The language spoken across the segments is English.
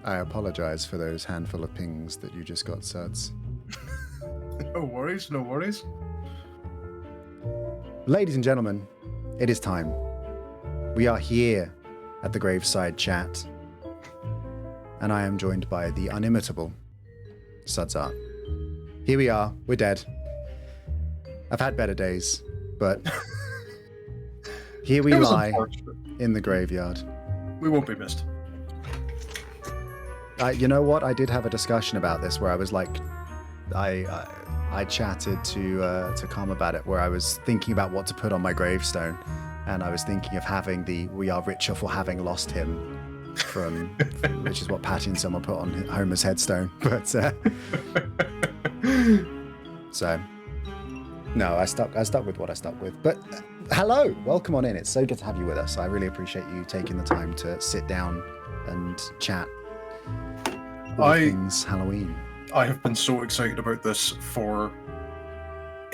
I apologize for those handful of pings that you just got, Suds. No worries, no worries. Ladies and gentlemen, it is time. We are here at the Graveside Chat, and I am joined by the inimitable Suds Art. Here we are, we're dead. I've had better days, but here we lie in the graveyard. We won't be missed. You know what? I did have a discussion about this where I was like, I chatted to Calm about it, where I was thinking about what to put on my gravestone, and I was thinking of having the "We are richer for having lost him" from which is what Patty and someone put on Homer's headstone. But so no, I stuck with what I stuck with. But hello, welcome on in. It's so good to have you with us. I really appreciate you taking the time to sit down and chat all things Halloween. I have been so excited about this for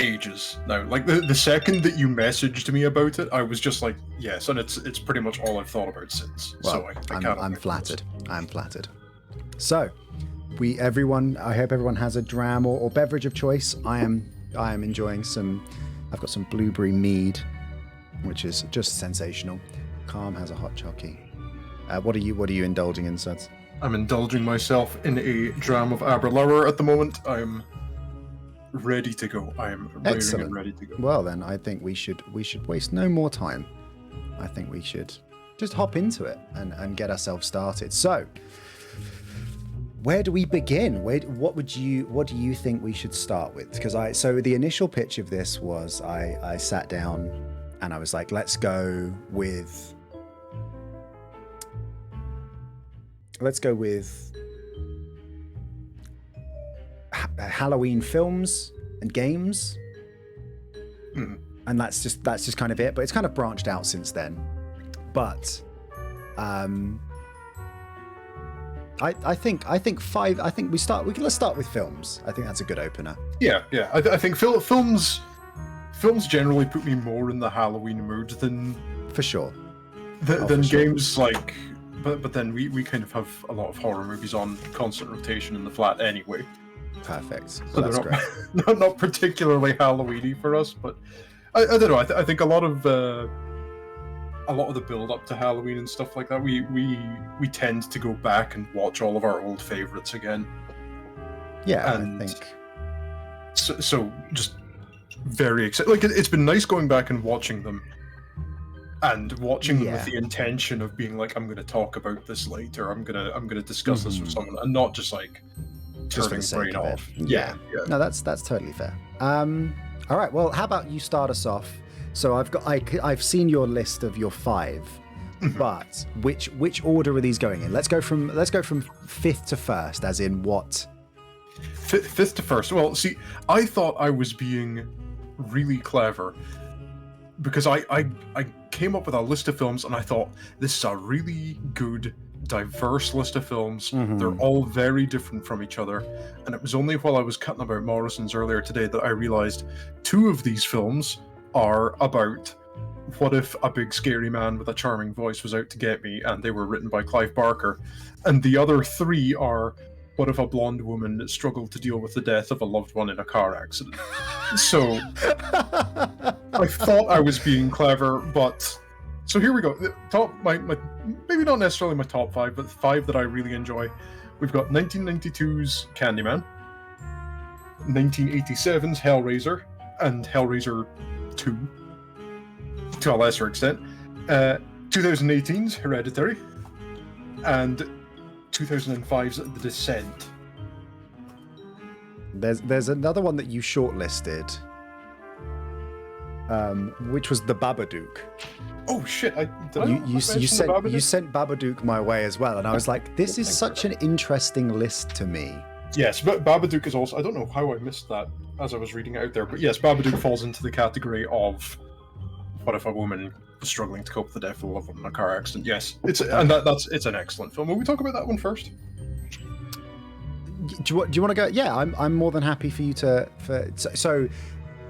ages now. Like the second that you messaged me about it, I was just like, yes, and it's pretty much all I've thought about since. Well, so I'm flattered. I'm flattered. So, I hope everyone has a dram or beverage of choice. I am enjoying I've got some blueberry mead, which is just sensational. Calm has a hot chockey. What are you indulging in, Suds? I'm indulging myself in a dram of Aberlour at the moment. I'm ready to go. I am raving and ready to go. Well then, I think we should waste no more time. I think we should just hop into it and get ourselves started. So, where do we begin? What do you think we should start with? Because so the initial pitch of this was I sat down and I was like, let's go with Halloween films and games, and that's just kind of it. But it's kind of branched out since then. But I think let's start with films. I think that's a good opener. Yeah. I think films generally put me more in the Halloween mood than for sure than games like. But then we kind of have a lot of horror movies on constant rotation in the flat anyway. Perfect. So well, that's great. Not particularly Halloween-y for us, but I don't know. I think a lot of the build up to Halloween and stuff like that, we tend to go back and watch all of our old favorites again. Yeah, and I think so. Just very excited. Like it's been nice going back and watching them. And watching them with the intention of being like, I'm going to talk about this later. I'm gonna discuss this with someone, and not just like turning the brain off. Yeah. No, that's totally fair. All right. Well, how about you start us off? So I've seen your list of your 5, but which order are these going in? Let's go from 5th to 1st, as in what? 5th to 1st. Well, see, I thought I was being really clever. Because I came up with a list of films and I thought, this is a really good, diverse list of films. They're all very different from each other. And it was only while I was cutting about Morrison's earlier today that I realized 2 of these films are about what if a big scary man with a charming voice was out to get me, and they were written by Clive Barker. And the other 3 are what if a blonde woman struggled to deal with the death of a loved one in a car accident. So I thought I was being clever, but so here we go. My maybe not necessarily my top 5, but 5 that I really enjoy. We've got 1992's Candyman, 1987's Hellraiser, and Hellraiser 2 to a lesser extent, 2018's Hereditary, and 2005's The Descent. There's another one that you shortlisted, which was the Babadook. Oh shit! You sent Babadook my way as well, and I was like, this is such an interesting list to me. Yes, but Babadook is also. I don't know how I missed that as I was reading it out there, but yes, Babadook falls into the category of what if a woman was struggling to cope with the death of a loved one in a car accident. Yes, it's an excellent film. Will we talk about that one first? Do you want to go? Yeah, I'm more than happy for you to. So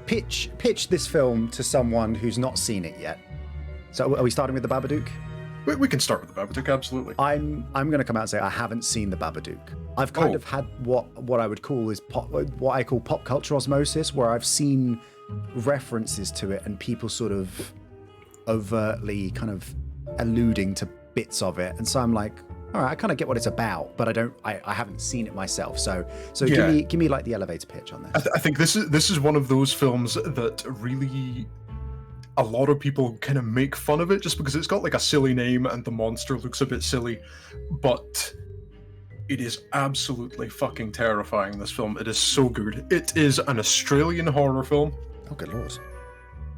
pitch this film to someone who's not seen it yet. So are we starting with the Babadook? We can start with the Babadook, absolutely. I'm going to come out and say I haven't seen the Babadook. I've kind of had what I would call is what I call pop culture osmosis, where I've seen references to it and people sort of overtly kind of alluding to bits of it, and so I'm like, all right, I kind of get what it's about, but I haven't seen it myself. So yeah. give me like the elevator pitch on this. I think this is one of those films that really a lot of people kind of make fun of it just because it's got like a silly name and the monster looks a bit silly, but it is absolutely fucking terrifying, this film. It is so good. It is an Australian horror film. Oh, good lord.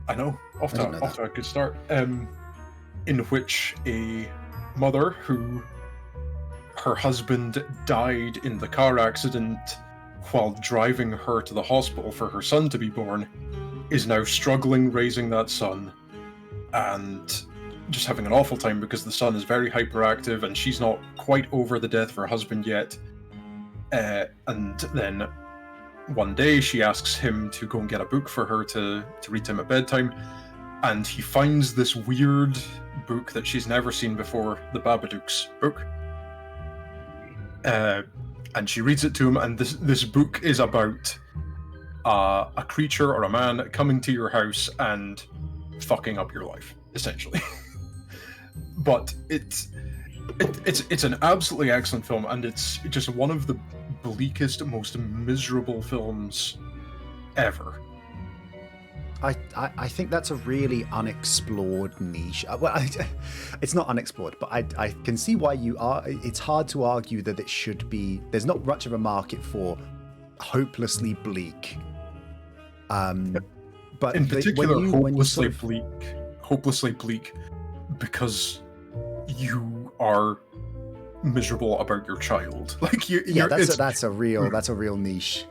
I know, off to a good start. In which a mother who her husband died in the car accident while driving her to the hospital for her son to be born is now struggling raising that son and just having an awful time because the son is very hyperactive and she's not quite over the death of her husband yet. And then one day she asks him to go and get a book for her to read to him at bedtime, and he finds this weird book that she's never seen before, the Babadook's book. And she reads it to him, and this book is about a creature or a man coming to your house and fucking up your life, essentially. But it's an absolutely excellent film, and it's just one of the bleakest, most miserable films ever. I think that's a really unexplored niche. Well, it's not unexplored, but I can see why you are. It's hard to argue that it should be. There's not much of a market for hopelessly bleak. But in particular, hopelessly bleak, because you are miserable about your child. Like that's a real niche.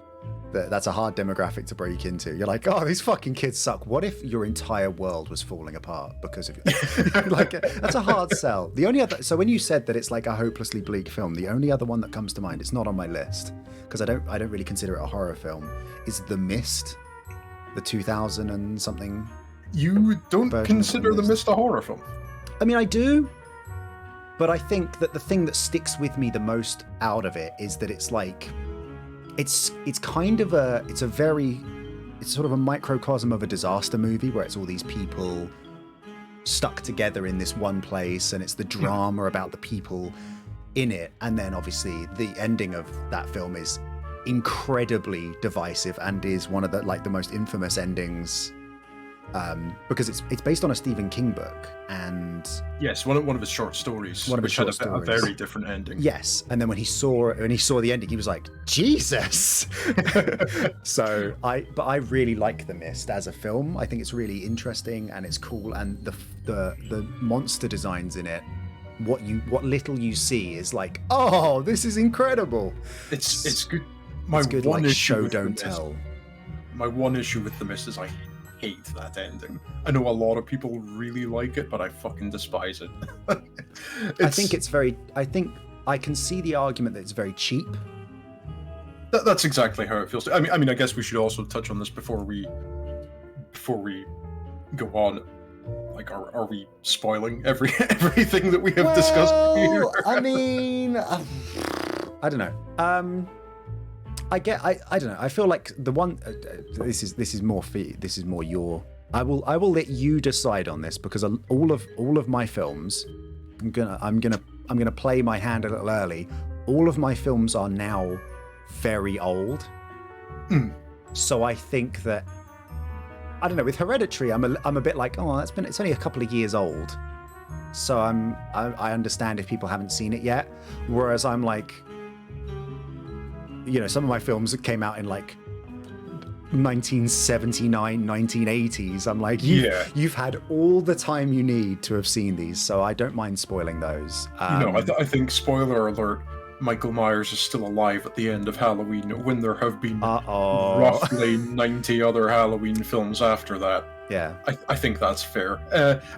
That's a hard demographic to break into. You're like, oh, these fucking kids suck. What if your entire world was falling apart because of you? Like, that's a hard sell. The only other, so when you said that it's like a hopelessly bleak film, the only other one that comes to mind, it's not on my list because I don't really consider it a horror film, is The Mist, the 2000 and something. You don't consider The Mist a horror film? I mean, I do, but I think that the thing that sticks with me the most out of it is that it's like, it's kind of it's sort of a microcosm of a disaster movie where it's all these people stuck together in this one place, and it's the drama about the people in it. And then obviously the ending of that film is incredibly divisive and is one of the most infamous endings, because it's based on a Stephen King book, and yes, one of his short stories, which had a very different ending. Yes, and then when he saw the ending, he was like, Jesus. So I really like The Mist as a film. I think it's really interesting and it's cool, and the monster designs in it, what little you see is like, oh, this is incredible. It's good. It's good, like show don't tell. My one issue with The Mist is I hate that ending. I know a lot of people really like it, but I fucking despise it. I think I can see the argument that it's very cheap. That's exactly how it feels. I mean, I guess we should also touch on this before we go on. Like, are we spoiling everything that we have discussed here? I mean, I don't know. I don't know. I feel like the one. This is more your. I will let you decide on this, because all of my films, I'm gonna play my hand a little early. All of my films are now very old. So I think that, I don't know, with Hereditary, I'm a bit like, oh, it's only a couple of years old. So I understand if people haven't seen it yet. Whereas I'm like, you know, some of my films that came out in like 1979, 1980s. I'm like, you've had all the time you need to have seen these, so I don't mind spoiling those. I think, spoiler alert, Michael Myers is still alive at the end of Halloween, when there have been roughly 90 other Halloween films after that. Yeah, I think that's fair.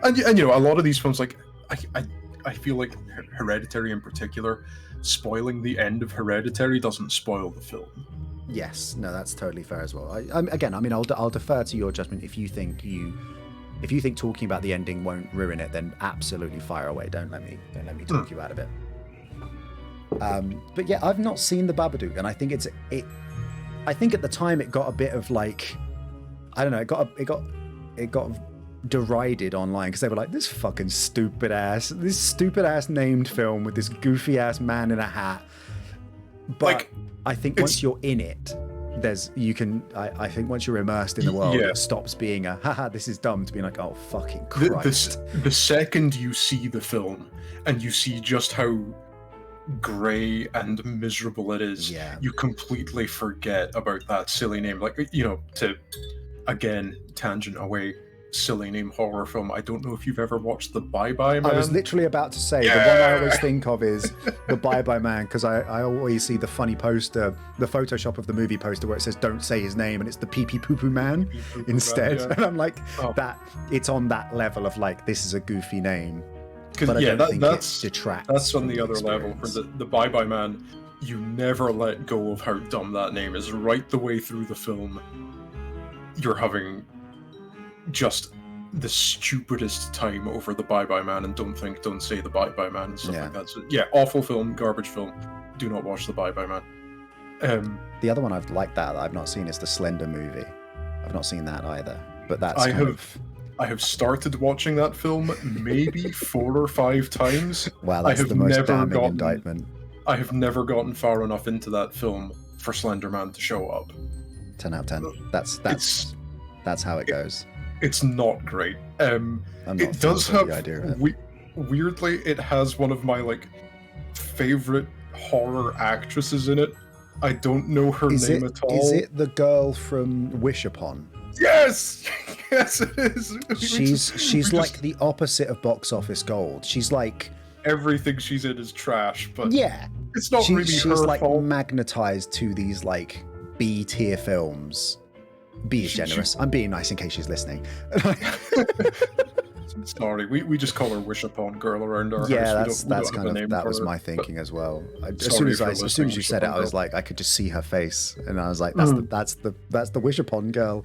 And you know, a lot of these films, like I feel like Hereditary in particular, spoiling the end of Hereditary doesn't spoil the film. Yes, no, that's totally fair as well. I'll defer to your judgment if you think if you think talking about the ending won't ruin it, then absolutely fire away. Don't let me talk you out of it. But yeah, I've not seen the Babadook, and I think I think at the time it got a bit of like, I don't know, it got derided online because they were like, this stupid ass named film with this goofy ass man in a hat. But like, I think once you're in it, I think once you're immersed in the world, it stops being a haha, this is dumb, to being like, oh fucking Christ. The second you see the film and you see just how grey and miserable it is, you completely forget about that silly name. Like, to again tangent away, silly name horror film. I don't know if you've ever watched The Bye-Bye Man. I was literally about to say, the one I always think of is The Bye-Bye Man, because I always see the funny poster, the Photoshop of the movie poster where it says don't say his name and it's the Pee-Pee Poo-Poo Man instead. Man, and I'm like, that it's on that level of like, this is a goofy name. But I don't think it detracts. That's on the other level. For the Bye-Bye Man, you never let go of how dumb that name is. Right the way through the film, you're having just the stupidest time over the Bye-Bye Man, and don't say the Bye-Bye Man and stuff like that. So, awful film, garbage film. Do not watch the Bye-Bye Man. The other one I've liked that I've not seen is the Slender movie. I've not seen that either. But that's I have started watching that film maybe 4 or 5 times. Wow, that's the most damning indictment. I have never gotten far enough into that film for Slender Man to show up. 10 out of 10. That's how it goes. It's not great. It does have weirdly, it has one of my favorite horror actresses in it. I don't know her name at all. Is it the girl from Wish Upon? Yes! Yes, it is. She's like the opposite of Box Office Gold. She's like... Everything she's in is trash, but it's not really her fault. She's like magnetized to these like B-tier films. B is generous. I'm being nice in case she's listening. Sorry, we just call her Wish Upon Girl around our house. That was my thinking as well. As soon as you said it, I was like, I could just see her face, and I was like, that's the Wish Upon girl.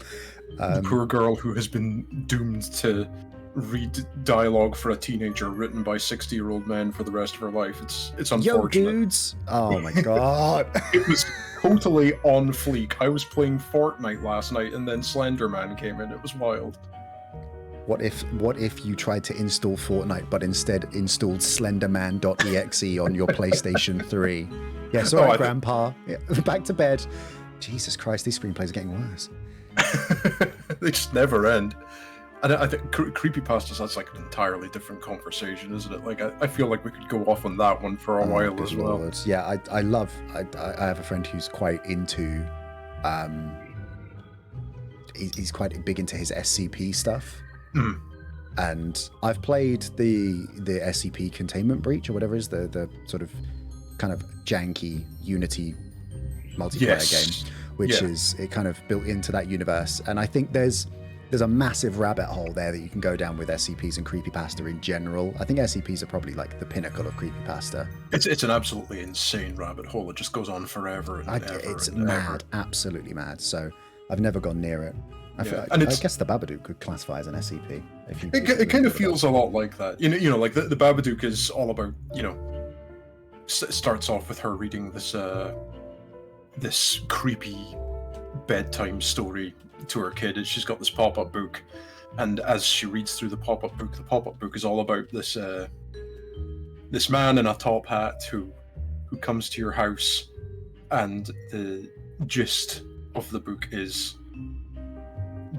The poor girl who has been doomed to read dialogue for a teenager written by 60-year-old men for the rest of her life. It's unfortunate. Yo, dudes! Oh my god! It was totally on fleek. I was playing Fortnite last night, and then Slender Man came in. It was wild. What if you tried to install Fortnite, but instead installed Slenderman.exe on your PlayStation 3? Yeah, sorry, Grandpa. Yeah, back to bed. Jesus Christ, these screenplays are getting worse. They just never end. And I think creepypastas, that's like an entirely different conversation, isn't it? Like, I feel like we could go off on that one for a while as well. Lord. Yeah, I have a friend who's quite into... he's quite big into his SCP stuff. And I've played the SCP Containment Breach, or whatever it is, the sort of kind of janky Unity multiplayer game, which is it kind of built into that universe. And I think there's a massive rabbit hole there that you can go down with SCPs and creepypasta in general. I think SCPs are probably like the pinnacle of creepypasta. It's an absolutely insane rabbit hole. It just goes on forever and ever. It's mad, absolutely mad. So I've never gone near it. I guess the Babadook could classify as an SCP. It kind of feels a lot like that. You know, like the Babadook is all about, starts off with her reading this creepy bedtime story to her kid, and she's got this pop-up book, and as she reads through the pop-up book is all about this man in a top hat who comes to your house, and the gist of the book is,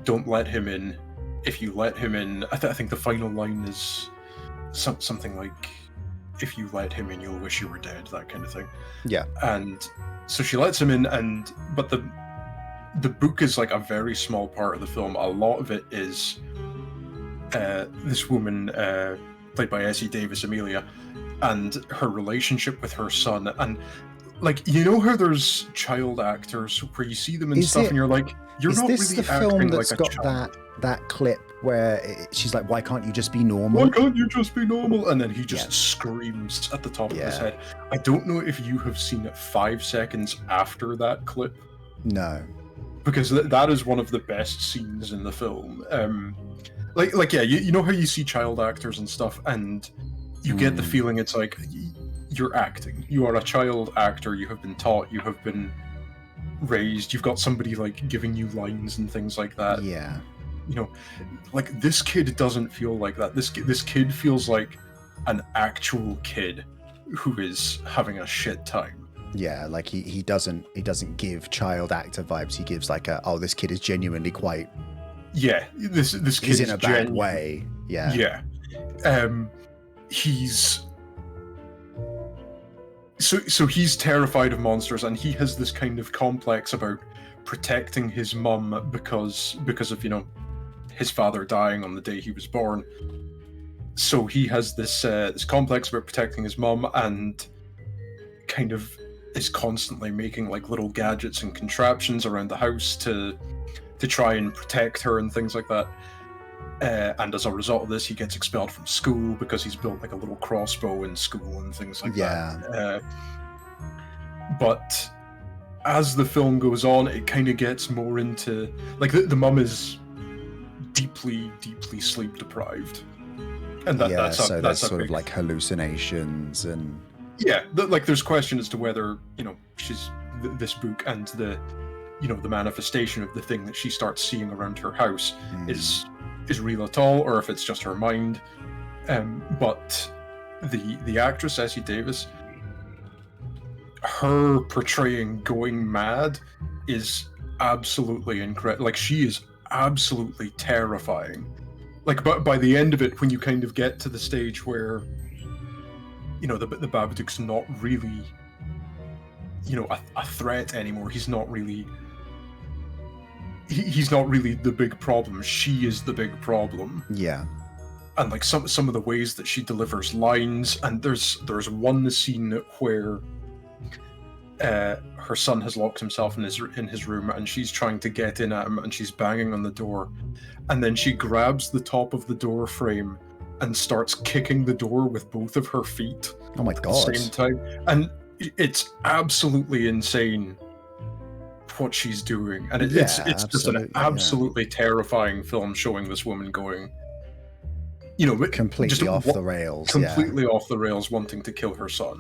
don't let him in. If you let him in, I think the final line is something like, if you let him in, you'll wish you were dead, that kind of thing. Yeah. And so she lets him in, but the book is like a very small part of the film. A lot of it is this woman, played by Essie Davis, Amelia, and her relationship with her son. And like, how there's child actors where you see them and stuff, and you're like, you're not really acting like a child. Is this the film that's got that clip where she's like, why can't you just be normal? Why can't you just be normal? And then he just screams at the top of his head. I don't know if you have seen it 5 seconds after that clip. No. because that is one of the best scenes in the film. Yeah, you know how you see child actors and stuff, and you get the feeling it's like you're acting. You are a child actor. You have been taught. You have been raised. You've got somebody like giving you lines and things like that. Yeah. You know, like this kid doesn't feel like that. This kid feels like an actual kid who is having a shit time. Yeah, like he doesn't give child actor vibes. He gives like this kid is genuinely quite. Yeah, this kid is in a bad way. Yeah. Yeah. He's so he's terrified of monsters, and he has this kind of complex about protecting his mum because of, you know, his father dying on the day he was born. So he has this this complex about protecting his mum, and kind of is constantly making like little gadgets and contraptions around the house to try and protect her and things like that. And as a result of this, he gets expelled from school because he's built like a little crossbow in school and things like that. But as the film goes on, it kind of gets more into like the mum is deeply sleep deprived, and that's sort of like hallucinations and like there's question as to whether, you know, she's this book and the, you know, the manifestation of the thing that she starts seeing around her house is real at all, or if it's just her mind. But the actress Essie Davis, her portraying going mad is absolutely incredible. Like, she is absolutely terrifying. Like, but by the end of it, when you kind of get to the stage where, you know, the Babadook's not really, you know, a threat anymore. He's not really the big problem. She is the big problem. Yeah. And like some of the ways that she delivers lines, and there's one scene where her son has locked himself in his room, and she's trying to get in at him, and she's banging on the door, and then she grabs the top of the door frame and starts kicking the door with both of her feet. Oh my god! At the same time, and it's absolutely insane what she's doing, and it's just an absolutely terrifying film showing this woman going, you know, completely off the rails, off the rails, wanting to kill her son.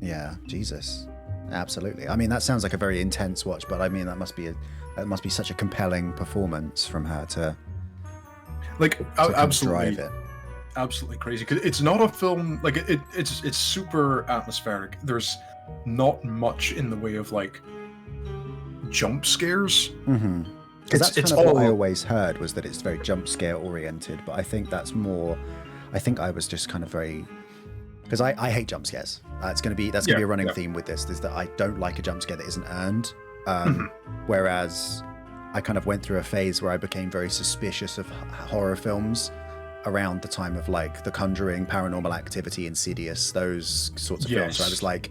Yeah, Jesus, absolutely. I mean, that sounds like a very intense watch, but I mean, that must be such a compelling performance from her to absolutely drive it. Absolutely crazy, because it's not a film like it's super atmospheric. There's not much in the way of like jump scares. Because that's kind of what I always heard, was that it's very jump scare oriented, but I think that's more, I think I was just kind of very, because I hate jump scares. That's gonna be a running theme with this, is that I don't like a jump scare that isn't earned. Whereas I kind of went through a phase where I became very suspicious of horror films around the time of like The Conjuring, Paranormal Activity, Insidious, those sorts of films. So I was like,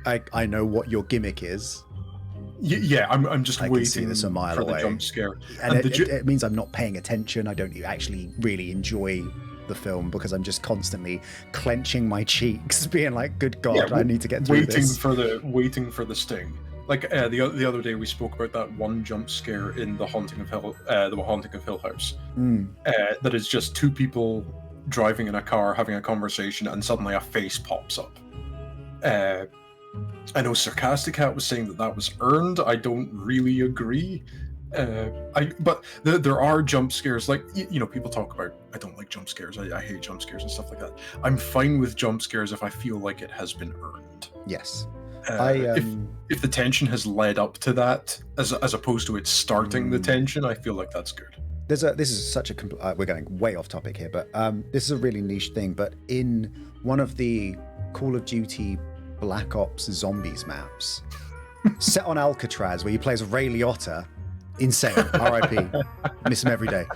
I know what your gimmick is. Yeah, I'm just waiting can see this a mile for away. the jump scare. And it means I'm not paying attention. I don't actually really enjoy the film because I'm just constantly clenching my cheeks, being like, good God, I need to get through this. Waiting for the sting. Like the other day we spoke about that one jump scare in The Haunting of Hill House. That is just two people driving in a car having a conversation, and suddenly a face pops up. I know Sarcastic Hat was saying that was earned. I don't really agree. But there are jump scares, like, you know, people talk about, I don't like jump scares, I hate jump scares and stuff like that. I'm fine with jump scares if I feel like it has been earned. Yes. If the tension has led up to that, as opposed to it starting the tension, I feel like that's good. This is such a we're going way off topic here, but this is a really niche thing. But in one of the Call of Duty Black Ops Zombies maps, set on Alcatraz, where you play as Ray Liotta, insane, R.I.P. Miss him every day.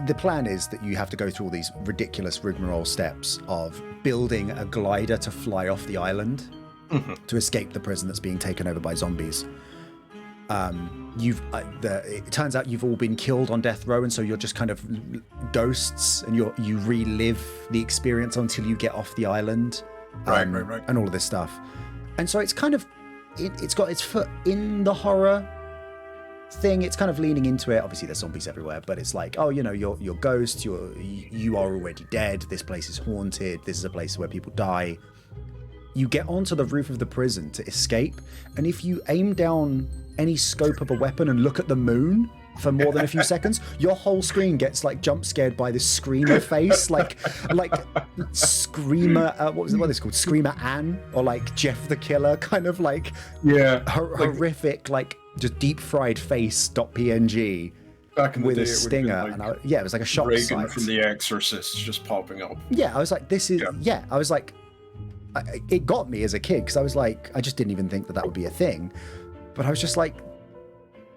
The plan is that you have to go through all these ridiculous rigmarole steps of building a glider to fly off the island to escape the prison that's being taken over by zombies. It turns out you've all been killed on death row, and so you're just kind of ghosts, and you relive the experience until you get off the island, right, and all of this stuff. And so it's kind of it's got its foot in the horror thing. It's kind of leaning into it. Obviously there's zombies everywhere, but it's like, oh, you know, you're ghosts, you are already dead, this place is haunted, this is a place where people die. You get onto the roof of the prison to escape, and if you aim down any scope of a weapon and look at the moon for more than a few seconds, your whole screen gets like jump scared by this screamer face, like screamer. What is it called? Screamer Ann, or like Jeff the Killer, kind of like horrific, like just deep fried face.png back in the with day, a stinger, like, and it was like a shot Reagan sight from The Exorcist just popping up. Yeah, I was like, this is I was like, it got me as a kid because I was like, I just didn't even think that would be a thing, but I was just like,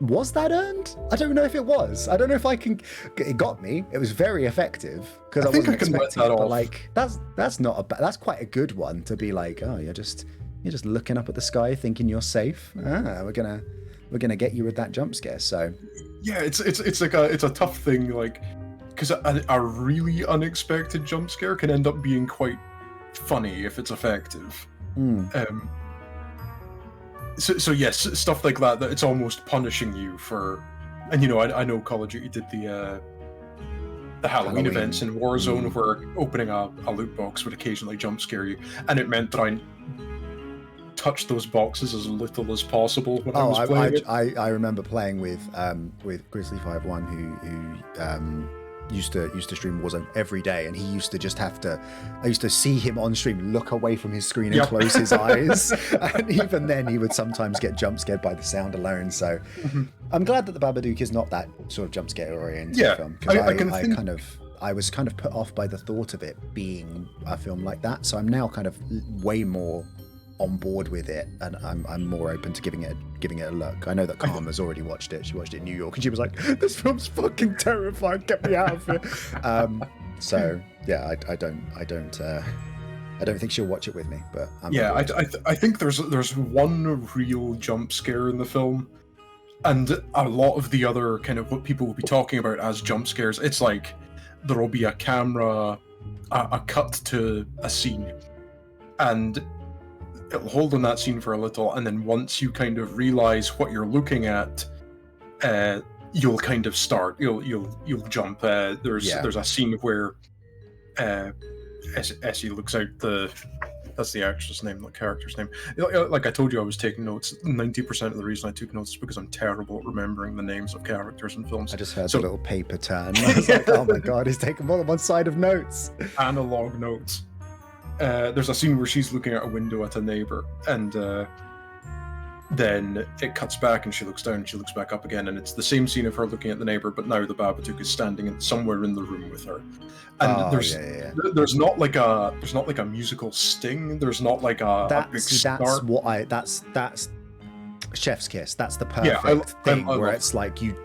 was that earned? I don't know if it was. I don't know if I can. It got me. It was very effective because I wasn't expecting it. But like, that's not a. That's quite a good one to be like, oh, you're just looking up at the sky thinking you're safe. We're gonna get you with that jump scare. So yeah, it's like it's a tough thing, like, because a really unexpected jump scare can end up being quite funny if it's effective. So yes, stuff like that it's almost punishing you for, and you know, I know Call of Duty did the Halloween events in Warzone where opening a loot box would occasionally jump scare you, and it meant that I touched those boxes as little as possible when I was playing it. I remember playing with Grizzly51 who used to stream Warzone every day, and he used to just have to. I used to see him on stream look away from his screen and close his eyes, and even then he would sometimes get jump scared by the sound alone. So I'm glad that the Babadook is not that sort of jump scare oriented film, because I was kind of put off by the thought of it being a film like that. So I'm now kind of way more on board with it, and I'm more open to giving it a look. I know that Karma's already watched it. She watched it in New York, and she was like, "This film's fucking terrifying. Get me out of here." So yeah, I don't think she'll watch it with me. But I think there's one real jump scare in the film, and a lot of the other kind of what people will be talking about as jump scares. It's like there will be a camera, a cut to a scene, and it'll hold on that scene for a little, and then once you kind of realize what you're looking at, you'll kind of start. You'll jump. There's a scene where Essie looks out the. That's the actress name, the character's name. Like I told you, I was taking notes. 90% of the reason I took notes is because I'm terrible at remembering the names of characters in films. I just heard a little paper turn. I was like, oh my god, he's taking more than one side of notes. Analog notes. There's a scene where she's looking out a window at a neighbor, and then it cuts back and she looks down and she looks back up again, and it's the same scene of her looking at the neighbor, but now the Babadook is standing somewhere in the room with her. And there's not like a musical sting. There's not like a big start. That's chef's kiss. That's the perfect thing where it's like you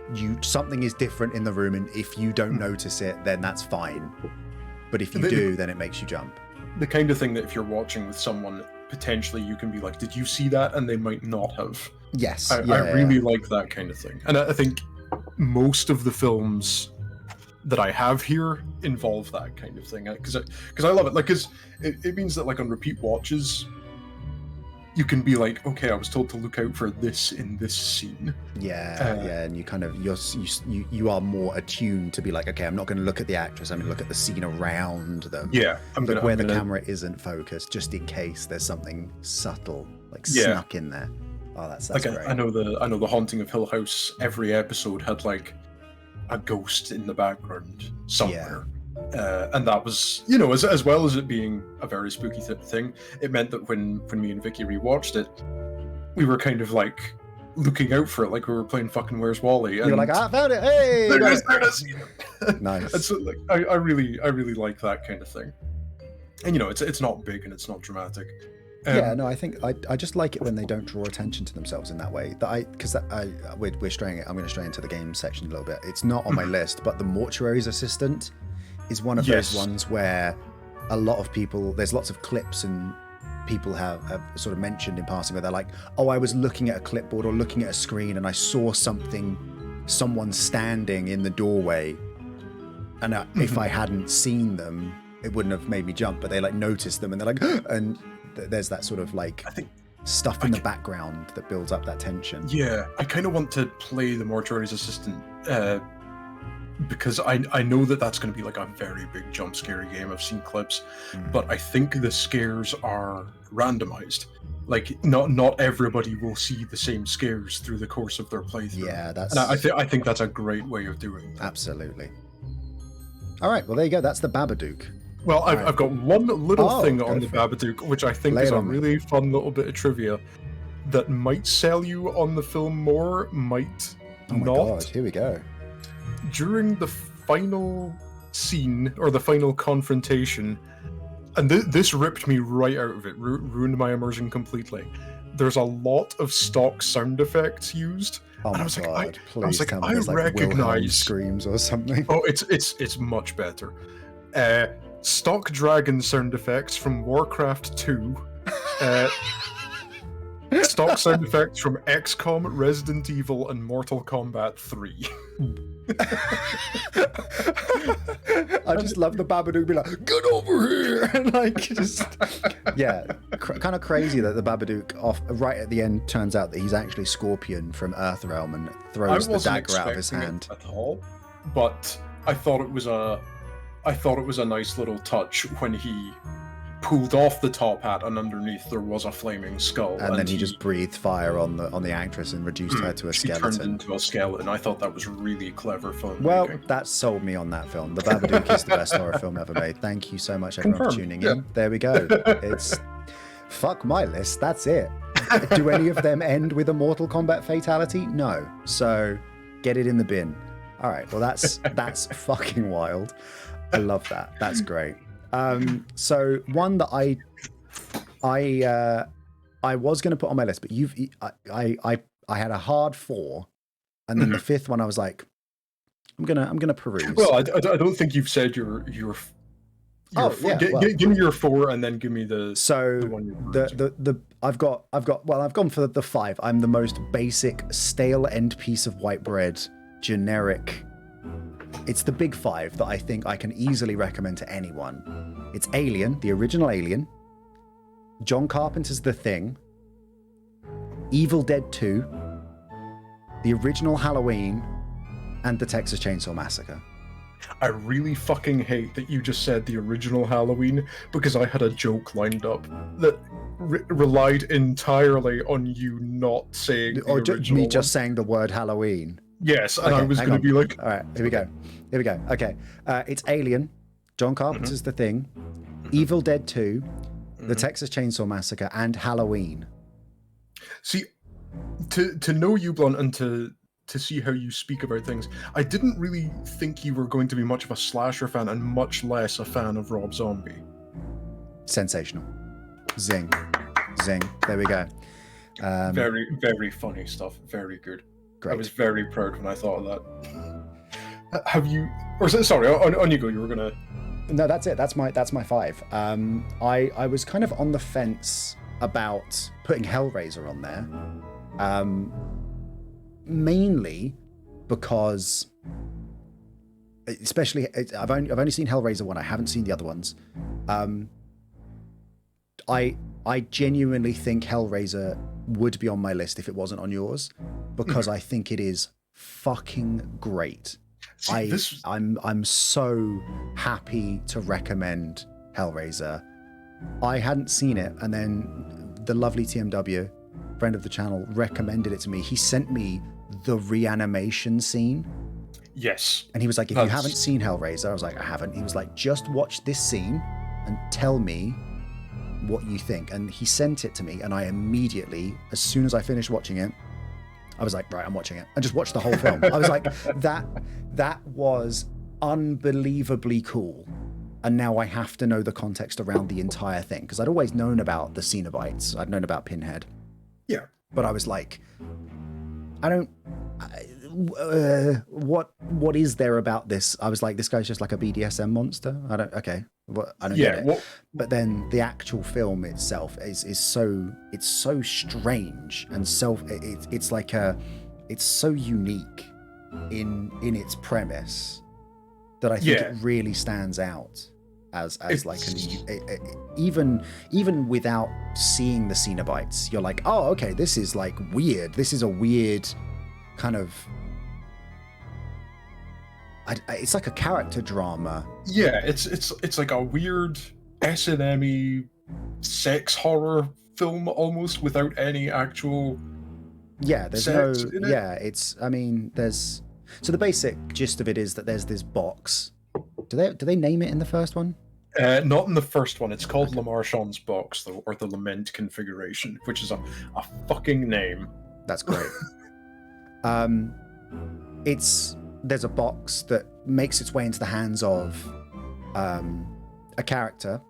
something is different in the room, and if you don't notice it, then that's fine. But if you do, then it makes you jump. The kind of thing that if you're watching with someone, potentially you can be like, did you see that? And they might not have. Yes. I really like that kind of thing. And I think most of the films that I have here involve that kind of thing. Because I love it. Like, because it means that like on repeat watches, you can be like, okay, I was told to look out for this in this scene. And you kind of you are more attuned to be like, okay, I'm not going to look at the actress. I'm going to look at the scene around them. Yeah, where the camera isn't focused, just in case there's something subtle snuck in there. Oh, that's like great. I know the Haunting of Hill House. Every episode had like a ghost in the background somewhere. And that was, you know, as well as it being a very spooky thing, it meant that when me and Vicky rewatched it, we were kind of like looking out for it, like we were playing fucking Where's Wally. And you're like, I found it! Hey! There it is! Nice. And so, like, I really like that kind of thing. And you know, it's not big and it's not dramatic. I think I just like it when they don't draw attention to themselves in that way. We're straying it. I'm going to stray into the game section a little bit. It's not on my list, but the Mortuary's Assistant is one of those ones where a lot of people, there's lots of clips and people have sort of mentioned in passing where they're like, oh, I was looking at a clipboard or looking at a screen and I saw someone standing in the doorway, and if I hadn't seen them, it wouldn't have made me jump, but they like noticed them and they're like, and there's that sort of like, stuff in the background that builds up that tension. Yeah, I kind of want to play the mortuary's assistant because I know that that's going to be like a very big jump scary game. I've seen clips, but I think the scares are randomized. Like not everybody will see the same scares through the course of their playthrough. Yeah, that's. And I think that's a great way of doing that. Absolutely. All right, well there you go. That's the Babadook. Well, I've got one little thing on the it. Babadook, which I think is a really fun little bit of trivia that might sell you on the film more, might Oh my not. god, here we go. During the final scene, or the final confrontation, and this ripped me right out of it, ruined my immersion completely. There's a lot of stock sound effects used. Oh and my I was god, like, please tell me I there's like recognize Wilhelm screams or something. Oh, it's much better. Stock dragon sound effects from Warcraft 2. Stock sound effects from XCOM, Resident Evil, and Mortal Kombat 3. I just love the Babadook be like, get over here! And like, just, yeah, kind of crazy that the Babadook right at the end turns out that he's actually Scorpion from Earthrealm and throws the dagger out of his hand. At all, but I thought it was a nice little touch when he pulled off the top hat and underneath there was a flaming skull. And then he just breathed fire on the actress and reduced her to a skeleton. She turned into a skeleton. I thought that was really clever filmmaking. Well, that sold me on that film. The Babadook is the best horror film ever made. Thank you so much, everyone, for tuning in. There we go. It's fuck my list. That's it. Do any of them end with a Mortal Kombat fatality? No. So get it in the bin. All right. Well, that's fucking wild. I love that. That's great. So one that I was going to put on my list, but I had a hard 4, and then the 5th one I was like, I'm gonna peruse. Well, I don't think you've said your give me your 4 and then give me the one I've gone for the 5. I'm the most basic stale end piece of white bread, generic. It's the big 5 that I think I can easily recommend to anyone. It's Alien, the original Alien, John Carpenter's The Thing, Evil Dead 2, the original Halloween, and the Texas Chainsaw Massacre. I really fucking hate that you just said the original Halloween, because I had a joke lined up that relied entirely on you not saying the original me just saying the word Halloween. Yes, and I was going to be like... All right, here we go. Okay, it's Alien, John Carpenter's The Thing, Evil Dead 2, the Texas Chainsaw Massacre, and Halloween. See, to know you, Blunt, and to see how you speak about things, I didn't really think you were going to be much of a slasher fan, and much less a fan of Rob Zombie. Sensational. Zing. There we go. Very, very funny stuff. Very good. Great. I was very proud when I thought of that. Have you... Or sorry, on you go. You were gonna... No, that's it. That's my 5. I was kind of on the fence about putting Hellraiser on there, mainly because, especially, I've only seen Hellraiser 1. I haven't seen the other ones. I genuinely think Hellraiser would be on my list if it wasn't on yours, because I think it is fucking great. See, I'm so happy to recommend Hellraiser. I hadn't seen it, and then the lovely TMW, friend of the channel, recommended it to me. He sent me the reanimation scene. Yes. And he was like, if you haven't seen Hellraiser, I was like, I haven't. He was like, just watch this scene and tell me what you think. And he sent it to me, and I immediately, as soon as I finished watching it, I was like, right, I'm watching it. I just watched the whole film. I was like, that was unbelievably cool. And now I have to know the context around the entire thing, because I'd always known about the Cenobites. I'd known about Pinhead. Yeah. But I was like, what is there about this? I was like, this guy's just like a BDSM monster. I don't get it. But then the actual film itself is so strange and it's so unique in its premise that I think it really stands out. as like even without seeing the Cenobites, you're like, oh, okay, this is like weird. This is a weird kind of. It's like a character drama. Yeah, it's like a weird S&M-y sex horror film almost without any actual. Yeah, there's sex no. in it. Yeah, it's. I mean, there's. So the basic gist of it is that there's this box. Do they name it in the first one? Not in the first one. It's called Le Marchand's box, though, or the Lament configuration, which is a fucking name. That's great. There's a box that makes its way into the hands of a character.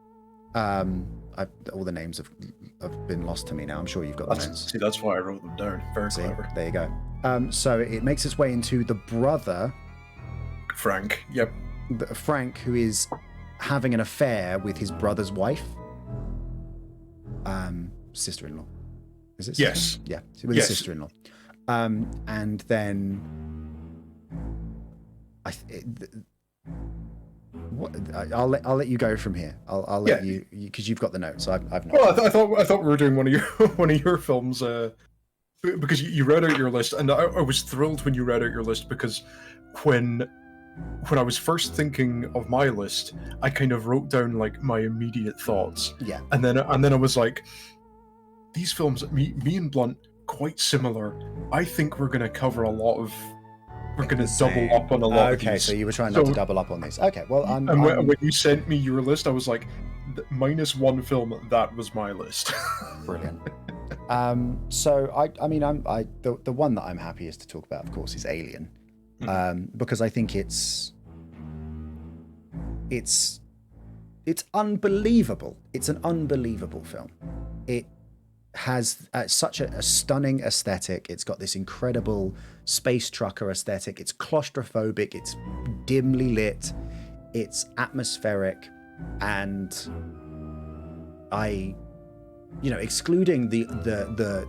All the names have been lost to me now. I'm sure you've got the names. See, that's why I wrote them down. Very clever. There you go. So it makes its way into the brother, Frank. Yep. Frank, who is having an affair with his brother's wife, sister-in-law. Is it? Yes. Yeah, with his sister-in-law. And then I'll let you go from here. I'll let you because you've got the notes. I've not. Well, I thought we were doing one of your films because you read out your list, and I was thrilled when you read out your list because when I was first thinking of my list, I kind of wrote down like my immediate thoughts. Yeah. And then I was like, these films, me and Blunt, quite similar. I think we're going to cover a lot of. We're going to double up on a lot of these. Okay, so you were trying not to double up on these. Okay, well, when you sent me your list, I was like, minus one film, that was my list. Brilliant. So I mean, the one that I'm happiest to talk about, of course, is Alien, because I think it's unbelievable. It's an unbelievable film. It has such a stunning aesthetic. It's got this incredible space trucker aesthetic. It's claustrophobic. It's dimly lit. It's atmospheric, and excluding the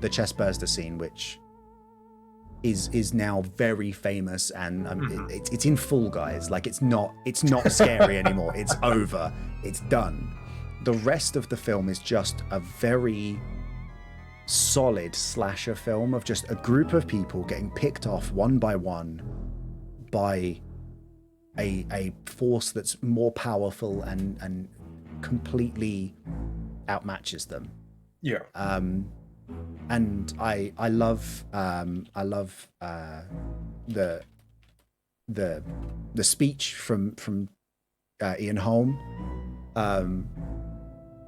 chestburster scene, which is now very famous, and it's in full, guys. Like it's not scary anymore. It's over. It's done. The rest of the film is just a very solid slasher film of just a group of people getting picked off one by one by a force that's more powerful and completely outmatches them. Yeah. And I love the speech from Ian Holm,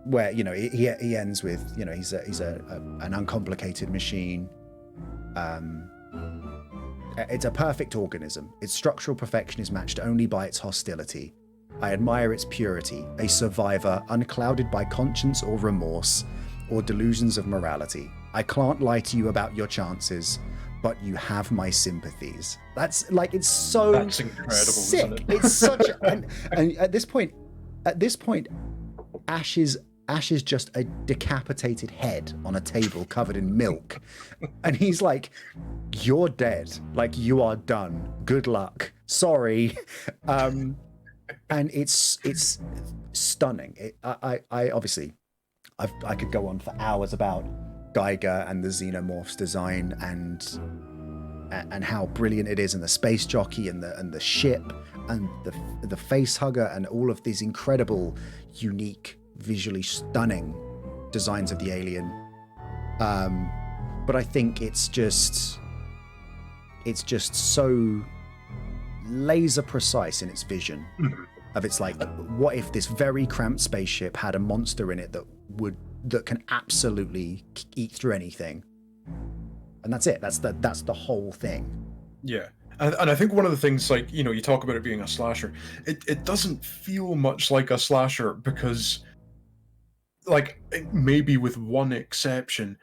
where he ends with he's an uncomplicated machine. It's a perfect organism. Its structural perfection is matched only by its hostility. I admire its purity, a survivor unclouded by conscience or remorse or delusions of morality. I can't lie to you about your chances, but you have my sympathies. That's incredible, sick. Isn't it? It's such and at this point, Ash is just a decapitated head on a table covered in milk, and he's like, "You're dead. Like, you are done. Good luck. Sorry." And it's stunning. I obviously I could go on for hours about Geiger and the Xenomorph's design and how brilliant it is, and the space jockey and the ship and the face hugger and all of these incredible, unique, visually stunning designs of the alien. But I think it's just so laser precise in its vision of it's like, what if this very cramped spaceship had a monster in it that can absolutely eat through anything, and that's it. That's the whole thing. Yeah. And I think one of the things, like, you talk about it being a slasher, it doesn't feel much like a slasher because, like, maybe with one exception,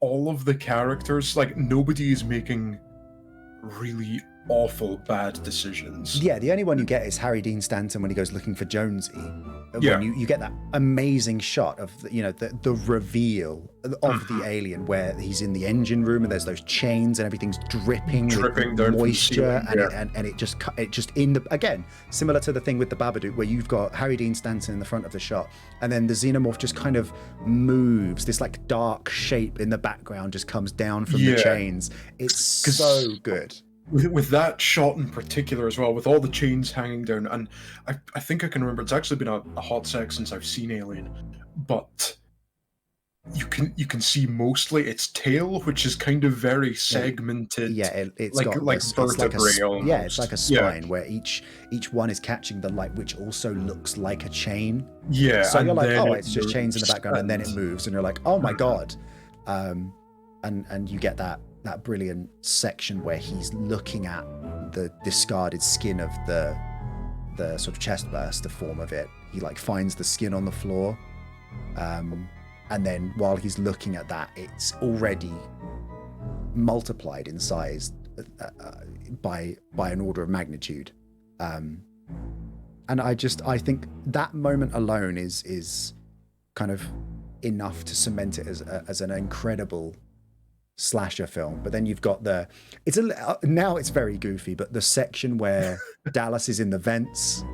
all of the characters, like, nobody is making really awful bad decisions. Yeah, the only one you get is Harry Dean Stanton when he goes looking for Jonesy. Yeah. When you get that amazing shot of the reveal of the alien where he's in the engine room and there's those chains and everything's dripping with down moisture from the ceiling, and it just in the, again, similar to the thing with the Babadook where you've got Harry Dean Stanton in the front of the shot and then the xenomorph just kind of moves, this like dark shape in the background just comes down from the chains. It's so good. With that shot in particular as well, with all the chains hanging down, and I think I can remember, it's actually been a hot sec since I've seen Alien, but you can see mostly its tail, which is kind of very segmented. Yeah, it's like got vertebrae almost. Yeah, it's like a spine where each one is catching the light, which also looks like a chain. Yeah. So you're like, oh, it's just chains in the background, and then it moves, and you're like, oh my god. And you get that brilliant section where he's looking at the discarded skin of the sort of chest burst, the form of it. He like finds the skin on the floor, and then while he's looking at that, it's already multiplied in size by an order of magnitude. And I think that moment alone is kind of enough to cement it as an incredible slasher film. But then you've got now it's very goofy, but the section where Dallas is in the vents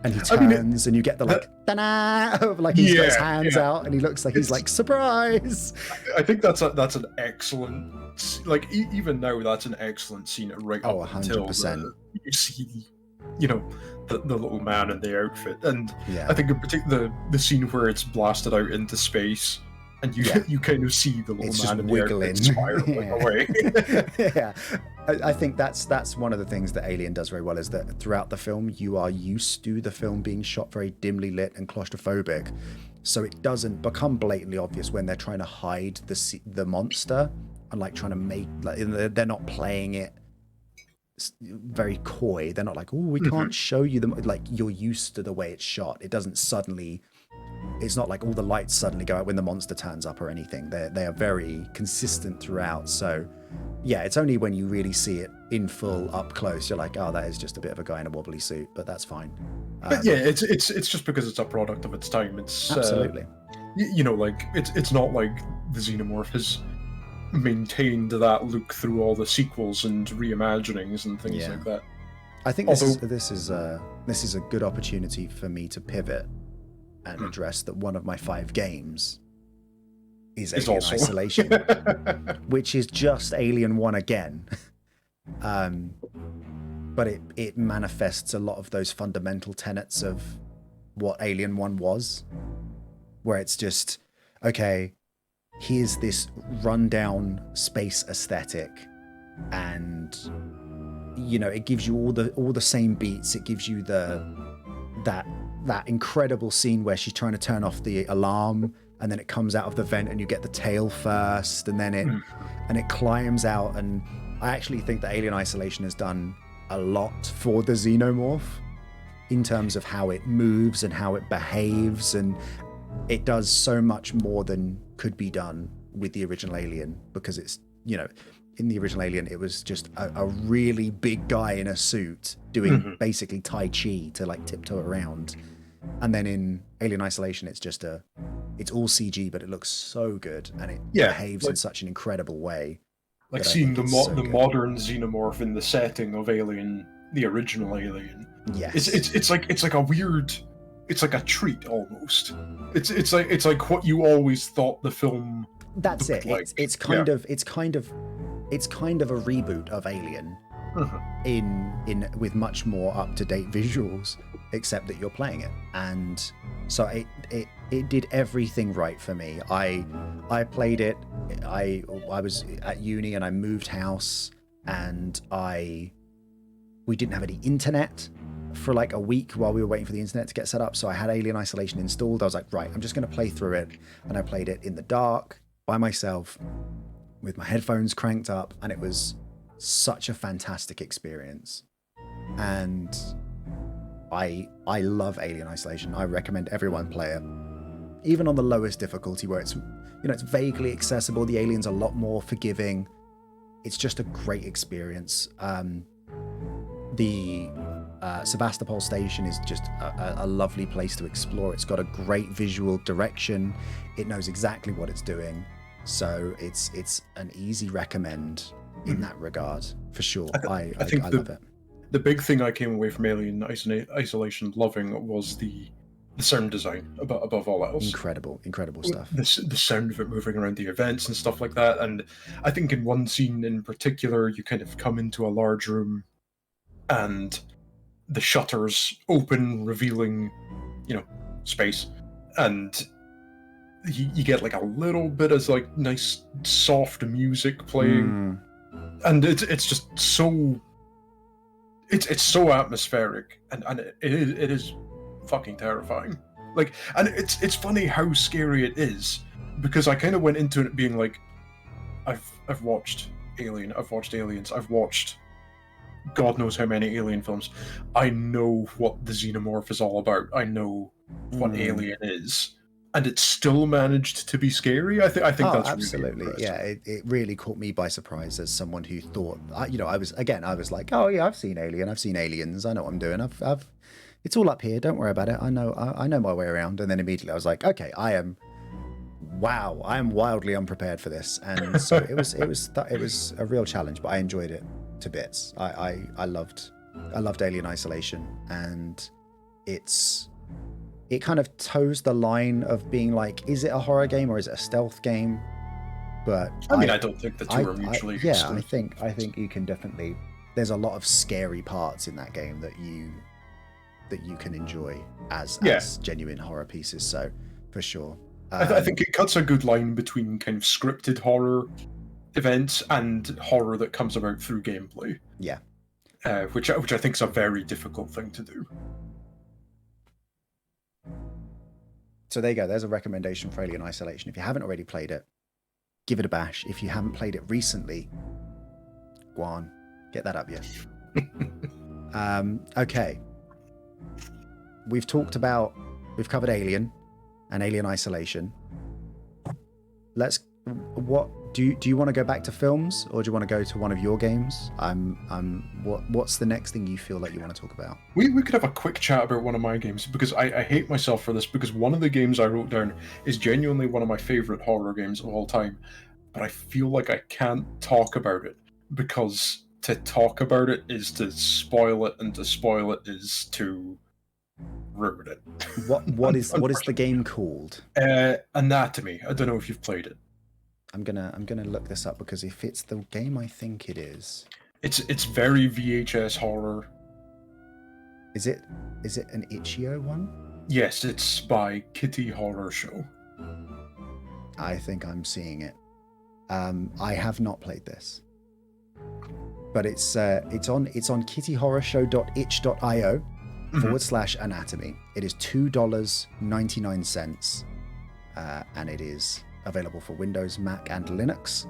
and he turns and you get the like ta-da, like he's got his hands out and he looks like he's like, surprise. I think that's an excellent, like even now that's an excellent scene right up 100%. Until you see the little man in the outfit, and Yeah. I think in particular the scene where it's blasted out into space and you kind of see the little man in the wiggling, outfit spiraling away. Yeah, I think that's one of the things that Alien does very well, is that throughout the film you are used to the film being shot very dimly lit and claustrophobic, so it doesn't become blatantly obvious when they're trying to hide the monster and like trying to make, like, they're not playing it very coy. They're not like, oh, we can't show you them. Like, you're used to the way it's shot. It doesn't suddenly, it's not like all the lights suddenly go out when the monster turns up or anything. They are very consistent throughout. So yeah, it's only when you really see it in full up close you're like, oh, that is just a bit of a guy in a wobbly suit, but that's fine. Yeah, it's just because it's a product of its time. It's absolutely, like it's not like the xenomorph has maintained that look through all the sequels and reimaginings and things like that. I think this is a good opportunity for me to pivot and address that one of my 5 games is Alien Isolation, which is just Alien 1 again. But it manifests a lot of those fundamental tenets of what Alien 1 was, where it's just, okay, here's this rundown space aesthetic, and it gives you all the same beats. It gives you that incredible scene where she's trying to turn off the alarm, and then it comes out of the vent and you get the tail first, and then it climbs out. And I actually think that Alien Isolation has done a lot for the xenomorph in terms of how it moves and how it behaves, and it does so much more than could be done with the original Alien, because it's, in the original Alien, it was just a really big guy in a suit doing basically Tai Chi to like tiptoe around. And then in Alien Isolation, it's all CG, but it looks so good, and it behaves in such an incredible way. Like seeing the modern xenomorph in the setting of Alien, the original Alien. Yes. It's like a weird, it's like a treat almost. It's like what you always thought the film. That's it. Like. It's kind of a reboot of Alien in with much more up-to-date visuals, except that you're playing it. And so it did everything right for me. I played it. I was at uni and I moved house, and we didn't have any internet for like a week while we were waiting for the internet to get set up. So I had Alien Isolation installed. I was like, right, I'm just going to play through it. And I played it in the dark by myself with my headphones cranked up, and it was such a fantastic experience. And I love Alien Isolation. I recommend everyone play it, even on the lowest difficulty, where it's it's vaguely accessible. The alien's a lot more forgiving. It's just a great experience. The Sevastopol station is just a lovely place to explore. It's got a great visual direction. It knows exactly what it's doing. So it's an easy recommend in that regard, for sure. I love it. The big thing I came away from Alien Isolation loving was the sound design above all else. Incredible stuff. The sound of it moving around the events and stuff like that. And I think in one scene in particular, you kind of come into a large room and the shutters open, revealing, space. And you get like a little bit of like nice soft music playing. And it's just so... It's so atmospheric, and it is fucking terrifying. Like, and it's funny how scary it is, because I kind of went into it being like, I've watched Alien, I've watched Aliens, I've watched God knows how many Alien films. I know what the xenomorph is all about. I know what Alien is, and it still managed to be scary. I think that's absolutely really it really caught me by surprise as someone who thought, I was like, oh yeah, I've seen Alien, I've seen Aliens, I know what I'm doing, I've it's all up here, don't worry about it, I know my way around. And then immediately I was like, okay, I am wildly unprepared for this. And so it was a real challenge, but I enjoyed it to bits. I loved Alien Isolation, and it kind of toes the line of being like, is it a horror game or is it a stealth game? But I don't think the two are mutually exclusive. I think you can definitely. There's a lot of scary parts in that game that you can enjoy as genuine horror pieces. So, for sure, I think it cuts a good line between kind of scripted horror events and horror that comes about through gameplay. Yeah, which I think is a very difficult thing to do. So there you go. There's a recommendation for Alien Isolation. If you haven't already played it, give it a bash. If you haven't played it recently, go on, get that up, okay. We've covered Alien and Alien Isolation. Do you want to go back to films, or do you want to go to one of your games? What's the next thing you feel like you want to talk about? We could have a quick chat about one of my games, because I hate myself for this, because one of the games I wrote down is genuinely one of my favorite horror games of all time, but I feel like I can't talk about it, because to talk about it is to spoil it, and to spoil it is to ruin it. What is the game called? Anatomy. I don't know if you've played it. I'm gonna look this up, because if it's the game I think it is, it's very VHS horror. Is it an Itch.io one? Yes, it's by Kitty Horror Show. I think I'm seeing it. I have not played this, but it's on kittyhorrorshow.itch.io /anatomy. It is $2.99, and it is available for Windows, Mac, and Linux.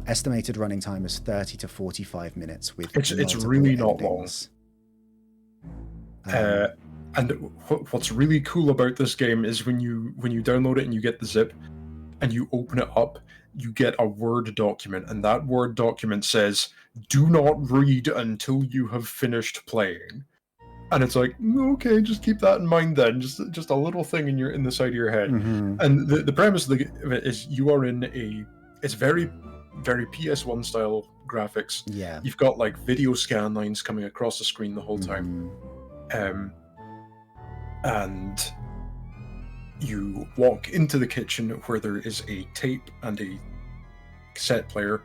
Estimated running time is 30 to 45 minutes. With it's really not long. And what's really cool about this game is when you download it and you get the zip and you open it up, you get a Word document, and that Word document says, "Do not read until you have finished playing." And it's like, okay, just keep that in mind then. Just a little thing in the side of your head. And the premise of it is you are in it's very, very PS1 style graphics. Yeah. You've got like video scan lines coming across the screen the whole time. And you walk into the kitchen where there is a tape and a cassette player.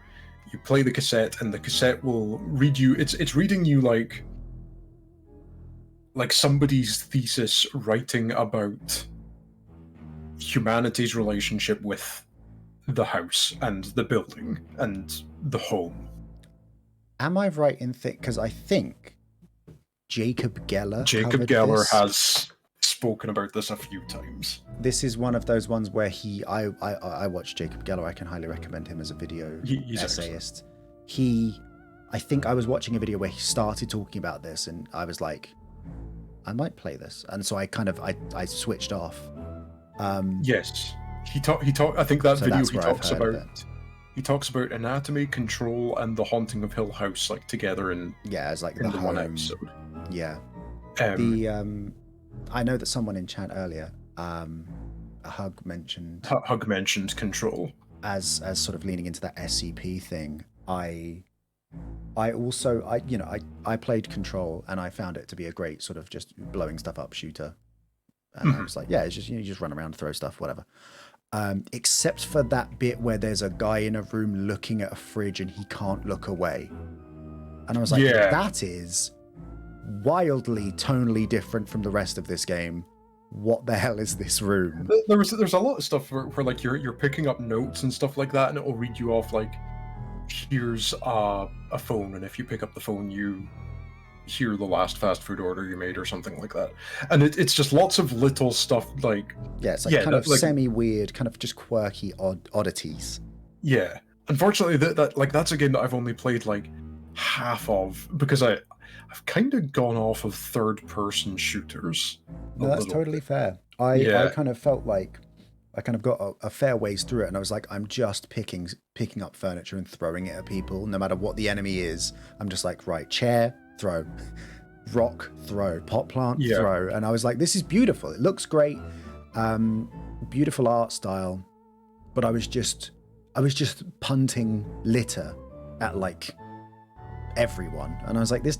You play the cassette, and the cassette will read you. It's reading you like somebody's thesis writing about humanity's relationship with the house and the building and the home. Am I right in because I think Jacob Geller has spoken about this a few times. This is one of those ones where I watched Jacob Geller. I can highly recommend him as a video essayist. I think I was watching a video where he started talking about this, and I was like, I might play this, and so I switched off. Yes, he talked. I think that video he talks about. he talks about Anatomy, Control, and The Haunting of Hill House like together in As like in the the one home. episode. Yeah. Um, I know that someone in chat earlier, Hug mentioned Control as sort of leaning into that SCP thing. I also I played Control and I found it to be a great sort of just blowing stuff up shooter. And I was like, yeah, it's just you just run around, throw stuff, whatever. Except for that bit where there's a guy in a room looking at a fridge and he can't look away. And I was like, that is wildly tonally different from the rest of this game. What the hell is this room? There's a lot of stuff where like you're picking up notes and stuff like that, and it will read you off like, here's a phone, and if you pick up the phone, you hear the last fast food order you made or something like that. And it's just lots of little stuff like it's like kind of like, semi-weird, kind of just quirky oddities. Yeah. Unfortunately, that's a game that I've only played like half of because I've kind of gone off of third-person shooters. No, that's totally fair. I kind of felt like I kind of got a fair ways through it, and I was like, I'm just picking up furniture and throwing it at people, no matter what the enemy is. I'm just like, right, chair, throw, rock, throw, pot plant, throw, and I was like, this is beautiful. It looks great, beautiful art style, but I was just punting litter at like everyone, and I was like, this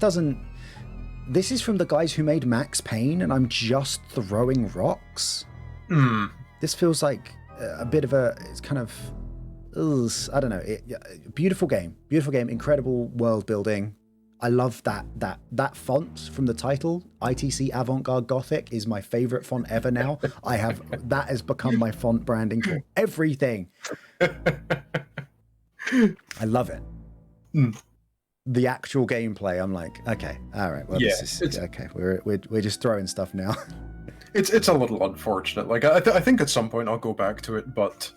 is from the guys who made Max Payne, and I'm just throwing rocks. This feels like a bit of it's kind of, I don't know. Beautiful game, incredible world building. I love that font from the title. ITC Avant-Garde Gothic is my favorite font ever now. That has become my font branding for everything. I love it. The actual gameplay, I'm like, okay, all right, well, this is okay. We're just throwing stuff now. It's a little unfortunate. Like I think at some point I'll go back to it, but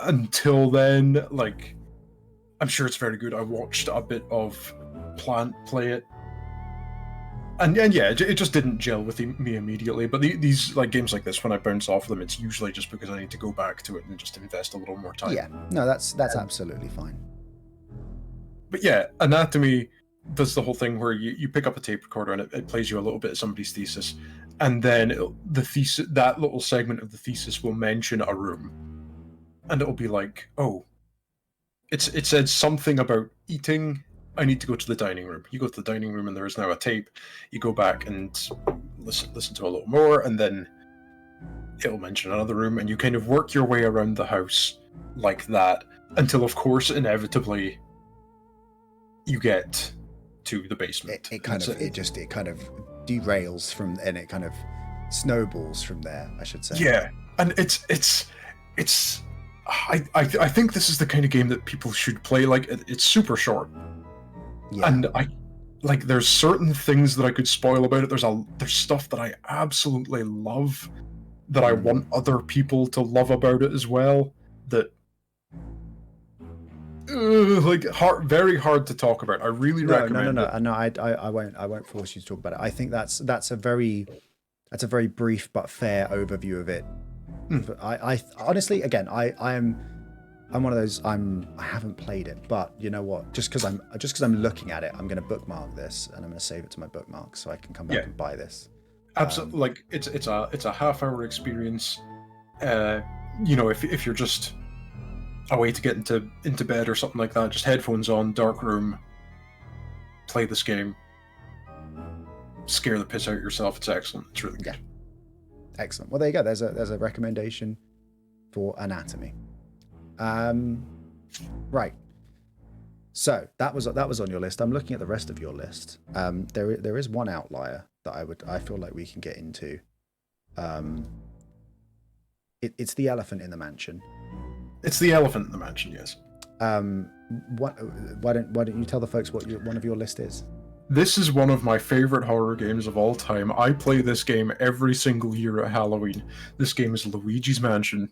until then, like, I'm sure it's very good. I watched a bit of Plant play it, and yeah, it just didn't gel with me immediately. But these like games like this, when I bounce off them, it's usually just because I need to go back to it and just invest a little more time. Yeah, no, that's absolutely fine. But yeah, Anatomy does the whole thing where you pick up a tape recorder and it plays you a little bit of somebody's thesis, and then that little segment of the thesis will mention a room, and it'll be like, oh, it said something about eating. I need to go to the dining room. You go to the dining room and there is now a tape. You go back and listen to a little more, and then it'll mention another room, and you kind of work your way around the house like that until, of course, inevitably you get to the basement. It kind of derails from, and it kind of snowballs from there, I should say. Yeah, and it's I think this is the kind of game that people should play. Like, it's super short, and there's certain things that I could spoil about it. There's stuff that I absolutely love that I want other people to love about it as well. That very hard to talk about. I really recommend it. No, I won't force you to talk about it. I think that's a very brief but fair overview of it. I honestly, again, I'm one of those. I haven't played it, but you know what? Just because I'm looking at it, I'm going to bookmark this and I'm going to save it to my bookmarks so I can come back and buy this. Absolutely, like it's a half-hour experience. If you're just a way to get into bed or something like that, just headphones on, dark room, play this game, scare the piss out of yourself. It's excellent. It's really good. Yeah. Excellent. Well, there you go. There's a recommendation for Anatomy. Right. So that was on your list. I'm looking at the rest of your list. There is one outlier that I feel like we can get into. It's the elephant in the mansion. It's the elephant in the mansion, yes. Why don't you tell the folks what one of your list is? This is one of my favorite horror games of all time. I play this game every single year at Halloween. This game is Luigi's Mansion.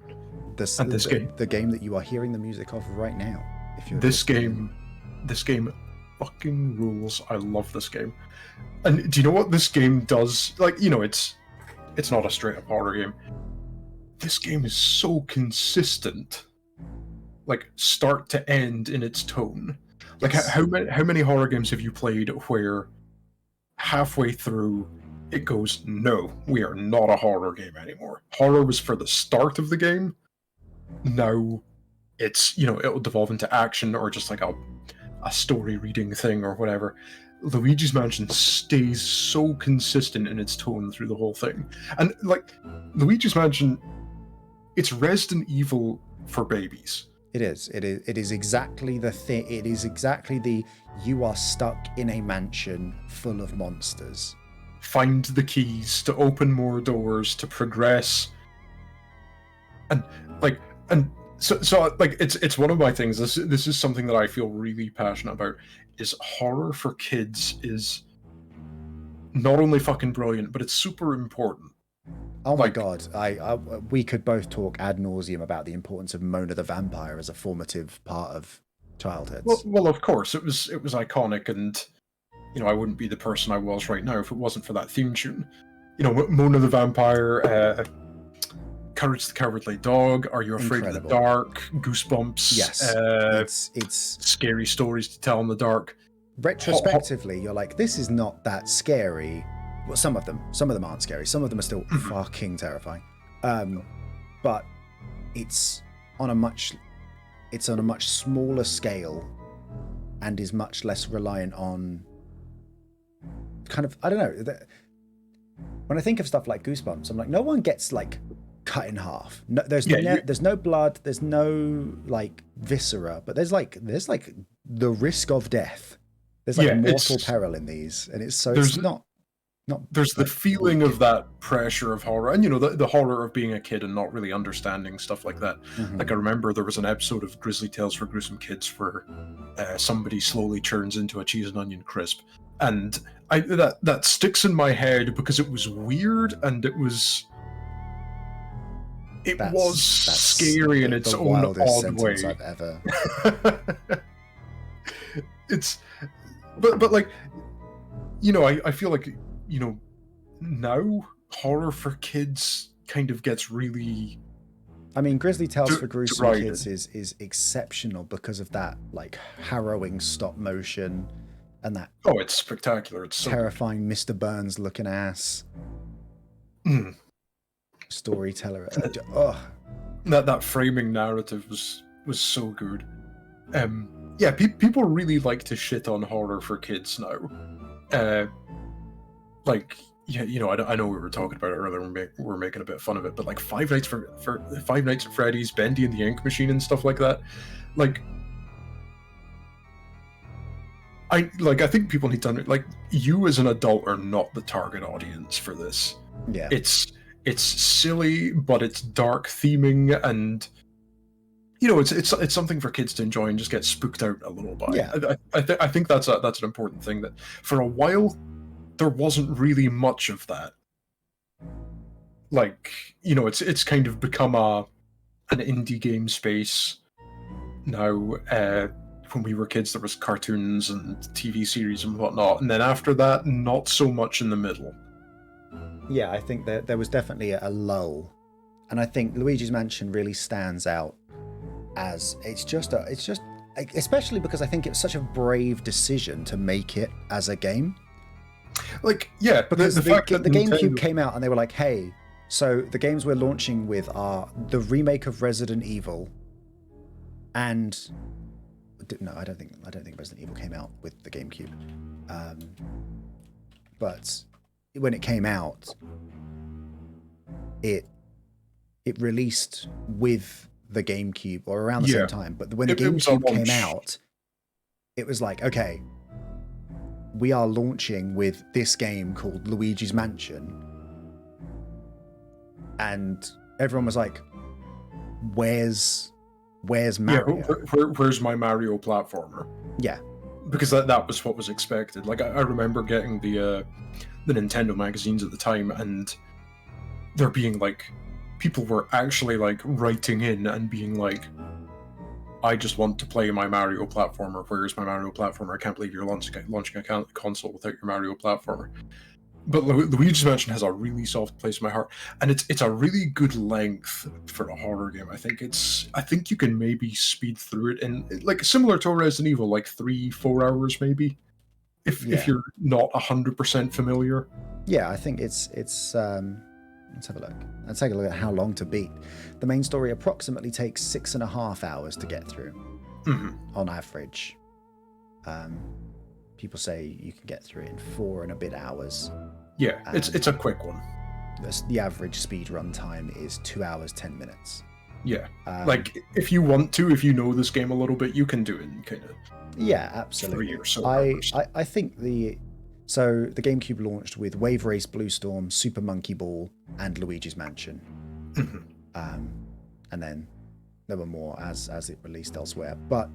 The game that you are hearing the music of right now. This game fucking rules. I love this game. And do you know what this game does? Like, it's not a straight up horror game. This game is so consistent like start to end in its tone. Like Yes. how many horror games have you played where halfway through it goes, no, we are not a horror game anymore. Horror was for the start of the game. Now it's, it'll devolve into action or just like a story reading thing or whatever. Luigi's Mansion stays so consistent in its tone through the whole thing. And like Luigi's Mansion, it's Resident Evil for babies. It is. It is exactly the thing. It is exactly the you are stuck in a mansion full of monsters. Find the keys to open more doors, to progress. And so it's one of my things. This is something that I feel really passionate about. Is horror for kids is not only fucking brilliant, but it's super important. Oh my god, we could both talk ad nauseum about the importance of Mona the Vampire as a formative part of childhood. Well, of course, it was iconic, and I wouldn't be the person I was right now if it wasn't for that theme tune. Mona the Vampire, Courage the Cowardly Dog, Are You Afraid of the Dark, Goosebumps. Yes, it's scary stories to tell in the dark. Retrospectively, you're like, this is not that scary. Well, some of them aren't scary. Some of them are still fucking terrifying. But it's on a much smaller scale, and is much less reliant on kind of, I don't know. When I think of stuff like Goosebumps, I'm like, no one gets like cut in half. No, there's no blood, there's no like viscera, but there's like the risk of death. There's like mortal peril in these, and it's not. There's the feeling of that pressure of horror, and the horror of being a kid and not really understanding stuff like that. Mm-hmm. Like I remember there was an episode of Grizzly Tales for Gruesome Kids where somebody slowly turns into a cheese and onion crisp, and that sticks in my head because it was weird and it was scary in its own odd way. I've ever. It's, but like, I feel like. Now horror for kids kind of gets really. I mean, Grizzly Tales for Gruesome Kids is exceptional because of that like harrowing stop motion and that. Oh, it's spectacular! It's terrifying, Mr. Burns looking ass. Storyteller. That framing narrative was so good. People really like to shit on horror for kids now. I know we were talking about it earlier. We're making a bit of fun of it, but like Five Nights at Freddy's, Bendy and the Ink Machine, and stuff like that. Like, I think people need to like, you as an adult are not the target audience for this. Yeah, it's silly, but it's dark theming, and it's something for kids to enjoy and just get spooked out a little by. Yeah, I think that's an important thing that for a while. There wasn't really much of that. Like, it's kind of become an indie game space now. When we were kids, there was cartoons and TV series and whatnot, and then after that, not so much in the middle. Yeah, I think that there was definitely a lull, and I think Luigi's Mansion really stands out as it's just especially because I think it was such a brave decision to make it as a game. Like, yeah, because the GameCube came out and they were like, hey, so the games we're launching with are the remake of Resident Evil, and no, I don't think Resident Evil came out with the GameCube, but when it came out, it released with the GameCube or around the same time. But when the GameCube came out, it was like, okay, we are launching with this game called Luigi's Mansion. And everyone was like, where's Mario? Yeah, where's my Mario platformer? Yeah. Because that was what was expected. Like, I remember getting the Nintendo magazines at the time, and there being like, people were actually like writing in and being like, I just want to play my Mario platformer. Where's my Mario platformer? I can't believe you're launching a console without your Mario platformer. but Luigi's Mansion has a really soft place in my heart, and it's a really good length for a horror game. I think you can maybe speed through it in, like, similar to Resident Evil, like 3-4 hours maybe, if you're not 100% familiar. Yeah, I think it's let's have a look. Let's take a look at how long to beat. The main story approximately takes 6.5 hours to get through on average. People say you can get through it in 4 and a bit hours. Yeah, it's a quick one. The average speed run time is 2 hours 10 minutes. Yeah, like if you want to, if you know this game a little bit, you can do it in kind of absolutely. 3 or so hours. I think the GameCube launched with Wave Race, Blue Storm, Super Monkey Ball, and Luigi's Mansion. And then there were more as it released elsewhere. But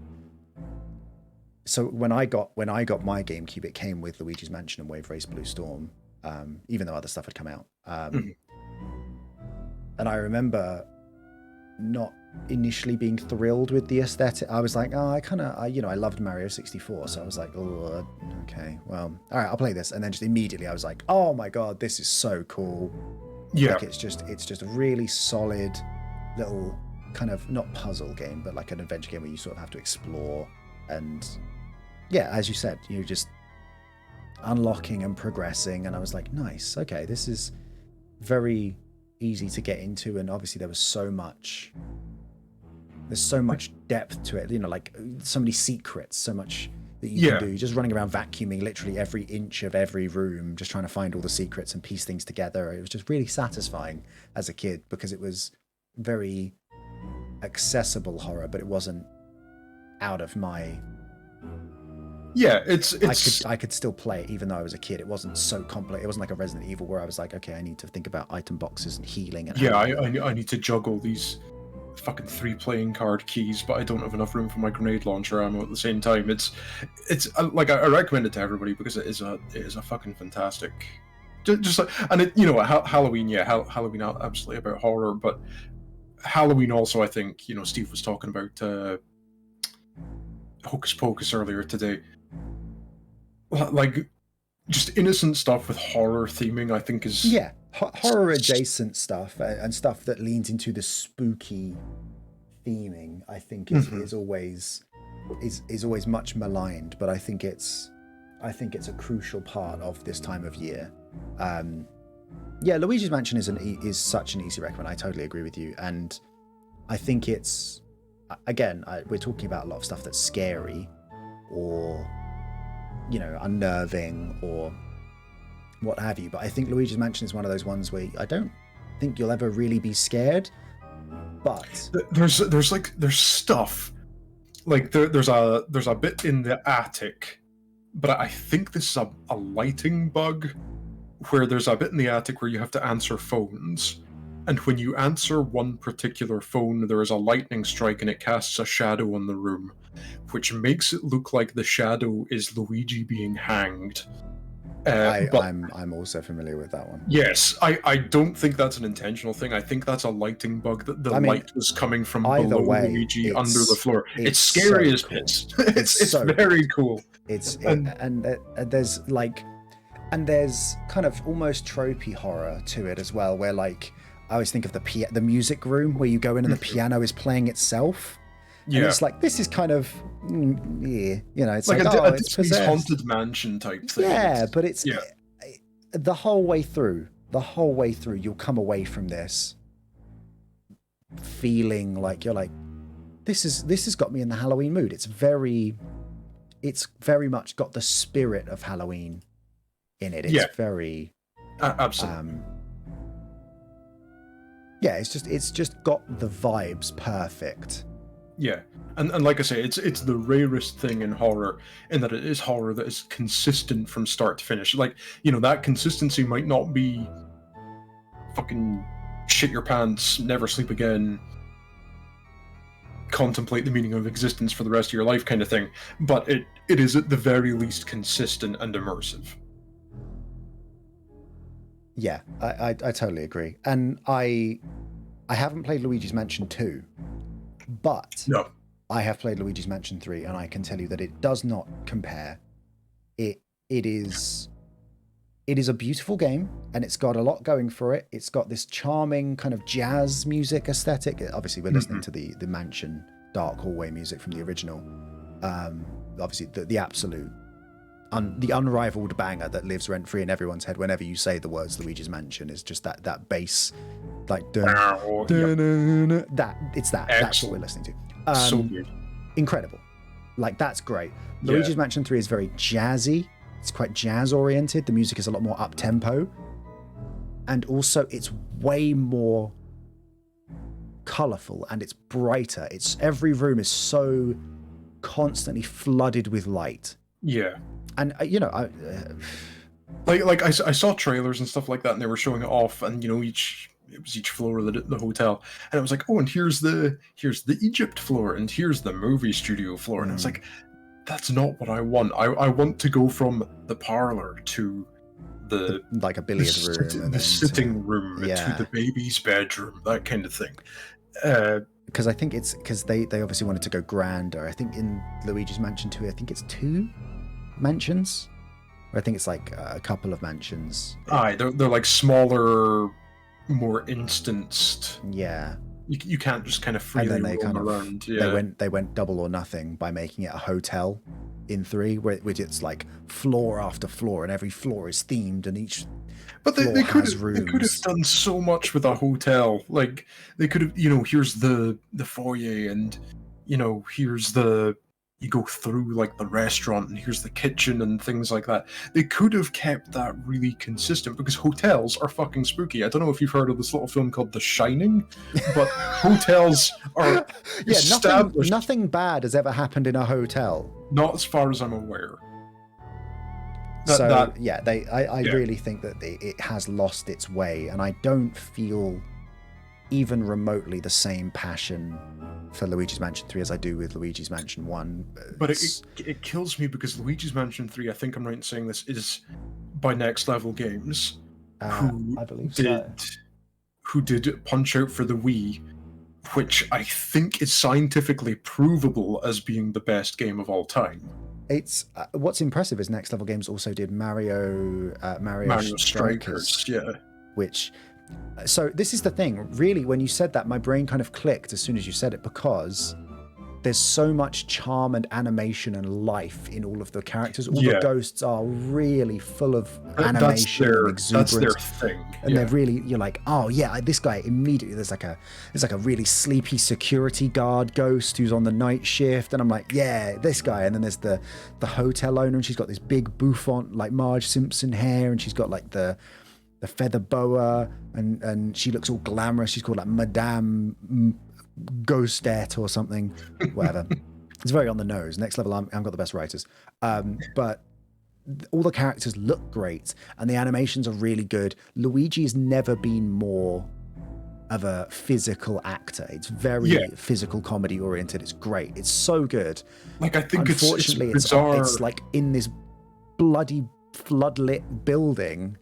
so when I got my GameCube, it came with Luigi's Mansion and Wave Race, Blue Storm, even though other stuff had come out. And I remember not initially being thrilled with the aesthetic. I was like, I loved Mario 64, so I was like, oh, okay, well, all right, I'll play this. And then just immediately I was like, oh my god, this is so cool. Yeah, like it's just a really solid little kind of, not puzzle game, but like an adventure game where you sort of have to explore, and yeah, as you said, you're just unlocking and progressing, and I was like, nice, okay, this is very easy to get into. And obviously there's so much depth to it, like so many secrets, so much that you can do, just running around vacuuming literally every inch of every room, just trying to find all the secrets and piece things together. It was just really satisfying as a kid because it was very accessible horror, but it wasn't out of my... I could still play it even though I was a kid. It wasn't so complex. It wasn't like a Resident Evil where I was like, okay, I need to think about item boxes and healing. And I need to juggle these fucking 3 playing card keys, but I don't have enough room for my grenade launcher ammo at the same time. It's like, I recommend it to everybody because it is a fucking fantastic, just like, and it, Halloween, Halloween absolutely about horror, but Halloween also, I think, Steve was talking about Hocus Pocus earlier today, like just innocent stuff with horror theming, I think is horror adjacent stuff and stuff that leans into the spooky theming, I think is always much maligned, but I think it's a crucial part of this time of year. Luigi's Mansion is such an easy recommend. I totally agree with you, and I think it's, again, we're talking about a lot of stuff that's scary or unnerving or what have you, but I think Luigi's Mansion is one of those ones where I don't think you'll ever really be scared, but there's stuff like there's a bit in the attic, but I think this is a lighting bug where there's a bit in the attic where you have to answer phones, and when you answer one particular phone, there is a lightning strike and it casts a shadow on the room, which makes it look like the shadow is Luigi being hanged. I'm also familiar with that one. Yes, I don't think that's an intentional thing. I think that's a lighting bug, that the light was coming from below Luigi under the floor. It's scary as piss. It's very cool. And there's kind of almost tropey horror to it as well, where like I always think of the music room where you go in and the piano is playing itself. And it's like, this is kind of, it's like it's possessed. Haunted mansion type thing. Yeah, but it's the whole way through, you'll come away from this feeling like you're like, this has got me in the Halloween mood. It's very much got the spirit of Halloween in it. It's very absolutely. It's just got the vibes perfect. Yeah, and like I say, it's the rarest thing in horror, in that it is horror that is consistent from start to finish. Like, that consistency might not be fucking shit your pants, never sleep again, contemplate the meaning of existence for the rest of your life kind of thing, but it is at the very least consistent and immersive. Yeah, I totally agree. And I haven't played Luigi's Mansion 2, but no, I have played Luigi's Mansion 3, and I can tell you that it does not compare. It is it is a beautiful game, and it's got a lot going for it. It's got this charming kind of jazz music aesthetic. Obviously, we're listening to the mansion dark hallway music from the original. Obviously, the absolute, the unrivaled banger that lives rent free in everyone's head whenever you say the words Luigi's Mansion is just that bass, like that's what we're listening to. So good. Incredible. Like, that's great. Luigi's Mansion 3 is very jazzy. It's quite jazz oriented. The music is a lot more up tempo. And also it's way more colorful and it's brighter. Every room is so constantly flooded with light. Yeah. And like I saw trailers and stuff like that, and they were showing it off, and each floor of the hotel, and it was like, oh, and here's the Egypt floor, and here's the movie studio floor, and I was like, that's not what I want. I want to go from the parlor to the like a billiard room, the sitting room, to the baby's bedroom, that kind of thing. Because I think it's because they obviously wanted to go grander. I think in Luigi's Mansion 2, I think it's 2 mansions. Or I think it's like a couple of mansions. Aye, they're like smaller, more instanced. Yeah. You can't just kind of freely roam around. Yeah. They went double or nothing by making it a hotel in 3, which it's like floor after floor, and every floor is themed, and each they could have done so much with a hotel. Like, they could have, here's the foyer, and here's you go through like the restaurant, and here's the kitchen and things like that. They could have kept that really consistent, because hotels are fucking spooky. I don't know if you've heard of this little film called The Shining, but hotels are established. Nothing bad has ever happened in a hotel. Not as far as I'm aware. I really think that it has lost its way, and I don't feel even remotely the same passion for Luigi's Mansion 3 as I do with Luigi's Mansion 1. But it kills me, because Luigi's Mansion 3, I think I'm right in saying this, is by Next Level Games, who did Punch-Out for the Wii, which I think is scientifically provable as being the best game of all time. It's what's impressive is Next Level Games also did Mario Strikers, which. So this is the thing, really, when you said that, my brain kind of clicked as soon as you said it, because there's so much charm and animation and life in all of the characters. All the ghosts are really full of animation and exuberance. That's their thing. And they're really, you're like, oh yeah, this guy immediately, there's like a really sleepy security guard ghost who's on the night shift, and I'm like, yeah, this guy. And then there's the hotel owner, and she's got this big bouffant, like Marge Simpson hair, and she's got like the feather boa, and she looks all glamorous. She's called like Madame Ghostette or something, whatever. It's very on the nose. Next Level, I've got the best writers. But all the characters look great, and the animations are really good. Luigi's never been more of a physical actor. It's very physical comedy oriented. It's great. It's so good. Like, I think unfortunately, it's bizarre. It's like in this bloody floodlit building,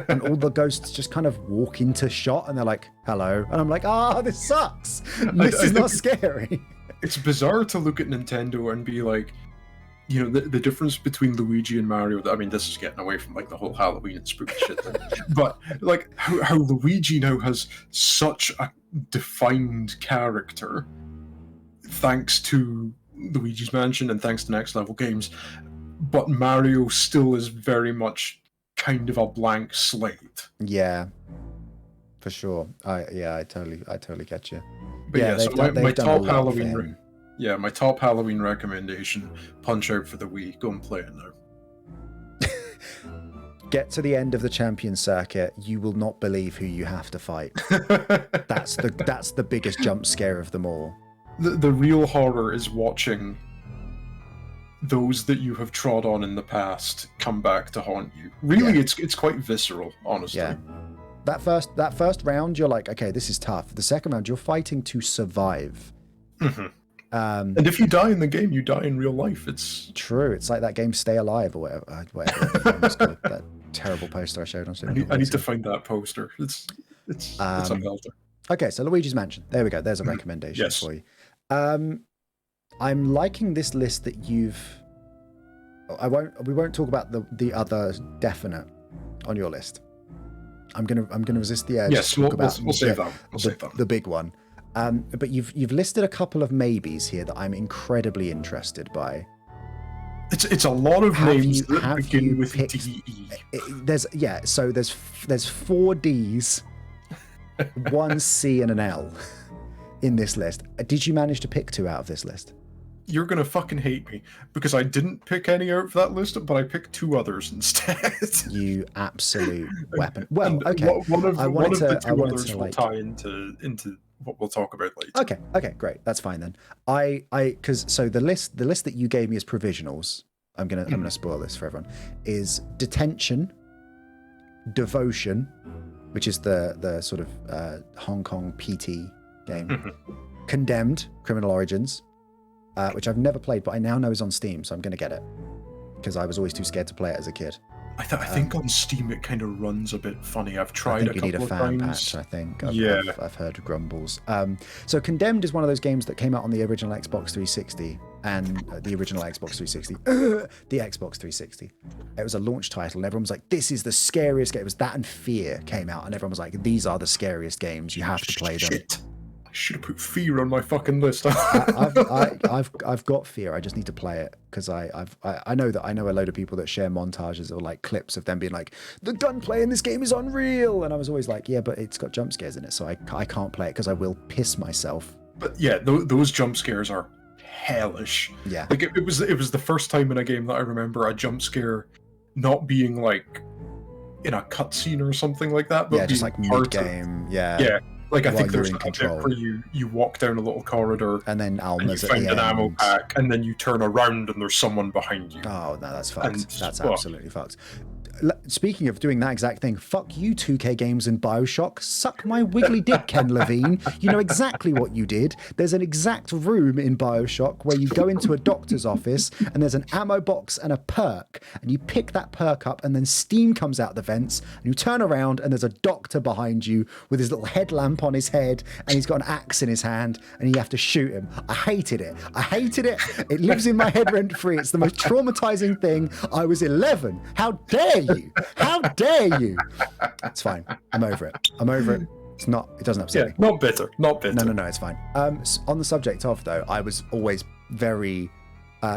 and all the ghosts just kind of walk into shot, and they're like, hello, and I'm like, this sucks. This is not scary. It's bizarre to look at Nintendo and be like, the difference between Luigi and Mario. I mean, this is getting away from like the whole Halloween and spooky shit thing, but like how Luigi now has such a defined character thanks to Luigi's Mansion and thanks to Next Level Games. But Mario still is very much kind of a blank slate. Yeah, for sure. I totally get you. But so my top Halloween, my top Halloween recommendation: Punch-Out for the Wii. Go and play it now. Get to the end of the champion circuit, you will not believe who you have to fight. That's the biggest jump scare of them all. The real horror is watching those that you have trod on in the past come back to haunt you. Really, it's quite visceral, honestly. Yeah. That first round, you're like, okay, this is tough. The second round, you're fighting to survive. Mm-hmm. And if you die in the game, you die in real life. It's true. It's like that game Stay Alive or whatever it's called, that terrible poster I showed on Super. I need to find that poster. It's unhealthy. Okay, so Luigi's Mansion. There we go. There's a recommendation for you. I'm liking this list that you've. We won't talk about the other definite on your list? I'm gonna resist the urge. Yes, to talk about we'll save that. We'll save that. The big one. But you've listed a couple of maybes here that I'm incredibly interested by. It's a lot of names that begin with picked, DE. So there's 4 Ds, 1 C, and an L in this list. Did you manage to pick 2 out of this list? You're gonna fucking hate me because I didn't pick any out of that list, but I picked 2 others instead. You absolute weapon. Well, okay. One of the 2 others will tie into what we'll talk about later. Okay, great. That's fine then. Because the list that you gave me as provisionals, I'm gonna spoil this for everyone, is Detention, Devotion, which is the sort of Hong Kong PT game, Condemned, Criminal Origins, which I've never played, but I now know is on Steam, so I'm gonna get it because I was always too scared to play it as a kid. I think on Steam it kind of runs a bit funny. I've tried a couple of times. You need a fan patch, I think. I've heard grumbles. So Condemned is one of those games that came out on the original Xbox 360 and the original Xbox 360. The Xbox 360. It was a launch title and everyone was like, this is the scariest game. It was that and Fear came out and everyone was like, these are the scariest games. You have to play them. I should have put Fear on my fucking list. I've got Fear. I just need to play it because I know a load of people that share montages or like clips of them being like, the gunplay in this game is unreal, and I was always like, yeah, but it's got jump scares in it, so I can't play it because I will piss myself. But yeah, those jump scares are hellish. Yeah, like it was the first time in a game that I remember a jump scare not being like in a cutscene or something like that, but just like mid game. Yeah. Like I think there's a bit where you walk down a little corridor and then Alma's and you find an ammo pack and then you turn around and there's someone behind you. Oh no, that's fucked. That's absolutely fucked. Speaking of doing that exact thing, fuck you 2K Games and Bioshock. Suck my wiggly dick, Ken Levine. You know exactly what you did. There's an exact room in Bioshock where you go into a doctor's office and there's an ammo box and a perk, and you pick that perk up and then steam comes out the vents and you turn around and there's a doctor behind you with his little headlamp on his head and he's got an axe in his hand and you have to shoot him. I hated it. It lives in my head rent free. It's the most traumatizing thing. I was 11. How dare you? How dare you? It's fine. I'm over it. It doesn't upset me. Not bitter. No, it's fine. On the subject of though, I was always very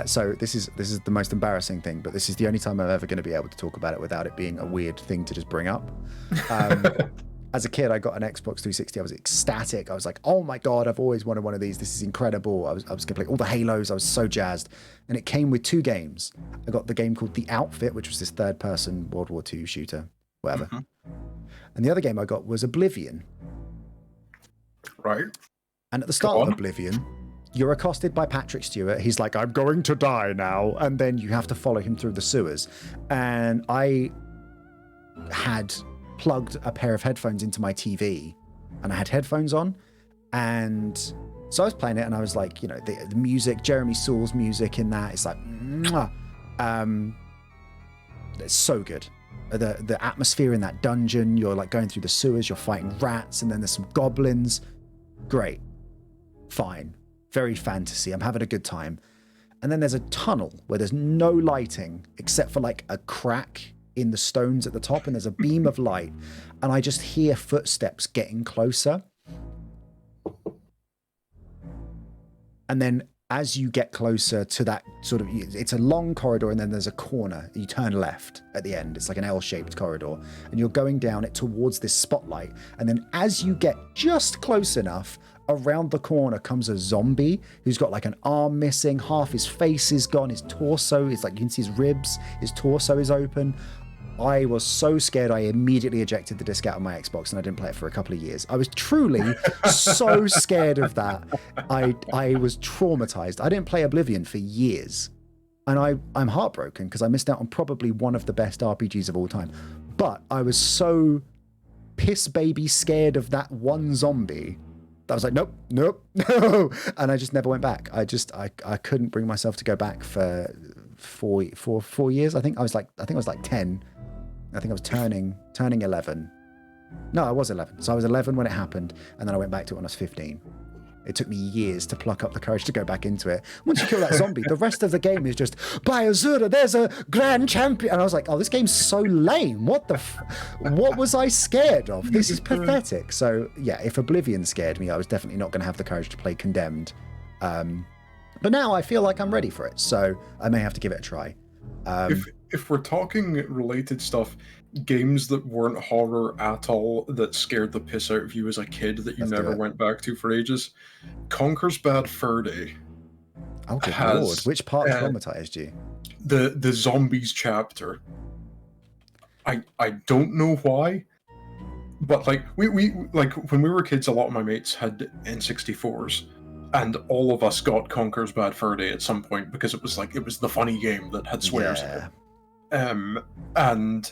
so this is the most embarrassing thing, but this is the only time I'm ever going to be able to talk about it without it being a weird thing to just bring up. As a kid, I got an Xbox 360. I was ecstatic. I was like, oh my God, I've always wanted one of these. This is incredible. I was going to play all the Halos. I was so jazzed. And it came with 2 games. I got the game called The Outfit, which was this third-person World War II shooter, whatever. And the other game I got was Oblivion. Right. And at the start of Oblivion, you're accosted by Patrick Stewart. He's like, I'm going to die now. And then you have to follow him through the sewers. And I had plugged a pair of headphones into my TV and I had headphones on, and so I was playing it and I was like, you know, the music, Jeremy Saul's music in that, it's like mwah. It's so good. The atmosphere in that dungeon, you're like going through the sewers, you're fighting rats, and then there's some goblins. Great. Fine. Very fantasy. I'm having a good time. And then there's a tunnel where there's no lighting except for like a crack in the stones at the top, and there's a beam of light, and I just hear footsteps getting closer. And then as you get closer to that sort of, it's a long corridor and then there's a corner, you turn left at the end. It's like an L-shaped corridor and you're going down it towards this spotlight. And then as you get just close enough, around the corner comes a zombie who's got like an arm missing, half his face is gone, his torso is like, you can see his ribs, his torso is open. I was so scared I immediately ejected the disc out of my Xbox and I didn't play it for a couple of years. I was truly so scared of that. I was traumatized. I didn't play Oblivion for years. And I'm heartbroken because I missed out on probably one of the best RPGs of all time. But I was so piss baby scared of that one zombie that I was like, nope, no. And I just never went back. I couldn't bring myself to go back for 4 years. I think I was like 10. I think I was turning 11. No, I was 11. So I was 11 when it happened, and then I went back to it when I was 15. It took me years to pluck up the courage to go back into it. Once you kill that zombie, the rest of the game is just, Biohazard, there's a grand champion. And I was like, oh, this game's so lame. What was I scared of? This is pathetic. So yeah, if Oblivion scared me, I was definitely not going to have the courage to play Condemned. But now I feel like I'm ready for it. So I may have to give it a try. If we're talking related stuff, games that weren't horror at all, that scared the piss out of you as a kid, that you never went back to for ages, Conker's Bad Fur Day. Oh, good lord. Which part traumatized you? The zombies chapter. I don't know why, but like we like when we were kids, a lot of my mates had N64s. And all of us got Conker's Bad Fur Day at some point because it was the funny game that had swears in it. And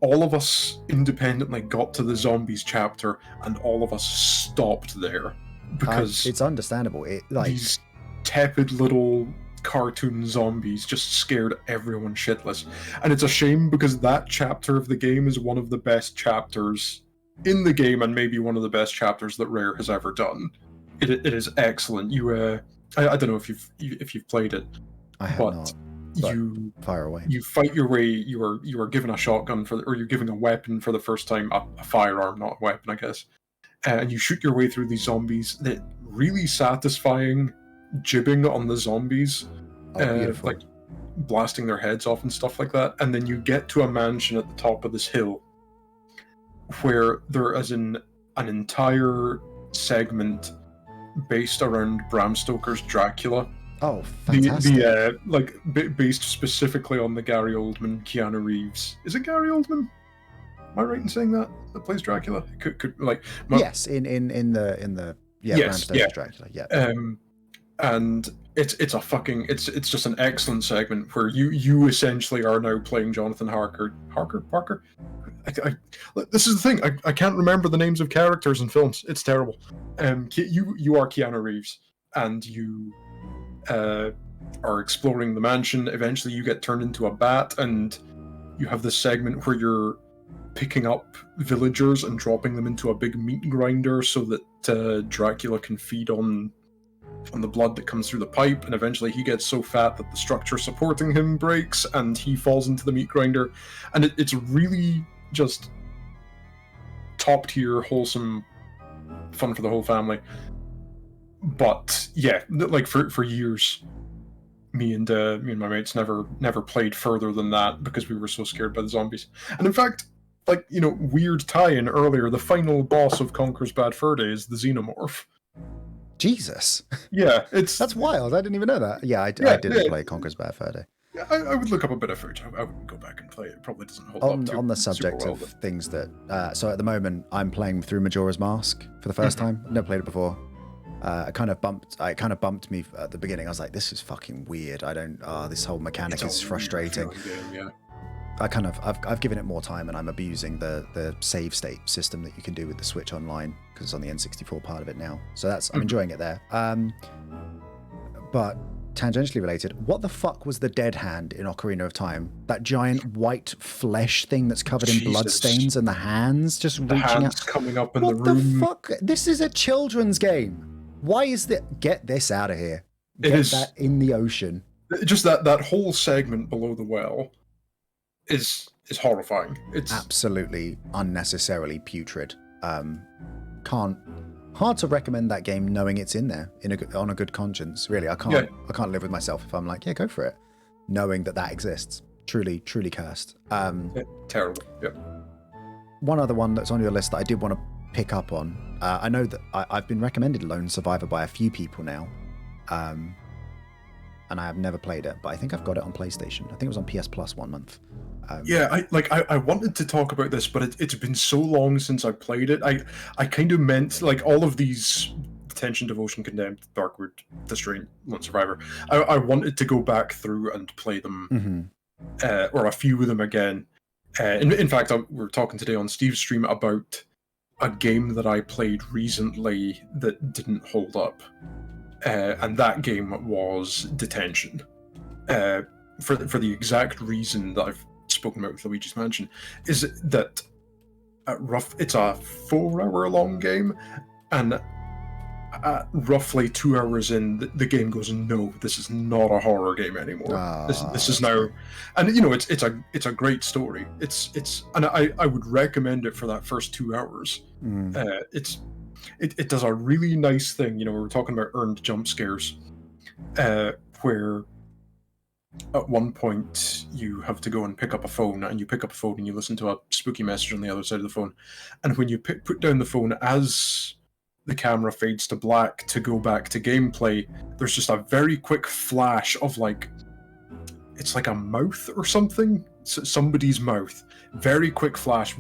all of us independently got to the zombies chapter, and all of us stopped there because it's understandable. These tepid little cartoon zombies just scared everyone shitless. And it's a shame because that chapter of the game is one of the best chapters in the game, and maybe one of the best chapters that Rare has ever done. It is excellent. I don't know if you've played it. I have not. You fire away. You fight your way. You are given a shotgun or you're given a weapon for the first time, a firearm, not a weapon, I guess. And you shoot your way through these zombies. That really satisfying jibbing on the zombies, like blasting their heads off and stuff like that. And then you get to a mansion at the top of this hill, where there is an entire segment based around Bram Stoker's Dracula. Oh, fantastic! Based specifically on the Gary Oldman, Keanu Reeves. Is it Gary Oldman? Am I right in saying that plays Dracula? Yes, in the Bram Stoker's Dracula. Yeah. And it's just an excellent segment where you essentially are now playing Jonathan Parker. This is the thing. I can't remember the names of characters in films. It's terrible. You are Keanu Reeves, and you are exploring the mansion. Eventually, you get turned into a bat, and you have this segment where you're picking up villagers and dropping them into a big meat grinder so that Dracula can feed on the blood that comes through the pipe, and eventually he gets so fat that the structure supporting him breaks and he falls into the meat grinder. And it's really just top tier, wholesome fun for the whole family. But yeah, like for years, me and my mates never played further than that because we were so scared by the zombies. And in fact, weird tie-in earlier, the final boss of Conker's Bad Fur Day is the Xenomorph. Jesus. Yeah, that's wild. I didn't even know that. Yeah, I didn't play Conker's Bad Fur Day. Yeah, I would look up a bit of footage. I wouldn't go back and play it. It probably doesn't hold up too on the subject of things that. So at the moment, I'm playing through Majora's Mask for the first time. I've never played it before. It kind of bumped me at the beginning. I was like, this is fucking weird. This whole mechanic is frustrating. Game, yeah. I've given it more time, and I'm abusing the save state system that you can do with the Switch Online because it's on the N64 part of it now. So I'm enjoying it there. But tangentially related, what the fuck was the dead hand in Ocarina of Time? That giant white flesh thing that's covered in bloodstains, and the hands just reaching out, coming up in the room. What the fuck? This is a children's game. Why is that? Get this out of here. Get that in the ocean. Just that whole segment below the well is horrifying. It's absolutely unnecessarily putrid. Hard to recommend that game knowing it's in there on a good conscience. Really, I can't live with myself if I'm like, yeah, go for it, knowing that exists. Truly cursed. Terrible. Yeah. One other one that's on your list that I did want to pick up on. I know that I've been recommended Lone Survivor by a few people now. And I have never played it, but I think I've got it on PlayStation. I think it was on PS Plus 1 month. I wanted to talk about this, but it's been so long since I played it. I kind of meant all of these Detention, Devotion, Condemned, Darkwood, Distraint, Lone Survivor. I wanted to go back through and play them, or a few of them again. In fact, we were talking today on Steve's stream about a game that I played recently that didn't hold up. And that game was Detention. For the exact reason that I've spoken about with Luigi's Mansion, is that it's a 4-hour long game, and roughly 2 hours in, the game goes, no, this is not a horror game anymore. This is now, and it's a great story. And I would recommend it for that first 2 hours. It does a really nice thing. We were talking about earned jump scares, where at one point you have to go and pick up a phone, and you pick up a phone and you listen to a spooky message on the other side of the phone, and when you put down the phone, as the camera fades to black to go back to gameplay, there's just a very quick flash of it's like a mouth or something, somebody's mouth, very quick flash,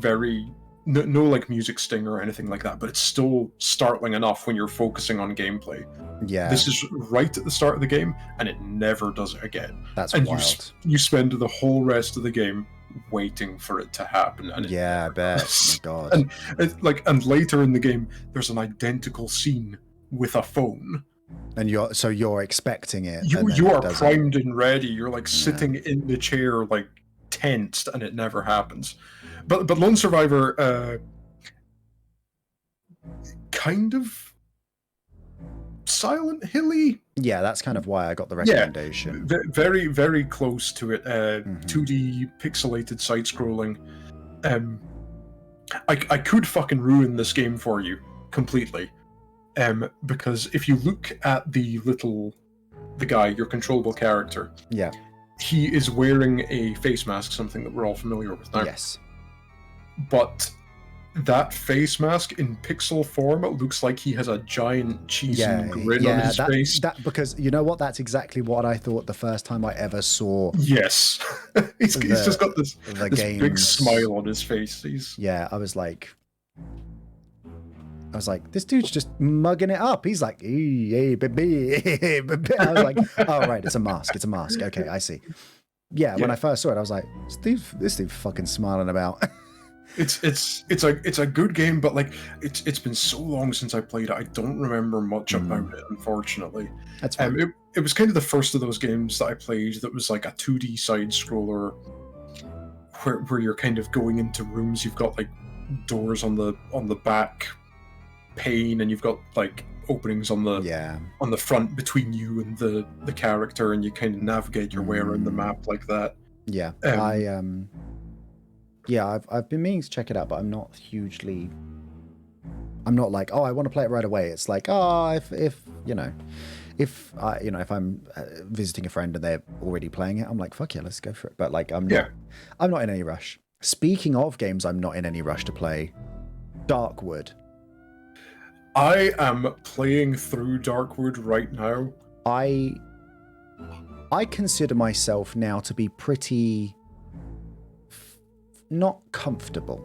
no like music sting or anything like that, but it's still startling enough when you're focusing on gameplay. Yeah, this is right at the start of the game, and it never does it again. That's and wild. You spend the whole rest of the game waiting for it to happen. And I bet. Oh my God. And later in the game, there's an identical scene with a phone. And you're expecting it. You are primed and ready. You're sitting in the chair, tensed, and it never happens. But Lone Survivor, kind of Silent Hilly. Yeah, that's kind of why I got the recommendation. Yeah, very, very close to it. 2D pixelated side scrolling. I could fucking ruin this game for you completely. Because if you look at the guy, your controllable character, yeah, he is wearing a face mask, something that we're all familiar with now. Yes. But that face mask in pixel form, it looks like he has a giant cheesy grin on his face. Because you know what? That's exactly what I thought the first time I ever saw. Yes. he's just got this big smile on his face. I was like, this dude's just mugging it up. He's like, hey, baby. I was like, oh, right, it's a mask. It's a mask. Okay, I see. Yeah, when I first saw it, I was like, this dude fucking smiling about. It's a good game, but it's been so long since I played it. I don't remember much about it, unfortunately. That's fine. It was kind of the first of those games that I played that was like a 2D side scroller, where you're kind of going into rooms. You've got doors on the back pane, and you've got openings on the front between you and the character, and you kind of navigate your way around the map like that. Yeah, I've been meaning to check it out, but I'm not like, oh, I want to play it right away. It's like, oh, if I'm visiting a friend and they're already playing it, I'm like, fuck yeah, let's go for it. But I'm not in any rush. Speaking of games I'm not in any rush to play, Darkwood. I am playing through Darkwood right now. I consider myself now to be pretty not comfortable,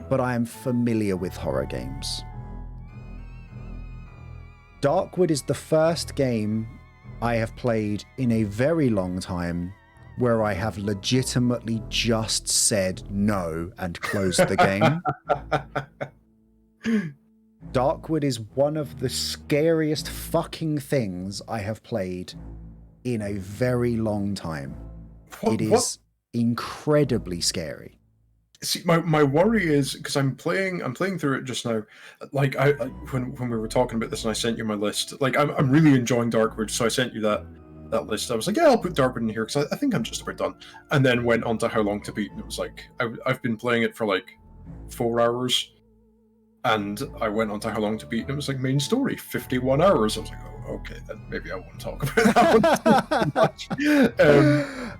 but I am familiar with horror games. Darkwood is the first game I have played in a very long time where I have legitimately just said no and closed the game. Darkwood is one of the scariest fucking things I have played in a very long time. It is incredibly scary. See, my worry is because I'm playing through it just now. When we were talking about this and I sent you my list, I'm really enjoying Darkwood, so I sent you that list. I was like, yeah, I'll put Darkwood in here because I think I'm just about done. And then went on to How Long to Beat, and it was like I've been playing it for 4 hours, and I went on to How Long to Beat, and it was main story 51 hours. I was like, oh, okay, then maybe I won't talk about that one too much.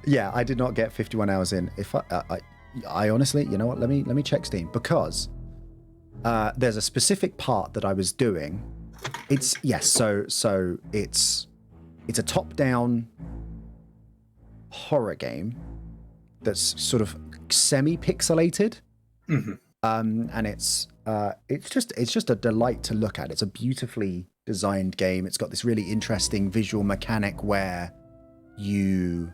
Yeah, I did not get 51 hours in. If I honestly, you know what? Let me check Steam, because there's a specific part that I was doing. So it's a top-down horror game that's sort of semi-pixelated, and it's just a delight to look at. It's a beautifully designed game. It's got this really interesting visual mechanic where you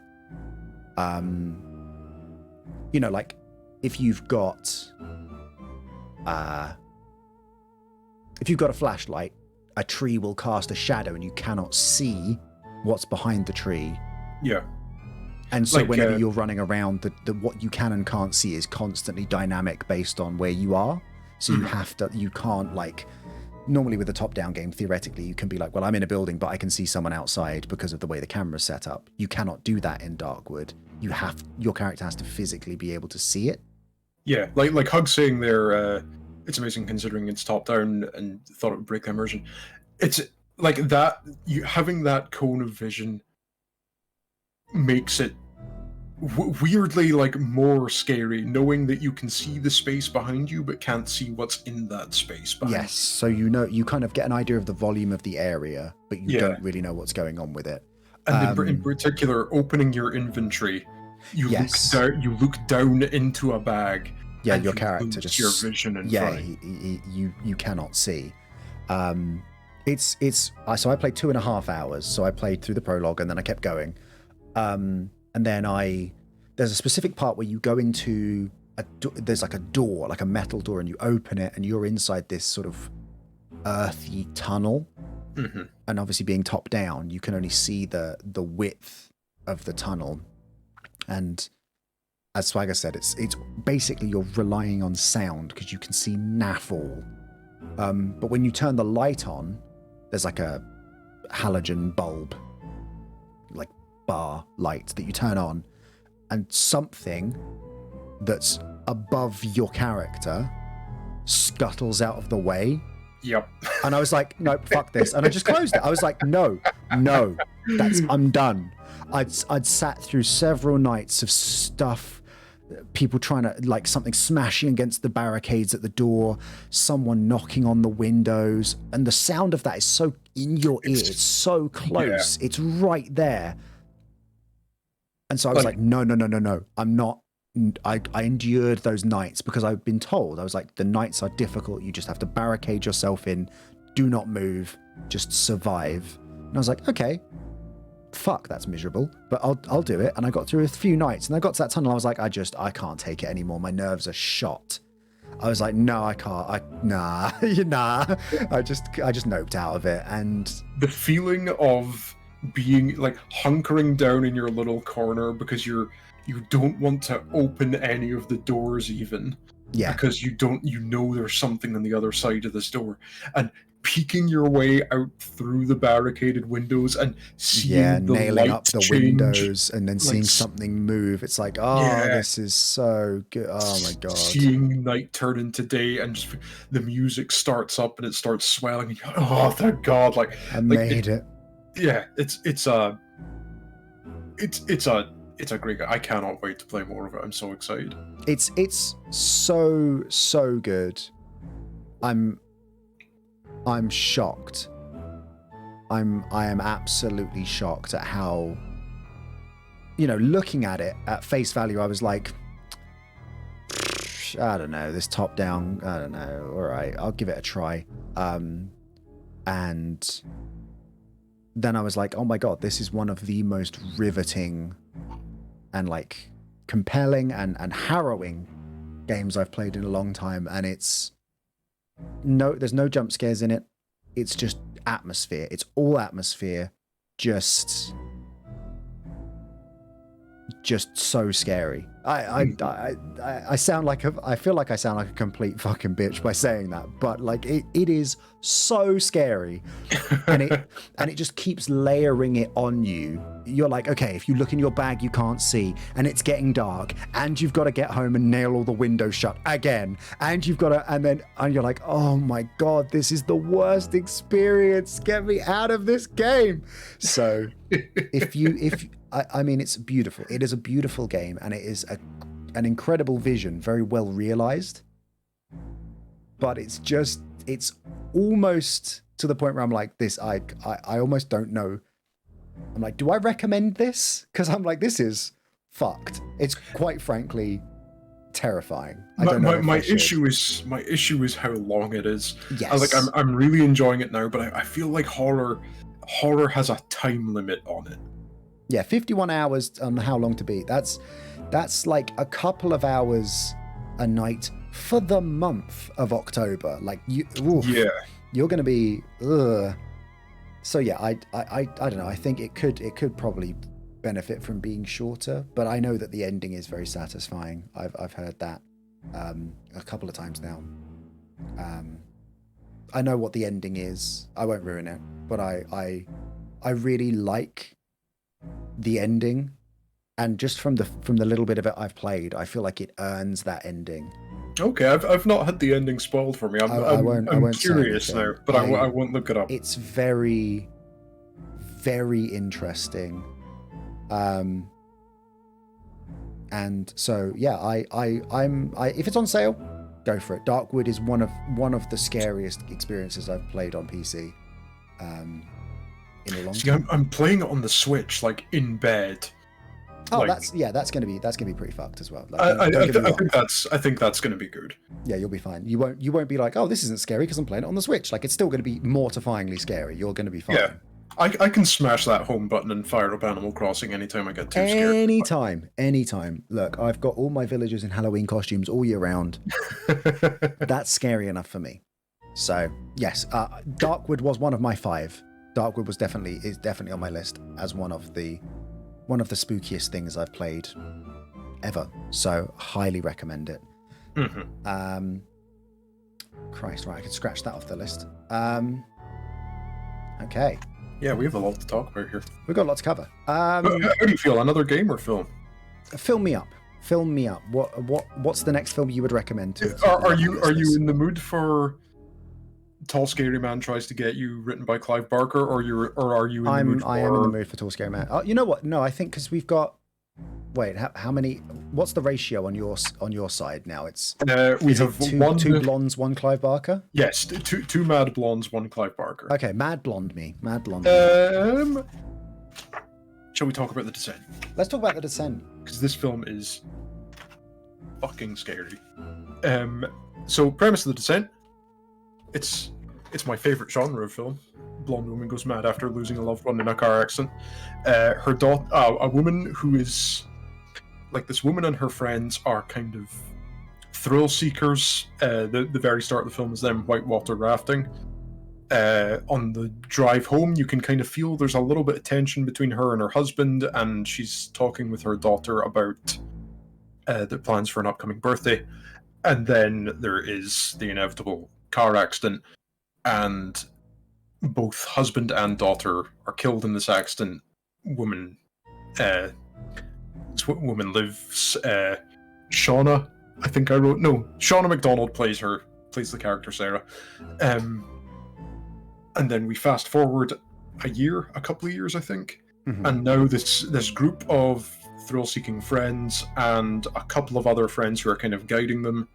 if you've got a flashlight, a tree will cast a shadow and you cannot see what's behind the tree. Yeah. And so whenever you're running around, the what you can and can't see is constantly dynamic based on where you are. So you can't normally with a top-down game, theoretically, you can be like, well, I'm in a building, but I can see someone outside because of the way the camera's set up. You cannot do that in Darkwood. Your character has to physically be able to see it. Yeah, like Hug saying there, it's amazing considering it's top-down and thought it would break the immersion. It's like that, having that cone of vision makes it weirdly like more scary, knowing that you can see the space behind you but can't see what's in that space behind Yes, so you kind of get an idea of the volume of the area, but you don't really know what's going on with it. And in particular, opening your inventory, you look down into a bag. Yeah, your character just your vision in front. you cannot see. So I played 2.5 hours. So I played through the prologue and then I kept going. And then there's a specific part where you go into there's like a door, like a metal door, and you open it and you're inside this sort of earthy tunnel. Mm-hmm. And obviously being top down, you can only see the width of the tunnel. And as Swagger said, it's basically you're relying on sound because you can see naff all. But when you turn the light on, there's like a halogen bulb, like bar light that you turn on, and something that's above your character scuttles out of the way. Yep. And I was like, no, fuck this. And I just closed it. I was like, no, I'm done. I'd sat through several nights of stuff, people trying to, like, something smashing against the barricades at the door, someone knocking on the windows, and the sound of that is so in your ear. It's so close. Yeah. It's right there. And so I was like, no. I'm not. I endured those nights because I've been told, I was like, the nights are difficult. You just have to barricade yourself in. Do not move. Just survive. And I was like, okay, fuck, that's miserable, but I'll do it. And I got through a few nights and I got to that tunnel. I was like, I can't take it anymore. My nerves are shot. I was like, no, I can't. Nah. I just noped out of it. And the feeling of being like hunkering down in your little corner because you don't want to open any of the doors even. Yeah. Because you know there's something on the other side of this door. And peeking your way out through the barricaded windows and seeing the nailing light up the change, windows and then seeing something move. It's like, this is so good. Oh my god. Seeing night turn into day and just the music starts up and it starts swelling and you're like, oh thank god, like I made it. Yeah, it's a great game. I cannot wait to play more of it. I'm so excited. It's so good. I'm shocked. I am absolutely shocked at how, looking at it at face value, I was like, I don't know, this top down, I don't know. All right, I'll give it a try. And then I was like, oh my god, this is one of the most riveting and like compelling and harrowing games I've played in a long time. And there's no jump scares in it. It's just atmosphere. It's all atmosphere. Just so scary. I sound like I feel like I sound like a complete fucking bitch by saying that, but like it is so scary, and it just keeps layering it on you. You're like, okay, if you look in your bag, you can't see, and it's getting dark, and you've got to get home and nail all the windows shut again, and you've got to, and you're like, oh my god, this is the worst experience. Get me out of this game. So I mean, it's beautiful. It is a beautiful game, and it is an incredible vision, very well realized. But it's almost to the point where I'm like, this, I almost don't know. I'm like, do I recommend this? Because I'm like, this is fucked. It's quite frankly terrifying. I don't know. My issue is how long it is. Yes. I'm really enjoying it now, but I feel like horror has a time limit on it. Yeah, 51 hours on how long to beat. That's like a couple of hours a night for the month of October. Like you're going to be. So yeah, I don't know. I think it could probably benefit from being shorter, but I know that the ending is very satisfying. I've heard that a couple of times now. I know what the ending is. I won't ruin it, but I really like the ending, and just from the little bit of it I've played, I feel like it earns that ending. Okay, I've not had the ending spoiled for me. I won't say curious now, anything. but I won't look it up. It's very, very interesting. And so yeah, I'm if it's on sale, go for it. Darkwood is one of the scariest experiences I've played on PC. In a long time. I'm playing it on the Switch, like in bed. Oh, like, that's gonna be pretty fucked as well. Like, I think that's gonna be good. Yeah, you'll be fine. You won't be like, oh, this isn't scary because I'm playing it on the Switch. Like, it's still gonna be mortifyingly scary. You're gonna be fine. Yeah. I can smash that home button and fire up Animal Crossing anytime I get too scared. Anytime. Look, I've got all my villagers in Halloween costumes all year round. That's scary enough for me. So yes, Darkwood was one of my 5. Darkwood is definitely on my list as one of the spookiest things I've played ever. So highly recommend it. Mm-hmm. Christ, right? I could scratch that off the list. Okay. Yeah, we have a lot to talk about here. We've got a lot to cover. How do you feel? Another game or film? Fill me up. What's the next film you would recommend to? Are you in the mood for Tall Scary Man Tries to Get You, written by Clive Barker, or are you in the mood for... I am in the mood for Tall Scary Man. Oh, you know what? No, I think because we've got... Wait, how many... What's the ratio on your side now? It's we have two blondes, one Clive Barker? Yes, two mad blondes, one Clive Barker. Okay, mad blonde me. Shall we talk about The Descent? Let's talk about The Descent. Because this film is fucking scary. So, premise of The Descent, it's my favorite genre of film. Blonde woman goes mad after losing a loved one in a car accident. Her daughter, a woman who is like, this woman and her friends are kind of thrill seekers. The very start of the film is them whitewater rafting. On the drive home, you can kind of feel there's a little bit of tension between her and her husband, and she's talking with her daughter about the plans for an upcoming birthday. And then there is the inevitable car accident, and both husband and daughter are killed in this accident. Woman lives. Shauna, I think I wrote. No, Shauna McDonald plays the character Sarah. And then we fast forward a couple of years, I think, and now this group of thrill-seeking friends and a couple of other friends who are kind of guiding them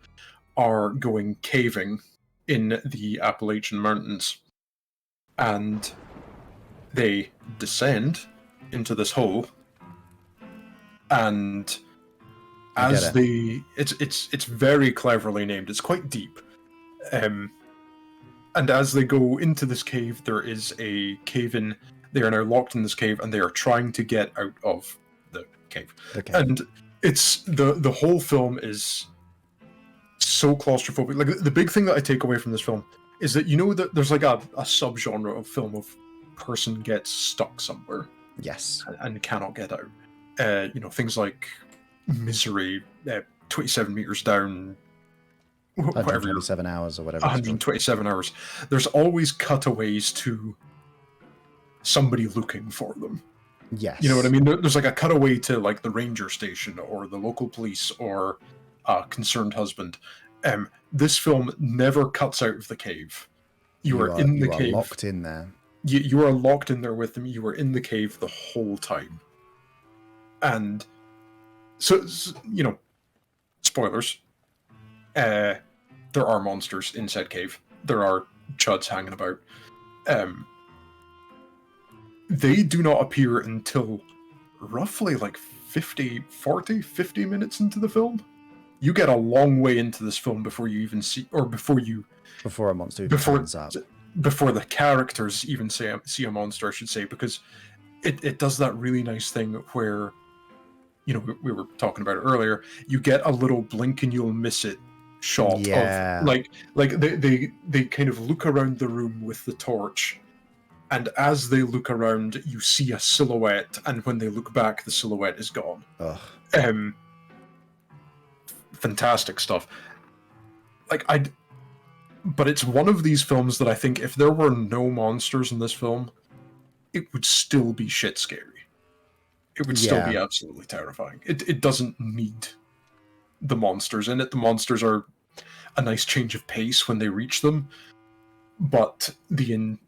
are going caving in the Appalachian Mountains, and they descend into this hole, and it's very cleverly named. It's quite deep. And as they go into this cave, there is a cave-in. They are now locked in this cave, and they are trying to get out of the cave. Okay. And it's the whole film is so claustrophobic. Like, the big thing that I take away from this film is that, you know, that there's like a subgenre of film of person gets stuck somewhere. Yes. And cannot get out. You know, things like Misery, 27 meters down. 127 hours or whatever. 127 hours. There's always cutaways to somebody looking for them. Yes. You know what I mean? There's like a cutaway to like the ranger station or the local police or a concerned husband. This film never cuts out of the cave. You are in the cave. Locked in there. You are locked in there with them. You are in the cave the whole time. And so you know, spoilers. There are monsters in said cave. There are chuds hanging about. They do not appear until roughly like 50 minutes into the film. You get a long way into this film before you even see, or before a monster turns up. Before the characters even see a monster, I should say, because it does that really nice thing where, you know, we were talking about it earlier, you get a little blink and you'll miss it shot of like they kind of look around the room with the torch, and as they look around you see a silhouette, and when they look back the silhouette is gone. Fantastic stuff. Like, But it's one of these films that I think if there were no monsters in this film, it would still be shit scary. It would still be absolutely terrifying. It doesn't need the monsters in it. The monsters are a nice change of pace when they reach them, but the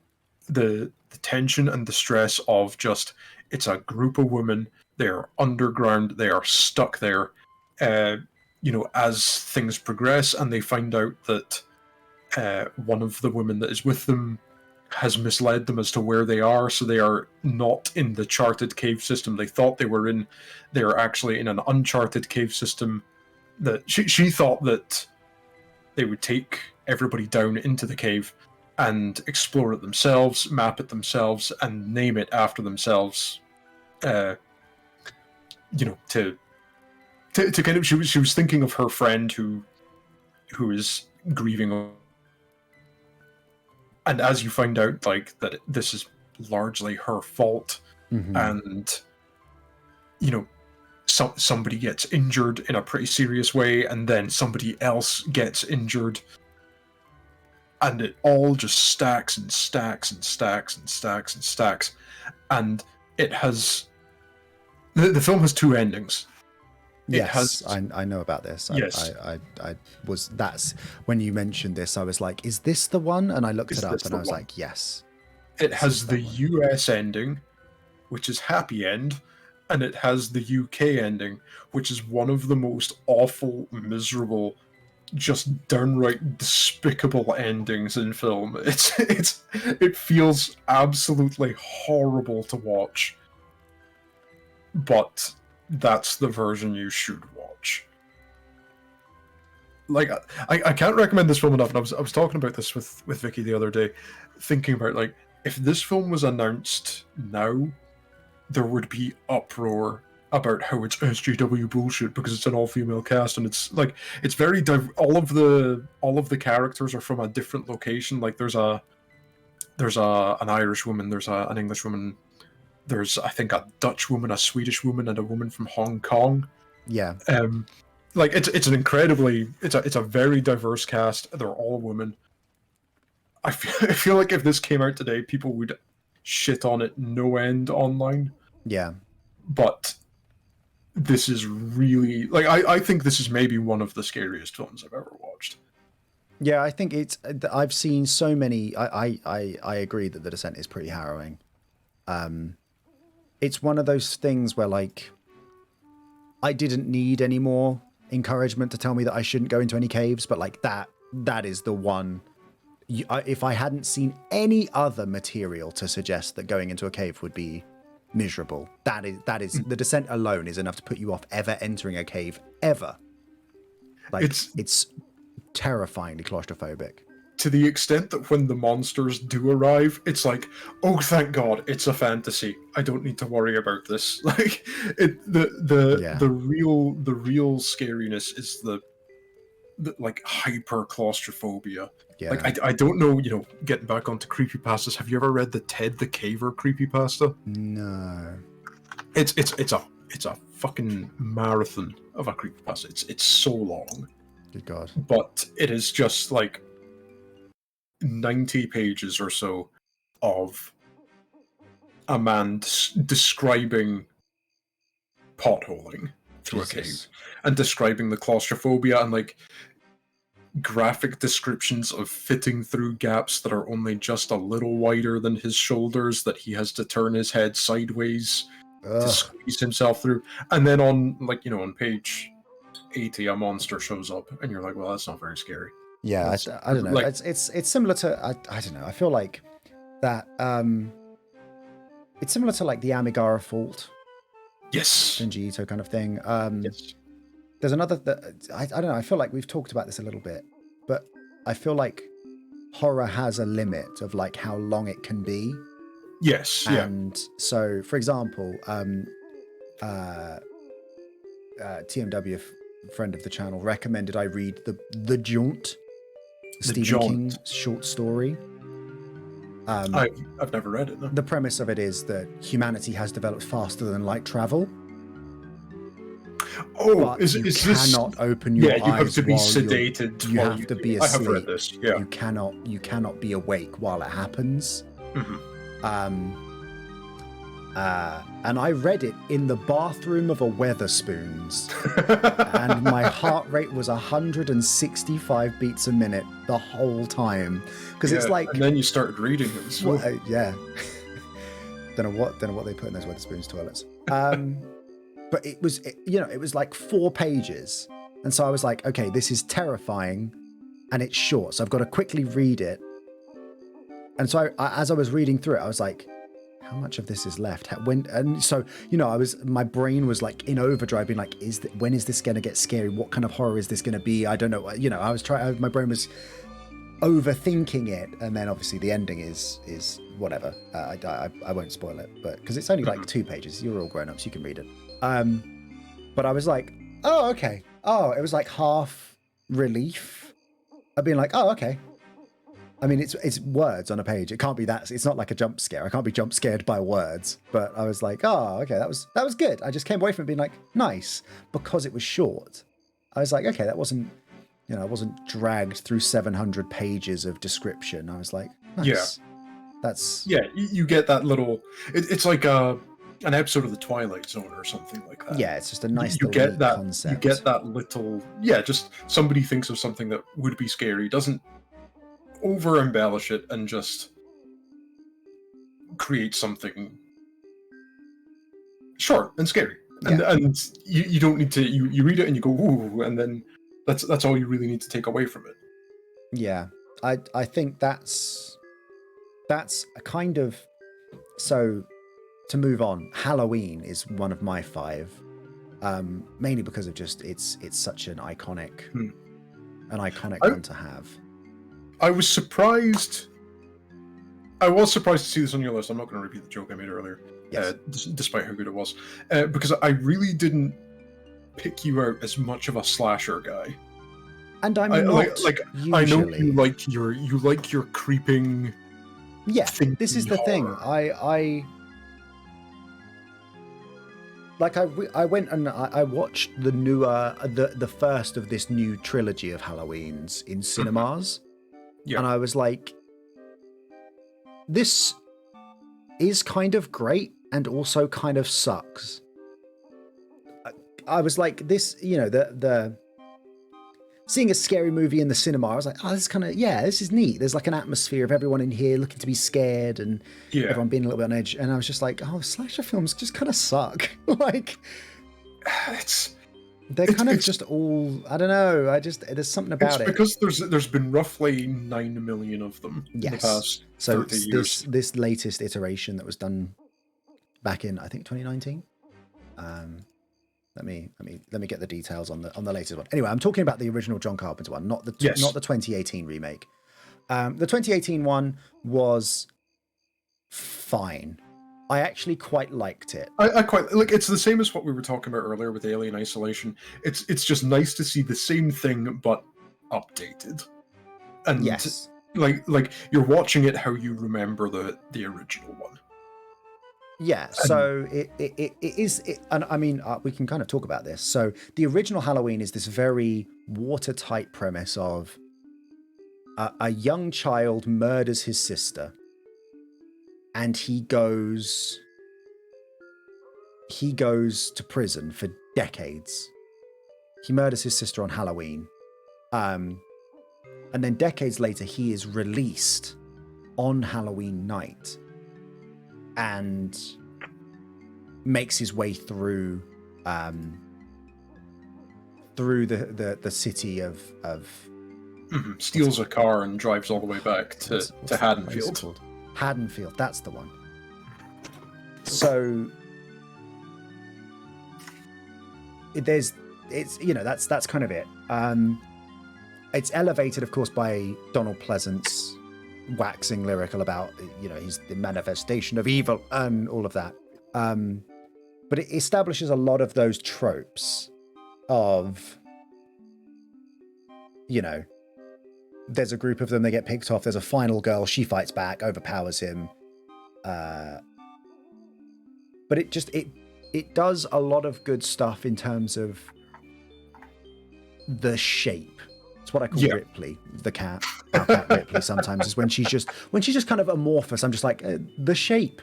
tension and the stress of just, it's a group of women, they're underground, they are stuck there, as things progress and they find out that one of the women that is with them has misled them as to where they are, so they are not in the charted cave system they thought they were in. They're actually in an uncharted cave system that she thought that they would take everybody down into the cave and explore it themselves, map it themselves, and name it after themselves. To kind of, she was thinking of her friend who is grieving, and as you find out, like, that this is largely her fault, and somebody gets injured in a pretty serious way, and then somebody else gets injured, and it all just stacks and stacks and stacks and stacks and stacks, and it has the film has two endings. Yes, I know about this. Yes. That's when you mentioned this, I was like, is this the one? And I looked it up and I was like, yes. It has the US ending, which is happy end, and it has the UK ending, which is one of the most awful, miserable, just downright despicable endings in film. It feels absolutely horrible to watch. But that's the version you should watch. Like, I can't recommend this film enough, and I was talking about this with Vicky the other day, thinking about, like, if this film was announced now, there would be uproar about how it's SJW bullshit because it's an all-female cast, and it's like, it's very all of the characters are from a different location. Like, there's an Irish woman, there's an English woman, there's, I think, a Dutch woman, a Swedish woman, and a woman from Hong Kong. Yeah. Like, it's an incredibly, it's a very diverse cast. They're all women. I feel like if this came out today, people would shit on it no end online. Yeah. But this is really, like, I think this is maybe one of the scariest films I've ever watched. Yeah, I think I've seen so many. I agree that The Descent is pretty harrowing. It's one of those things where, like, I didn't need any more encouragement to tell me that I shouldn't go into any caves, but, like, that is the one. If I hadn't seen any other material to suggest that going into a cave would be miserable, that is The Descent alone is enough to put you off ever entering a cave ever. Like, it's terrifyingly claustrophobic. To the extent that when the monsters do arrive, it's like, oh, thank God, it's a fantasy. I don't need to worry about this. Like, the real scariness is the like, hyper claustrophobia. Yeah. Like, I don't know, getting back onto creepypastas, have you ever read the Ted the Caver creepypasta? No. It's a fucking marathon of a creepypasta. It's so long. Good God. But it is just like 90 pages or so of a man describing potholing through a cave and describing the claustrophobia and, like, graphic descriptions of fitting through gaps that are only just a little wider than his shoulders that he has to turn his head sideways to squeeze himself through. And then on page 80 a monster shows up and you're like, well, that's not very scary. Yeah, I don't know. Like, it's similar to I don't know. I feel like that it's similar to, like, the Amigara Fault. Yes. Shinji Ito kind of thing. Yes. There's another I don't know. I feel like we've talked about this a little bit, but I feel like horror has a limit of, like, how long it can be. Yes. And so, for example, TMW, friend of the channel, recommended I read the Jaunt, Stephen King short story. I've never read it. No. The premise of it is that humanity has developed faster than light travel. Oh, but is you this? cannot open your Yeah, you have eyes to be while sedated. you while have to do be it. I have asleep. read this. Yeah. You cannot be awake while it happens. Mhm. And I read it in the bathroom of a Weatherspoons, and my heart rate was 165 beats a minute the whole time, because it's like. And then you started reading. It was yeah. don't know what they put in those Weatherspoons toilets. But it was like 4 pages, and so I was like, okay, this is terrifying, and it's short, so I've got to quickly read it. And so as I was reading through it, I was like, how much of this is left? My brain was like in overdrive, being like, when is this going to get scary? What kind of horror is this going to be? I don't know. I was my brain was overthinking it, and then obviously the ending is whatever. I won't spoil it, but because it's only like 2 pages, you're all grown ups, you can read it. But I was like, oh, okay. Oh, it was like half relief of being like, oh, okay. I mean, it's words on a page. It can't be that. It's not like a jump scare. I can't be jump scared by words. But I was like, oh, okay, that was good. I just came away from it being like, nice, because it was short. I was like, okay, that wasn't, I wasn't dragged through 700 pages of description. I was like, nice. Yeah. You get that little. It's like an episode of The Twilight Zone or something like that. Yeah, it's just a nice you little get that concept. You get that little. Yeah, just somebody thinks of something that would be scary, doesn't over embellish it, and just create something short and scary. And you don't need to. You read it and you go, ooh, and then that's all you really need to take away from it. Yeah, I think that's a kind of. So to move on, Halloween is one of my 5, mainly because of just it's such an iconic one to have. I was surprised to see this on your list. I'm not going to repeat the joke I made earlier, yes. Despite how good it was, because I really didn't pick you out as much of a slasher guy. And I'm not usually. I know you like your creeping. Yeah, this is the thing. I went and I watched the newer the first of this new trilogy of Halloweens in cinemas. Yeah. And I was like, this is kind of great and also kind of sucks. I was like, this, the seeing a scary movie in the cinema, I was like, oh, this is kind of, this is neat. There's like an atmosphere of everyone in here looking to be scared and everyone being a little bit on edge. And I was just like, oh, slasher films just kind of suck. Like, they're kind of just all, I don't know. There's something about it. It's because there's been roughly 9 million of them in the past 30 years. This latest iteration that was done back in, I think, 2019. Let me get the details on the latest one. Anyway, I'm talking about the original John Carpenter one, not the 2018 remake. The 2018 one was fine. I actually quite liked it. I quite like. It's the same as what we were talking about earlier with Alien Isolation. It's just nice to see the same thing but updated. And yes, like you're watching it how you remember the original one. Yeah, so it is, and I mean, we can kind of talk about this. So the original Halloween is this very watertight premise of a young child murders his sister, and he goes to prison for decades. He murders his sister on Halloween, and then decades later, he is released on Halloween night, and makes his way through the city of steals a car and drives all the way back to Haddonfield. Haddonfield, that's the one. So that's kind of it. It's elevated, of course, by Donald Pleasance waxing lyrical about, he's the manifestation of evil and all of that. But it establishes a lot of those tropes of, there's a group of them, they get picked off, there's a final girl, she fights back, overpowers him. But it it does a lot of good stuff in terms of the shape. It's what I call Ripley, the cat. Our cat Ripley sometimes is when she's just kind of amorphous. I'm just like the shape,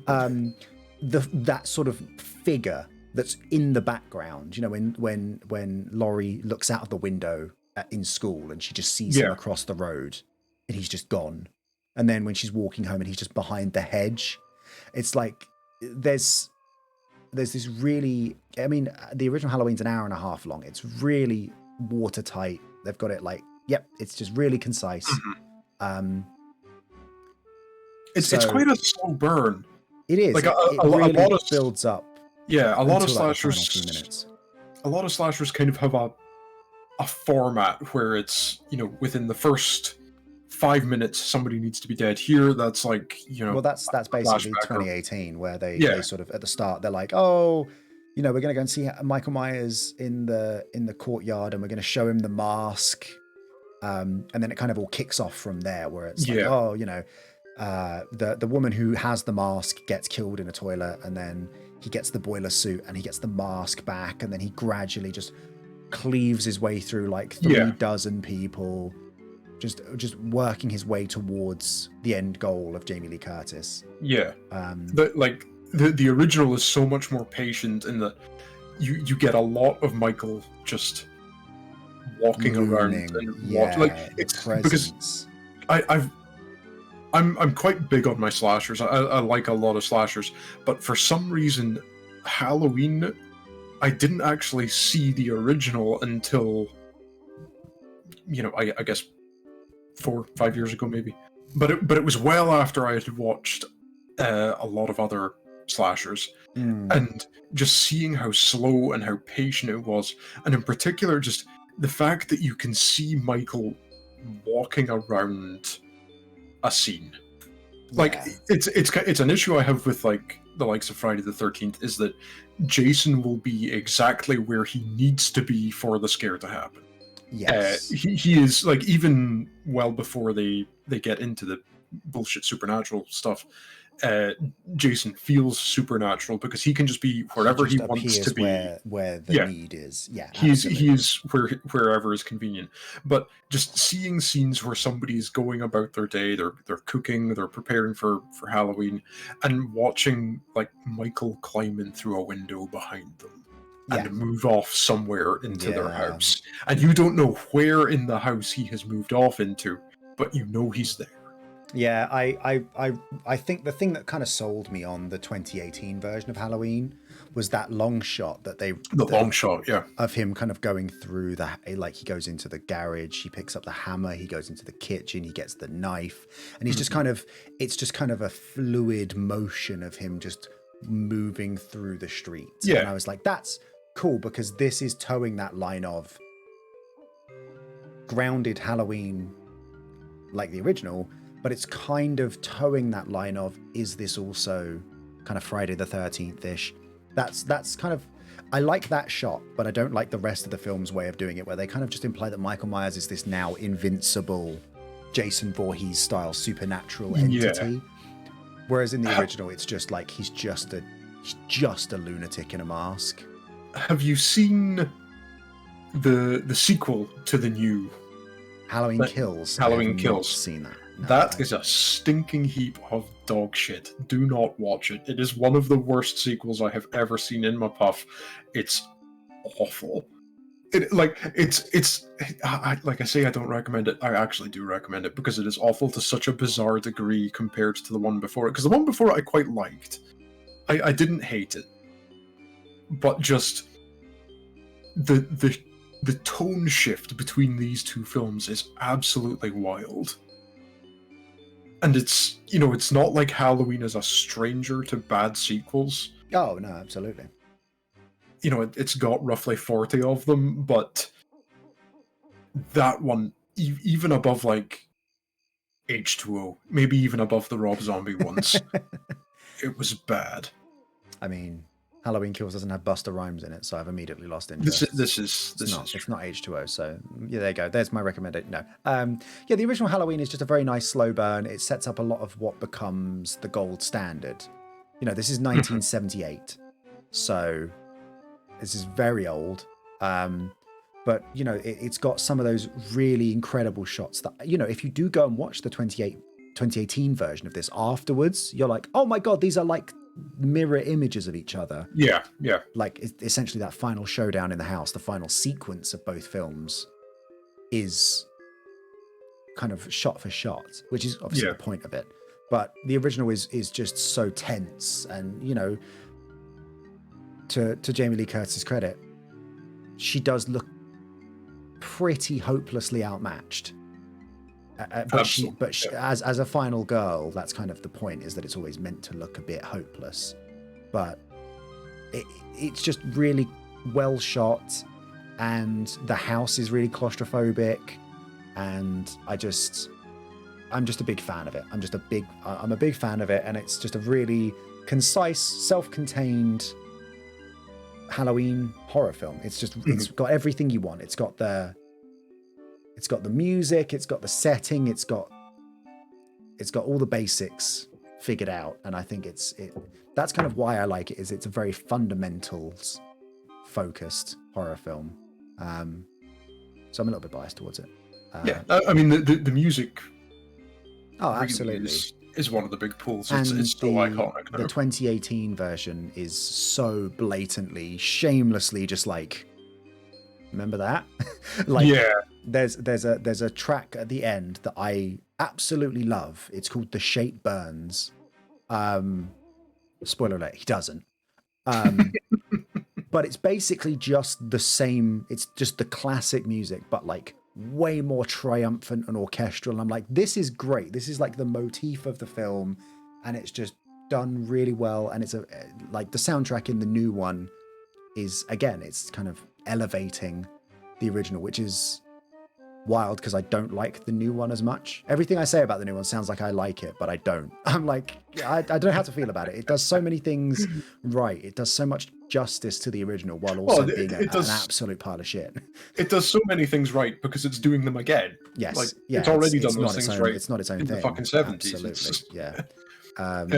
that sort of figure that's in the background. You know, when Laurie looks out of the window in school and she just sees him across the road and he's just gone. And then when she's walking home and he's just behind the hedge, it's like there's this really, I mean, the original Halloween's an hour and a half long. It's really watertight. They've got it like, it's just really concise. It's quite a slow burn. It is. Like it really lot of builds up. Yeah, a lot of like slashers. A lot of slashers kind of have a format where it's, you know, within the first 5 minutes somebody needs to be dead. Here, that's like, you know. Well, that's basically 2018, where they sort of at the start they're like, oh, you know, we're going to go and see Michael Myers in the courtyard, and we're going to show him the mask, and then it kind of all kicks off from there, where it's like, oh, you know, the woman who has the mask gets killed in a toilet, and then he gets the boiler suit and he gets the mask back, and then he gradually just cleaves his way through like 3 dozen people, just working his way towards the end goal of Jamie Lee Curtis. The original is so much more patient in that you get a lot of Michael just walking around and like it's presence. Because I'm quite big on my slashers. I like a lot of slashers, but for some reason, Halloween, I didn't actually see the original until, you know, I guess 4-5 years ago maybe. But it was well after I had watched a lot of other slashers, and just seeing how slow and how patient it was, and in particular just the fact that you can see Michael walking around a scene. Like it's an issue I have with like the likes of Friday the 13th, is that Jason will be exactly where he needs to be for the scare to happen. Yes. He is, like, even well before they get into the bullshit supernatural stuff, Jason feels supernatural because he can just be wherever he wants to be, where the need is. He is wherever is convenient. But just seeing scenes where somebody's going about their day, they're cooking, they're preparing for Halloween, and watching like Michael climb in through a window behind them and move off somewhere into their house, and you don't know where in the house he has moved off into, but you know he's there. Yeah, I think the thing that kind of sold me on the 2018 version of Halloween was that long shot of him kind of going through like he goes into the garage, he picks up the hammer, he goes into the kitchen, he gets the knife, and he's just kind of, it's just kind of a fluid motion of him just moving through the streets. And I was like, that's cool, because this is towing that line of grounded Halloween like the original, but it's kind of towing that line of, is this also kind of Friday the 13th-ish? That's kind of, I like that shot, but I don't like the rest of the film's way of doing it, where they kind of just imply that Michael Myers is this now invincible Jason Voorhees style supernatural entity. Whereas in the original, it's just like he's just a lunatic in a mask. Have you seen the sequel to the new Halloween Kills? Halloween Kills. Seen that? No, that is a stinking heap of dog shit. Do not watch it. It is one of the worst sequels I have ever seen in my puff. It's awful. Like I say, I don't recommend it. I actually do recommend it because it is awful to such a bizarre degree compared to the one before it. Because the one before it I quite liked. I didn't hate it, but just the tone shift between these two films is absolutely wild. And it's, you know, it's not like Halloween is a stranger to bad sequels. Oh, no, absolutely. You know, it's got roughly 40 of them, but that one, even above, like, H2O, maybe even above the Rob Zombie ones, it was bad. I mean, Halloween Kills doesn't have Busta Rhymes in it, so I've immediately lost interest. It's not H2O, so yeah, there you go. There's my recommendation. No, the original Halloween is just a very nice slow burn. It sets up a lot of what becomes the gold standard. You know, this is 1978. So this is very old. But, you know, it's got some of those really incredible shots that, you know, if you do go and watch the 2018 version of this afterwards, you're like, oh my God, these are like mirror images of each other. Yeah. Like essentially that final showdown in the house, the final sequence of both films is kind of shot for shot, which is obviously the point of it. But the original is just so tense, and, you know, to Jamie Lee Curtis's credit, she does look pretty hopelessly outmatched. But she, as a final girl, that's kind of the point, is that it's always meant to look a bit hopeless. But it's just really well shot, and the house is really claustrophobic, and I'm just a big fan of it. I'm a big fan of it, and it's just a really concise, self-contained Halloween horror film. It's got everything you want. It's got the music, it's got the setting, it's got all the basics figured out, and I think that's kind of why I like it. Is it's a very fundamentals focused horror film. So I'm a little bit biased towards it. I mean the music. Oh, absolutely. Is one of the big pulls. It's so iconic. The 2018 version is so blatantly, shamelessly just like, remember that? Like, yeah. There's a track at the end that I absolutely love. It's called "The Shape Burns." Spoiler alert: he doesn't. But it's basically just the same. It's just the classic music, but like way more triumphant and orchestral. And I'm like, this is great. This is like the motif of the film, and it's just done really well. And it's like the soundtrack in the new one is, again, it's kind of elevating the original, which is wild because I don't like the new one as much. Everything I say about the new one sounds like I like it, but I don't. I'm like, I don't know how to feel about it. It does so many things right. It does so much justice to the original while also being an absolute pile of shit. It does so many things right because it's doing them again. Yes. Like, it's already done those things right. It's not its own thing. The fucking 70s. Absolutely. Yeah.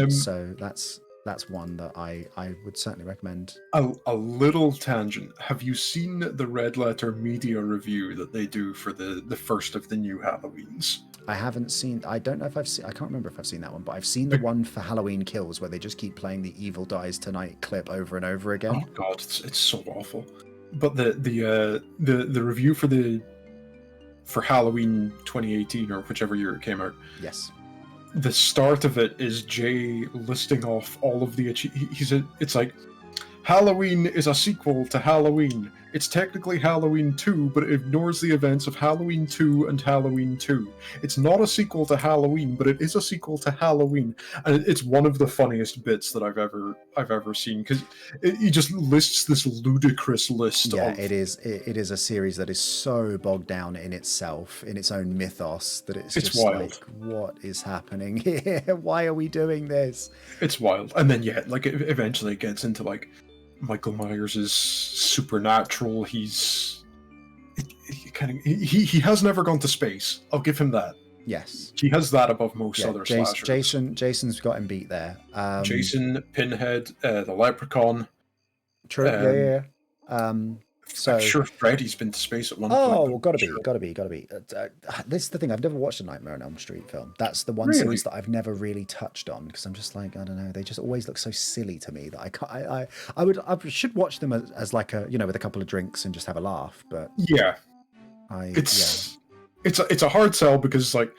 So that's one that I would certainly recommend. A little tangent. Have you seen the Red Letter Media review that they do for the first of the new Halloweens? I haven't seen. I don't know if I've seen. I can't remember if I've seen that one, but I've seen the one for Halloween Kills where they just keep playing the "Evil Dies Tonight" clip over and over again. Oh God, it's so awful. But the review for Halloween 2018 or whichever year it came out. Yes. The start of it is Jay listing off all of the it's like, Halloween is a sequel to Halloween. It's technically Halloween 2, but it ignores the events of Halloween 2 and Halloween 2. It's not a sequel to Halloween, but it is a sequel to Halloween. And it's one of the funniest bits that I've ever seen, because he just lists this ludicrous list. Yeah, it is a series that is so bogged down in itself, in its own mythos, that it's just wild. Like, what is happening here? Why are we doing this? It's wild. And then, like, it eventually gets into, like, Michael Myers is supernatural. He has never gone to space. I'll give him that. Yes, he has that above most other slashers. Jason's got him beat there. Jason, Pinhead, the Leprechaun. True. Yeah. So I'm sure Freddy's been to space at one point. Oh, gotta be. This is the thing. I've never watched a Nightmare on Elm Street film. That's the one series that I've never really touched on, because I'm just like, I don't know. They just always look so silly to me that I can't. I should watch them as like a, with a couple of drinks and just have a laugh. But yeah, it's a hard sell, because like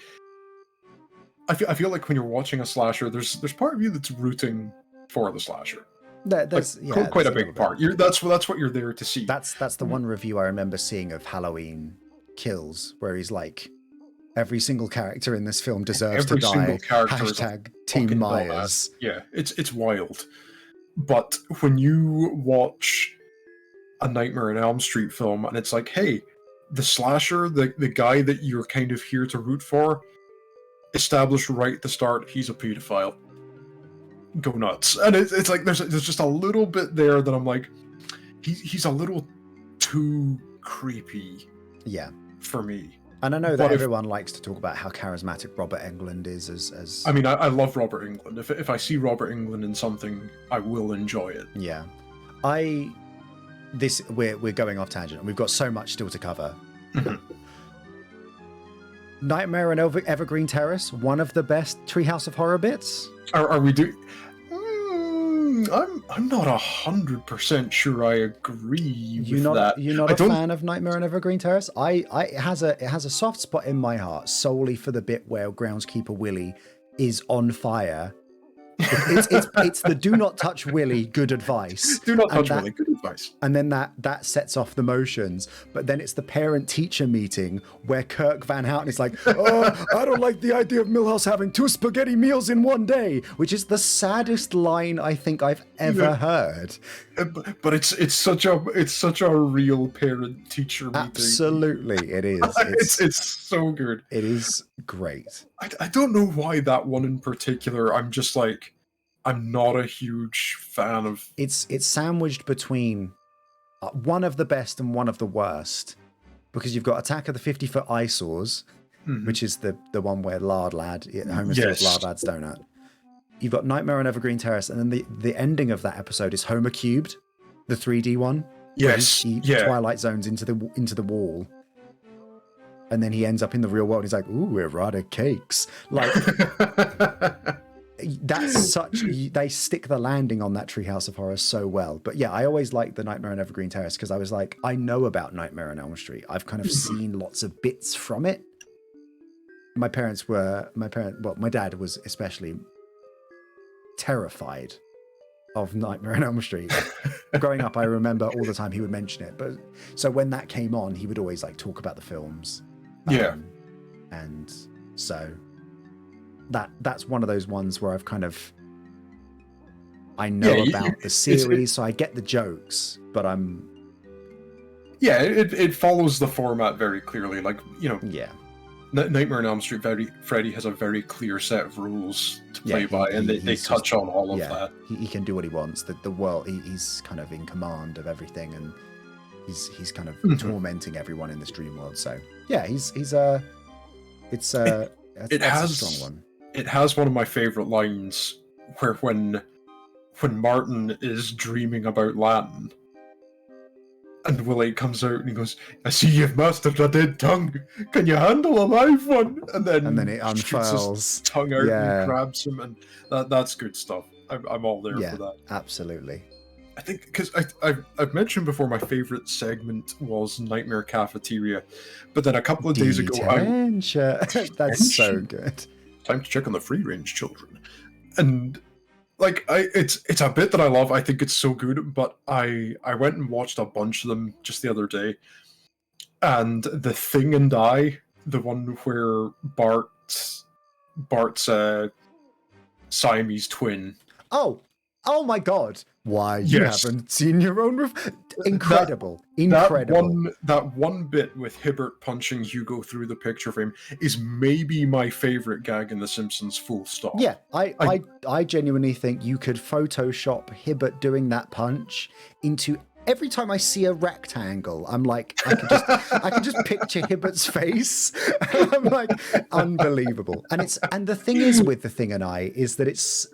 I feel like when you're watching a slasher, there's part of you that's rooting for the slasher. There's quite a big part. That's what you're there to see. That's the one review I remember seeing of Halloween Kills, where he's like, every single character in this film deserves to die. Hashtag Team Myers. Yeah, it's wild. But when you watch a Nightmare on Elm Street film, and it's like, hey, the slasher, the guy that you're kind of here to root for, established right at the start, he's a pedophile. Go nuts. And it's like there's just a little bit there that I'm like, he's a little too creepy. Yeah, for me. And I know that everyone likes to talk about how charismatic Robert Englund is as I mean, I love Robert Englund. If I see Robert Englund in something, I will enjoy it. Yeah. We're going off tangent, and we've got so much still to cover. Nightmare on Evergreen Terrace, one of the best Treehouse of Horror bits. Are we doing? I'm not 100% sure I agree with that. You're not a fan of Nightmare on Evergreen Terrace? It has a soft spot in my heart solely for the bit where groundskeeper Willie is on fire. It's the do not touch Willie, good advice. Do not touch Willie, good advice. And then that sets off the motions. But then it's the parent-teacher meeting where Kirk Van Houten is like, oh, I don't like the idea of Milhouse having 2 spaghetti meals in one day, which is the saddest line I think I've ever heard. But it's such a real parent-teacher meeting. Absolutely, it is. It's so good. It is great. I don't know why that one in particular. I'm just like, I'm not a huge fan of. It's sandwiched between one of the best and one of the worst, because you've got Attack of the 50-Foot Eyesores, which is the one where Lard Lad, Homer steals Lard Lad's donut. You've got Nightmare on Evergreen Terrace, and then the ending of that episode is Homer Cubed, the 3D one. Yes, he Twilight Zones into the wall. And then he ends up in the real world. He's like, ooh, erotic cakes. Like, they stick the landing on that Treehouse of Horror so well. But yeah, I always liked the Nightmare on Evergreen Terrace because I was like, I know about Nightmare on Elm Street. I've kind of seen lots of bits from it. My dad was especially terrified of Nightmare on Elm Street. Growing up, I remember all the time he would mention it. But so when that came on, he would always like talk about the films. And so that's one of those ones where I've kind of, I know about the series, so I get the jokes, but I'm. Yeah, it follows the format very clearly. Like, Yeah. Nightmare on Elm Street, Freddy has a very clear set of rules to play by, and they touch on all of that. He can do what he wants. The world, he's kind of in command of everything, and he's kind of tormenting everyone in this dream world. So yeah, that's a strong one. It has one of my favorite lines where when Martin is dreaming about Latin, and Willie comes out and he goes, "I see you've mastered a dead tongue. Can you handle a live one?" And then it unfurls his tongue out and grabs him, and that's good stuff. I'm all there for that. Absolutely. I think because I've mentioned before my favorite segment was Nightmare Cafeteria, but then a couple of days ago, that's so good. Time to check on the free range children, and like it's a bit that I love. I think it's so good, but I went and watched a bunch of them just the other day, and The Thing and I, the one where Bart's Siamese twin. Oh my God! Why you haven't seen your own? Incredible. That one bit with Hibbert punching Hugo through the picture frame is maybe my favorite gag in The Simpsons. Full stop. Yeah, I genuinely think you could Photoshop Hibbert doing that punch into. Every time I see a rectangle, I'm like, I can just picture Hibbert's face. I'm like, unbelievable. And the thing is with The Thing and I is that it's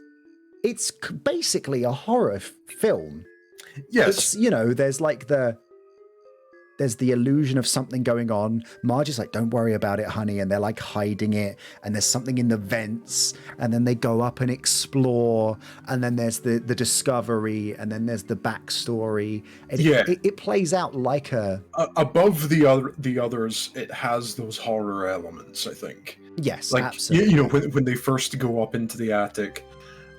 basically a horror film. Yes. There's the illusion of something going on. Marge is like, don't worry about it, honey. And they're like hiding it. And there's something in the vents. And then they go up and explore. And then there's the discovery. And then there's the backstory. It plays out like above the others, it has those horror elements, I think. Yes, like, absolutely. When they first go up into the attic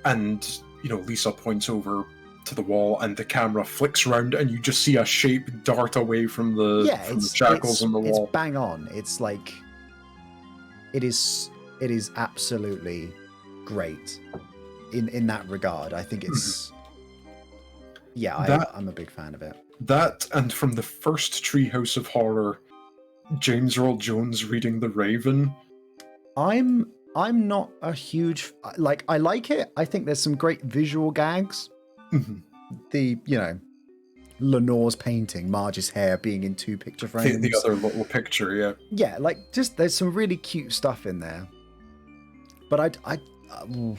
and, Lisa points over to the wall and the camera flicks around and you just see a shape dart away from the shackles on the wall. It's bang on. It's like it is absolutely great in that regard. I think it's I'm a big fan of it. That, and from the first Treehouse of Horror, James Earl Jones reading The Raven. I'm not a huge I like it. I think there's some great visual gags. The Lenore's painting, Marge's hair being in 2 picture frames. The other little picture, yeah. Just there's some really cute stuff in there. But I don't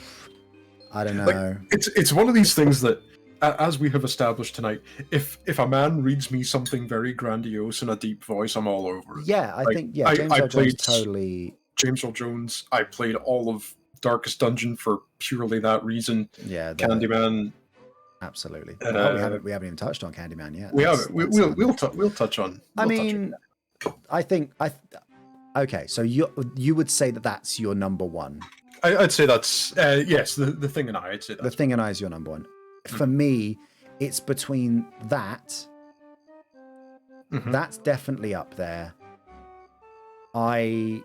know. It's one of these things that as we have established tonight, if a man reads me something very grandiose in a deep voice, I'm all over it. Yeah, I think James Earl Jones totally. James Earl Jones. I played all of Darkest Dungeon for purely that reason. Yeah, Candyman. Absolutely. We haven't even touched on Candyman yet. We'll touch on. I think okay. So you would say that that's your number one. I'd say that's yes. The Thing and I. I'd say that's The Thing and I is your number one. For me, it's between that. That's definitely up there. I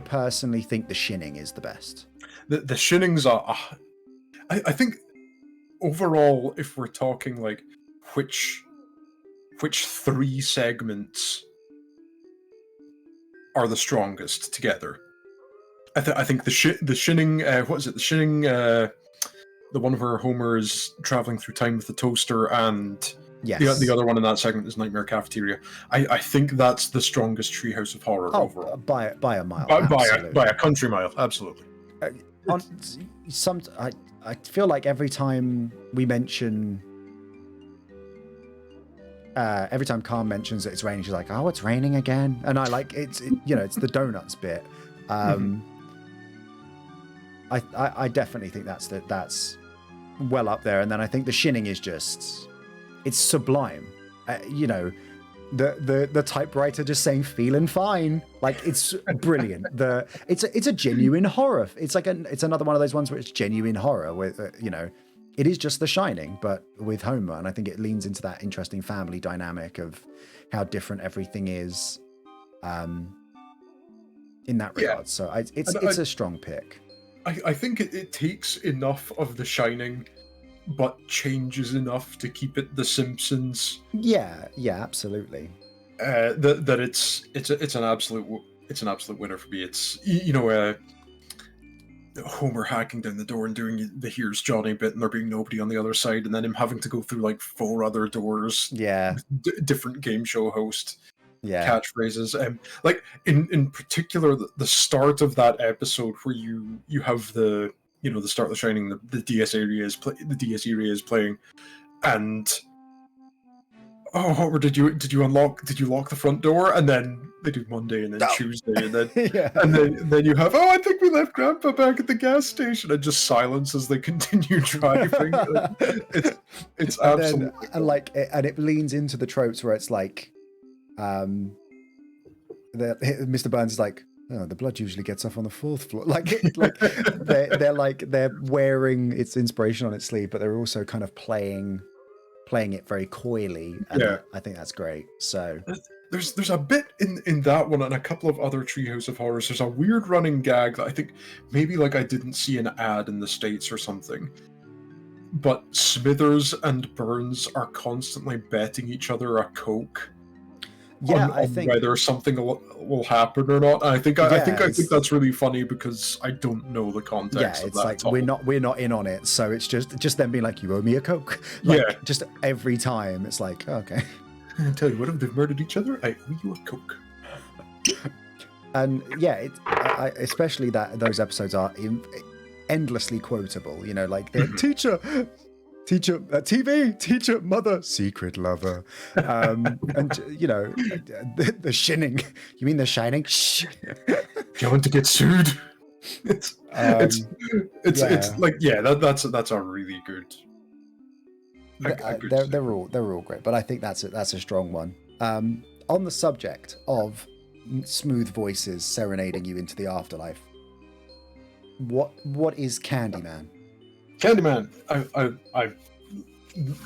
personally think The Shining is the best. The Shinings are. I think overall, if we're talking like which 3 segments are the strongest together, I think the Shining. What is it? The Shining. The one where Homer is traveling through time with the toaster, and the other one in that segment is Nightmare Cafeteria. I think that's the strongest Treehouse of Horror overall. By a mile. By a country mile, absolutely. I feel like every time Khan mentions that it's raining, she's like, "Oh, it's raining again," and I like it's the donuts bit. I definitely think that's well up there, and then I think The Shining is it's sublime. The typewriter just saying "feeling fine," like it's brilliant. It's a genuine horror. It's like it's another one of those ones where it's genuine horror with it is just The Shining but with Homer, and I think it leans into that interesting family dynamic of how different everything is in that regard. So it's a strong pick. I think it takes enough of The Shining, but changes enough to keep it The Simpsons. Yeah, absolutely. That it's an absolute winner for me. It's Homer hacking down the door and doing the "Here's Johnny" bit, and there being nobody on the other side, and then him having to go through like 4 other doors. Yeah, different game show host. Catchphrases, like in particular the start of that episode where you have the start of The Shining, the DS area is playing, and did you lock the front door, and then they do Monday and then Tuesday and then and then you have I think we left Grandpa back at the gas station, and just silence as they continue driving. It's absolutely and it leans into the tropes where it's like Mr. Burns is like, "Oh, the blood usually gets off on the 4th floor." They're wearing its inspiration on its sleeve, but they're also kind of playing it very coyly. And I think that's great. So there's a bit in that one and a couple of other Treehouse of Horrors. There's a weird running gag that I think maybe I didn't see an ad in the States or something, but Smithers and Burns are constantly betting each other a Coke. I think whether something will happen or not. I think that's really funny because I don't know the context. Yeah, it's of that like at all. we're not in on it, so it's just them being like, "You owe me a Coke." Just every time it's like, okay. I tell you what, if they've murdered each other, I owe you a Coke. And especially those episodes are endlessly quotable. Like the teacher, TV, teacher, mother, secret lover, and the Shining. You mean The Shining? Shh. Do you want to get sued? It's like that's a really good. They're all great, but I think that's a strong one. On the subject of smooth voices serenading you into the afterlife, what is Candyman? Candyman, I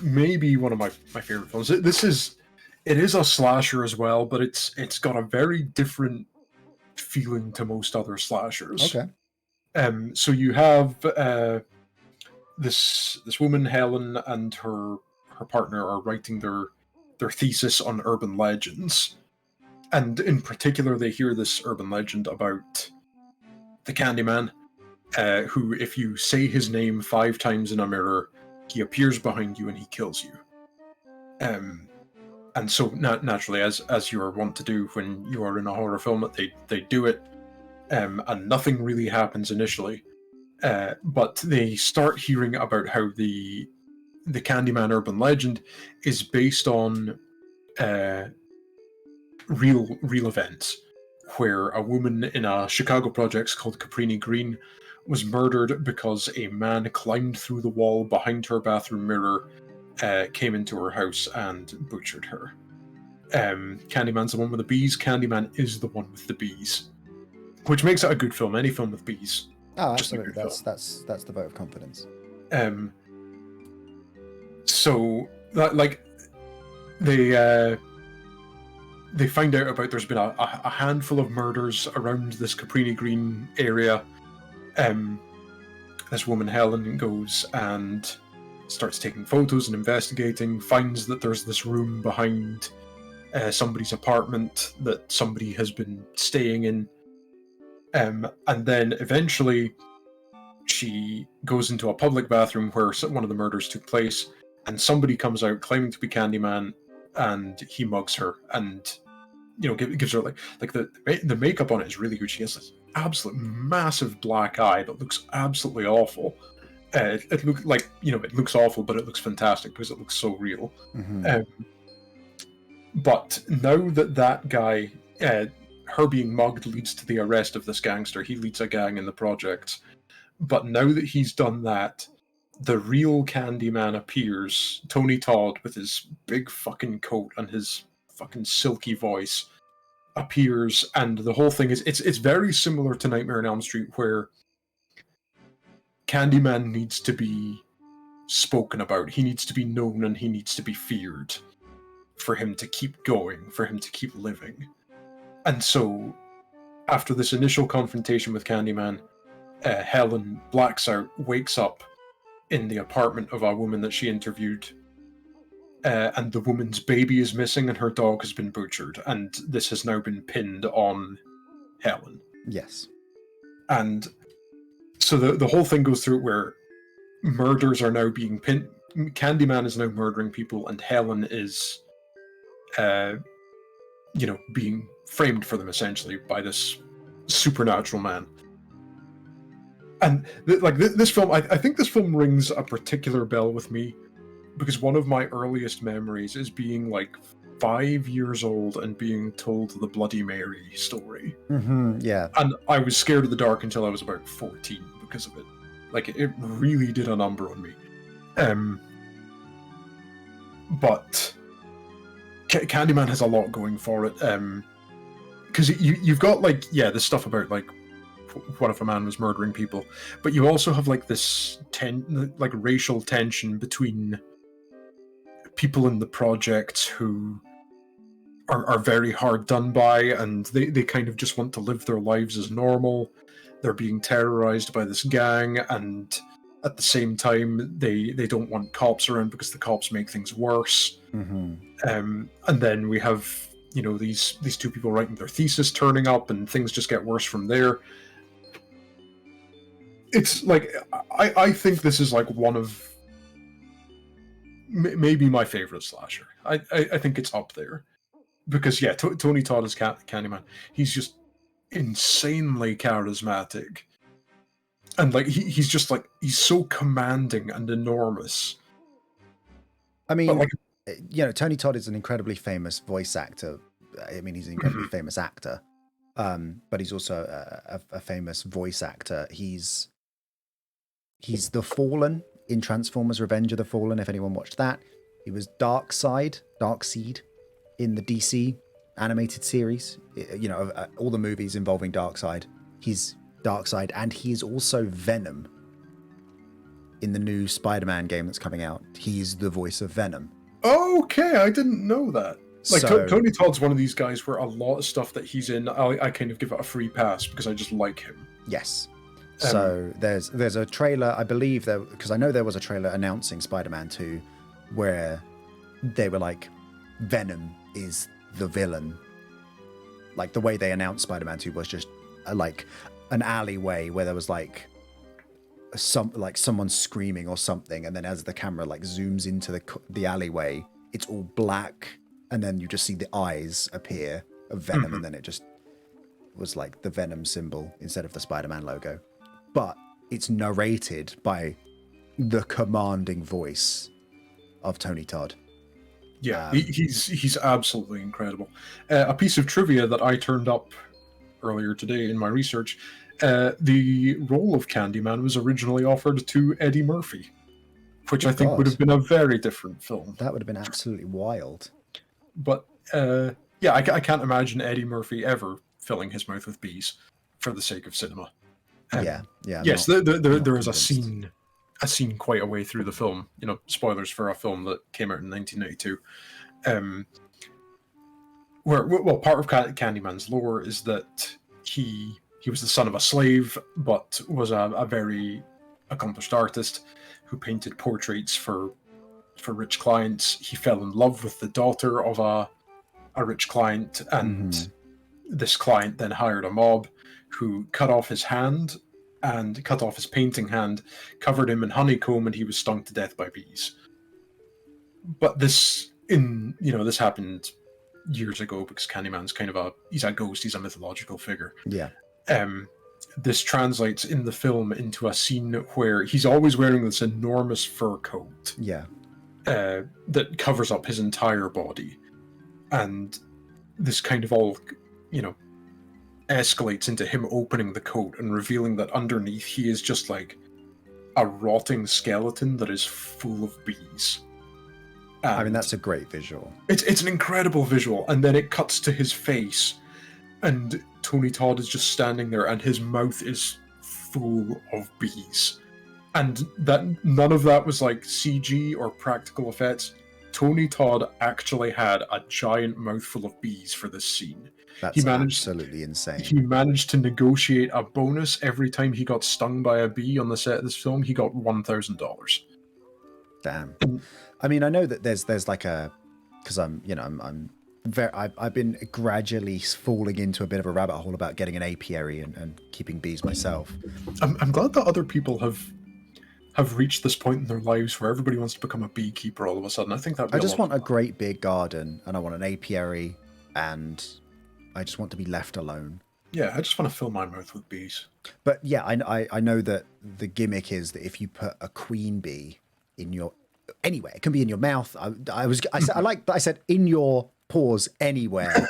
maybe one of my favorite films. It is a slasher as well, but it's got a very different feeling to most other slashers. Okay. So you have this woman Helen and her partner are writing their thesis on urban legends, and in particular they hear this urban legend about the Candyman. Who, if you say his name 5 times in a mirror, he appears behind you and he kills you. And so naturally, as you are wont to do when you are in a horror film, they do it, and nothing really happens initially. But they start hearing about how the the Candyman urban legend is based on real events, where a woman in a Chicago projects called Caprini Green was murdered because a man climbed through the wall behind her bathroom mirror, came into her house and butchered her. Candyman's the one with the bees. Candyman is the one with the bees, which makes it a good film. Any film with bees. Oh, just a absolutely. good film. That's the vote of confidence. So like they find out about there's been a handful of murders around this Caprini Green area. This woman Helen goes and starts taking photos and investigating, finds that there's this room behind somebody's apartment that somebody has been staying in, and then eventually she goes into a public bathroom where one of the murders took place, and somebody comes out claiming to be Candyman, and he mugs her, and gives her like the makeup on it is really good. She has this absolute massive black eye that looks absolutely awful. It looks like it looks awful, but it looks fantastic because it looks so real. Mm-hmm. But now that guy, her being mugged leads to the arrest of this gangster. He leads a gang in the projects. But now that he's done that, the real Candyman appears. Tony Todd, with his big fucking coat and his fucking silky voice, appears, and the whole thing is it's very similar to Nightmare on Elm Street, where Candyman needs to be spoken about. He needs to be known and he needs to be feared for him to keep going, for him to keep living. And so, after this initial confrontation with Candyman, Helen blacks out, wakes up in the apartment of a woman that she interviewed, and the woman's baby is missing and her dog has been butchered, and this has now been pinned on Helen. Yes. And so the whole thing goes through where murders are now being pinned. Candyman is now murdering people, and Helen is being framed for them essentially by this supernatural man. And this film, I think this film rings a particular bell with me, because one of my earliest memories is being like 5 years old and being told the Bloody Mary story. Mm-hmm, yeah. And I was scared of the dark until I was about 14 because of it. Like, it really did a number on me. But Candyman has a lot going for it. Because you've got, this stuff about, what if a man was murdering people? But you also have, this racial tension between people in the project who are very hard done by, and they kind of just want to live their lives as normal. They're being terrorized by this gang, and at the same time, they don't want cops around because the cops make things worse. Mm-hmm. And then we have, these two people writing their thesis turning up, and things just get worse from there. It's I think this is one of maybe my favorite slasher. I think it's up there because Tony Todd is Candyman. He's just insanely charismatic, and he's just he's so commanding and enormous. I mean, Tony Todd is an incredibly famous voice actor. I mean, he's an incredibly famous actor, but he's also a famous voice actor. He's the Fallen in Transformers: Revenge of the Fallen, if anyone watched that. He was Darkseid in the DC animated series. All the movies involving Darkseid. He's Darkseid, and he's also Venom in the new Spider-Man game that's coming out. He's the voice of Venom. Okay, I didn't know that. Tony Todd's one of these guys where a lot of stuff that he's in, I kind of give it a free pass because I just like him. Yes. So there's a trailer, I believe, because I know there was a trailer announcing Spider-Man 2 where they were like, Venom is the villain. Like, the way they announced Spider-Man 2 was just an alleyway where there was someone screaming or something, and then as the camera zooms into the alleyway, it's all black, and then you just see the eyes appear of Venom, and then it just was the Venom symbol instead of the Spider-Man logo. But it's narrated by the commanding voice of Tony Todd. Yeah, he's absolutely incredible. A piece of trivia that I turned up earlier today in my research: the role of Candyman was originally offered to Eddie Murphy, which I think would have been a very different film. That would have been absolutely wild. But yeah, I can't imagine Eddie Murphy ever filling his mouth with bees for the sake of cinema. Yeah. Yes, there is a scene quite a way through the film. You know, spoilers for a film that came out in 1992. Where part of Candyman's lore is that he was the son of a slave, but was a very accomplished artist who painted portraits for rich clients. He fell in love with the daughter of a rich client, and this client then hired a mob who cut off his hand and cut off his painting hand, covered him in honeycomb, and he was stung to death by bees. But this happened years ago because Candyman's kind of he's a ghost, he's a mythological figure. Yeah. This translates in the film into a scene where he's always wearing this enormous fur coat. Yeah. That covers up his entire body. And this kind of all, escalates into him opening the coat and revealing that underneath he is just like a rotting skeleton that is full of bees. And I mean, that's a great visual. It's an incredible visual. And then it cuts to his face, and Tony Todd is just standing there, and his mouth is full of bees. And that none of that was like CG or practical effects. Tony Todd actually had a giant mouthful of bees for this scene. That's absolutely insane. He managed to negotiate a bonus every time he got stung by a bee on the set of this film. He got $1,000. Damn. I mean, I know that there's like because I've been gradually falling into a bit of a rabbit hole about getting an apiary and keeping bees myself. I'm glad that other people have reached this point in their lives where everybody wants to become a beekeeper all of a sudden. I think that I just want a great big garden, and I want an apiary, and I just want to be left alone. Yeah, I just want to fill my mouth with bees. But yeah, I know that the gimmick is that if you put a queen bee in your anywhere, it can be in your mouth. I said in your paws anywhere.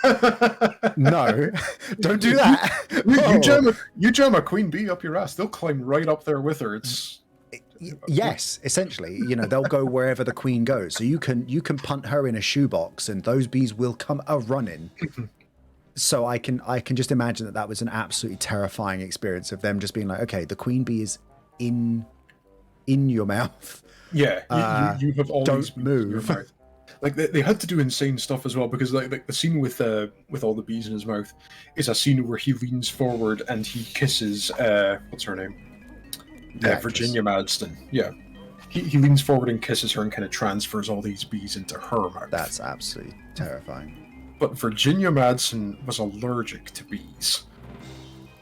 No, don't do that. You jam a queen bee up your ass, they'll climb right up there with her. Yes, essentially, they'll go wherever the queen goes. So you can punt her in a shoebox, and those bees will come a running. So I can just imagine that was an absolutely terrifying experience of them just being like, okay, the queen bee is in your mouth. Yeah, you have all don't these bees move. in your mouth. Like they had to do insane stuff as well, because like the scene with all the bees in his mouth is a scene where he leans forward and he kisses what's her name? Virginia Madsen. Yeah. He leans forward and kisses her and kind of transfers all these bees into her mouth. That's absolutely terrifying. But Virginia Madsen was allergic to bees.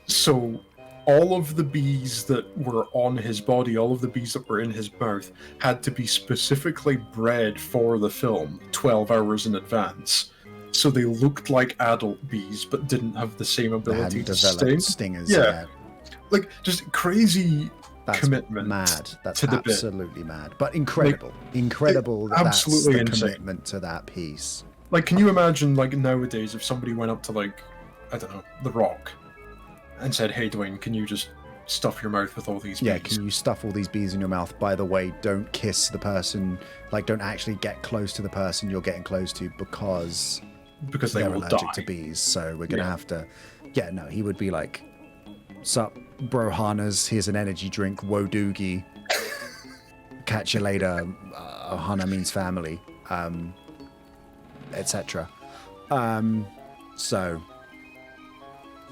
So all of the bees that were on his body, all of the bees that were in his mouth, had to be specifically bred for the film 12 hours in advance. So they looked like adult bees, but didn't have the same ability to sting. Stingers. Yeah. Like, just crazy commitment. Mad. That's to the absolutely mad. But incredible. Incredible that absolutely that's the insane. commitment to that piece. Like, can you imagine, like, nowadays, if somebody went up to, like, I don't know, The Rock, and said, hey, Dwayne, can you just stuff your mouth with all these bees? Yeah, can you stuff all these bees in your mouth? By the way, don't kiss the person, like, don't actually get close to the person you're getting close to because they they're will allergic die. to bees. So we're going to have to... Yeah, no, he would be like, sup, brohanas, here's an energy drink, woe doogie. Catch you later, Ohana means family, etc. So...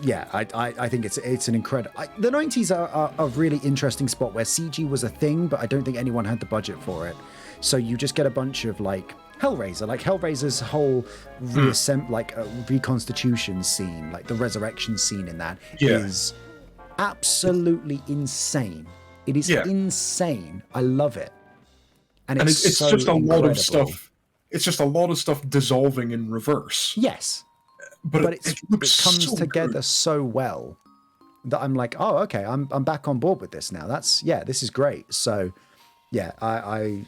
Yeah, I think it's an incredible... The 90s are a really interesting spot where CG was a thing, but I don't think anyone had the budget for it. So you just get a bunch of, like, Hellraiser. Like, Hellraiser's whole reconstitution scene, like the resurrection scene in that, is absolutely insane. It is insane. I love it. And it's so just a incredible. lot of stuff. It's just a lot of stuff dissolving in reverse. Yes. But it comes together so well that I'm like, oh, okay, I'm back on board with this now. This is great. So, yeah, I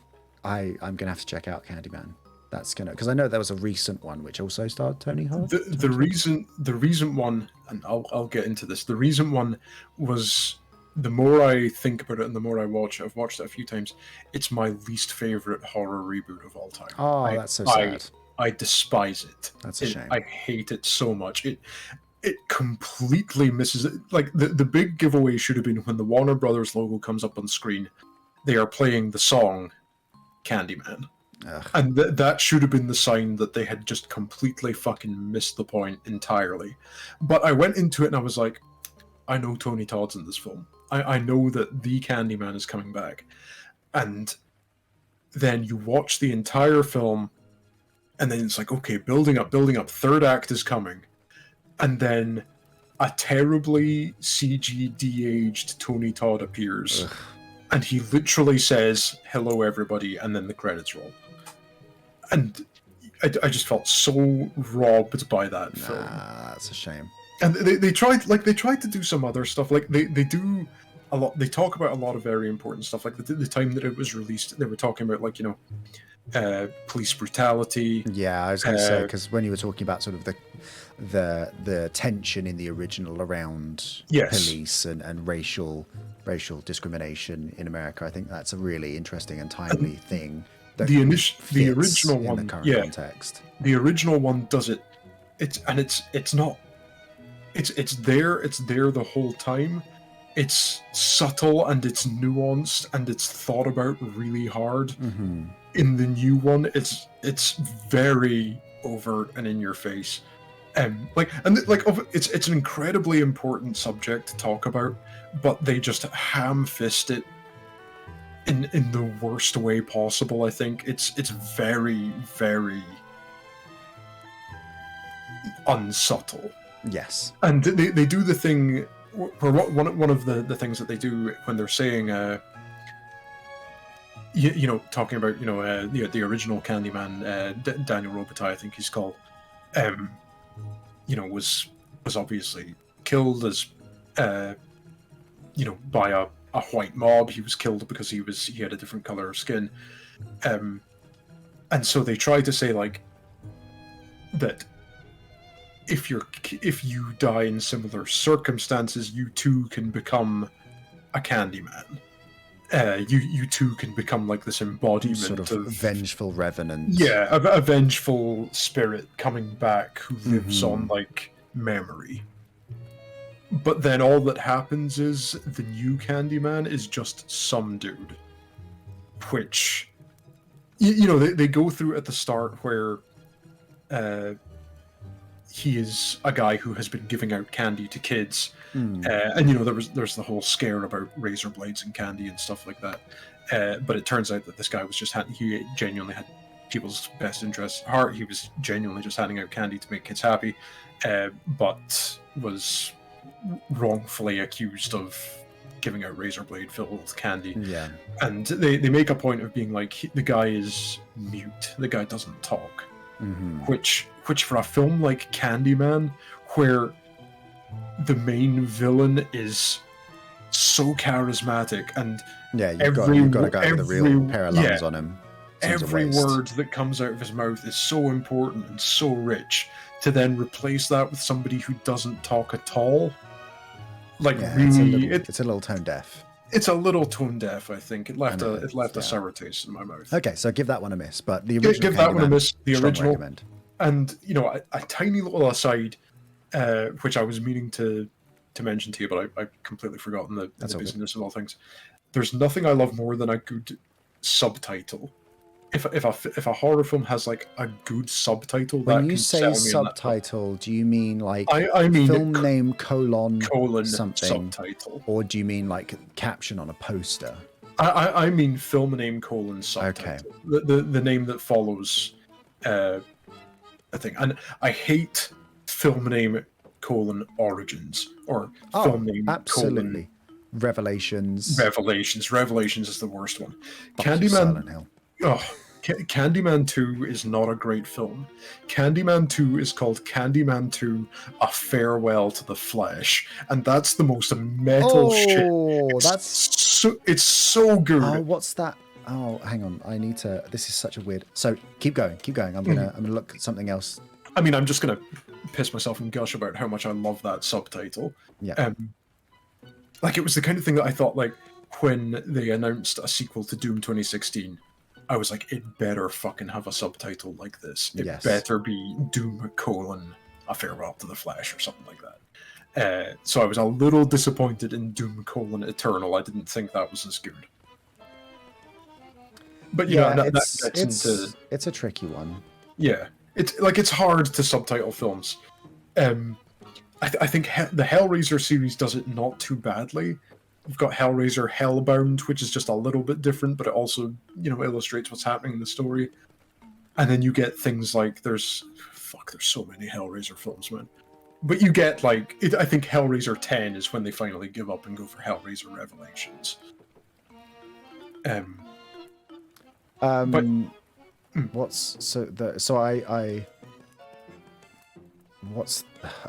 I'm gonna have to check out Candyman. That's gonna, because I know there was a recent one which also starred Tony Hawk. The recent one, and I'll get into this. The recent one was, the more I think about it and the more I watch it, I've watched it a few times. It's my least favorite horror reboot of all time. Oh, that's so sad. I despise it. That's a shame. I hate it so much. It completely misses it. Like the big giveaway should have been when the Warner Brothers logo comes up on screen. They are playing the song Candyman. Ugh. And that should have been the sign that they had just completely fucking missed the point entirely. But I went into it and I was like, I know Tony Todd's in this film. I know that the Candyman is coming back. And then you watch the entire film, and then it's like, okay, building up, third act is coming. And then a terribly CG de-aged Tony Todd appears. Ugh. And he literally says, hello everybody, and then the credits roll. And I just felt so robbed by that film. That's a shame. And they tried to do some other stuff. Like they do a lot. They talk about a lot of very important stuff. Like the time that it was released, they were talking about, like, police brutality. Yeah, I was going to say, because when you were talking about sort of the tension in the original around police and racial discrimination in America, I think that's a really interesting and timely thing. The original one, in the current context. The original one does it. It's there the whole time. It's subtle and it's nuanced and it's thought about really hard. Mm-hmm. In the new one, it's very overt and in your face. It's an incredibly important subject to talk about, but they just ham-fist it in the worst way possible. I think it's very, very unsubtle. Yes. And they do the thing where one of the things that they do when they're saying talking about the original Candyman, Daniel Robitaille, I think he's called, was obviously killed as by a white mob. He was killed because he had a different color of skin, and so they try to say, like, that if you die in similar circumstances, you too can become a Candyman. You too can become like this embodiment sort of vengeful revenant. Yeah, a vengeful spirit coming back who lives on, like, memory. But then all that happens is the new Candyman is just some dude. Which, they go through at the start where he is a guy who has been giving out candy to kids. And there's the whole scare about razor blades and candy and stuff like that. But it turns out that this guy was he genuinely had people's best interests at heart. He was genuinely just handing out candy to make kids happy, but was wrongfully accused of giving out razor blade filled candy. Yeah. And they make a point of being like, the guy is mute. The guy doesn't talk. Mm-hmm. Which for a film like Candyman, where the main villain is so charismatic and you've got a guy with a real pair of lungs on him. Every word that comes out of his mouth is so important and so rich. To then replace that with somebody who doesn't talk at all, it's a little tone deaf. It's a little tone deaf, I think. It left a sour taste in my mouth. Okay, so give that one a miss. But the original, give that one a miss. The original, recommend. And a tiny little aside, which I was meaning to mention to you, but I completely forgot in the business of all things. There's nothing I love more than a good subtitle. If a horror film has, like, a good subtitle, when you say subtitle, do you mean like I mean film name colon something subtitle, or do you mean like caption on a poster? I mean film name colon subtitle. Okay. The name that follows a thing, and I hate film name colon origins or film name absolutely colon Revelations. Revelations is the worst one. Candyman. Candyman 2 is not a great film. Candyman 2 is called Candyman 2: A Farewell to the Flesh, and that's the most metal shit. It's so good. Oh, what's that? Oh, hang on. I need to. This is such a weird. So keep going. I'm gonna look at something else. I mean, I'm just gonna piss myself and gush about how much I love that subtitle. Yeah. Like, it was the kind of thing that I thought, like, when they announced a sequel to Doom 2016, I was like, it better fucking have a subtitle like this. It better be Doom: A Farewell to the Flesh or something like that. So I was a little disappointed in Doom: Eternal. I didn't think that was as good. But it's a tricky one. Yeah, it's hard to subtitle films. I think the Hellraiser series does it not too badly. You've got Hellraiser Hellbound, which is just a little bit different, but it also, illustrates what's happening in the story. And then you get things like there's so many Hellraiser films, man. But you get I think Hellraiser 10 is when they finally give up and go for Hellraiser Revelations.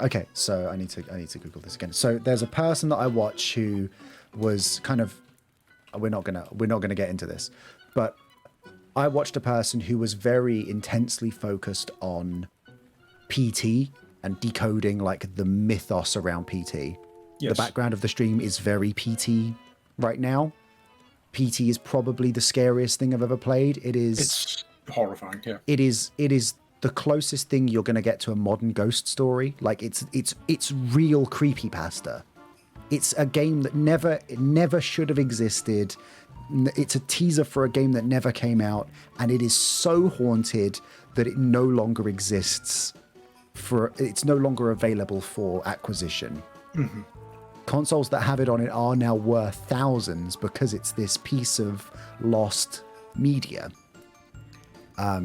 Okay, so I need to Google this again. So there's a person that I watch who was kind of, we're not gonna get into this, but I watched a person who was very intensely focused on PT and decoding like the mythos around PT. Yes. The background of the stream is very PT right now. PT is probably the scariest thing I've ever played. It's horrifying, yeah. It is the closest thing you're going to get to a modern ghost story. Like it's real creepypasta. It's a game that never should have existed. It's a teaser for a game that never came out, and it is so haunted that it no longer exists. It's no longer available for acquisition. Mm-hmm. Consoles that have it on it are now worth thousands because it's this piece of lost media. I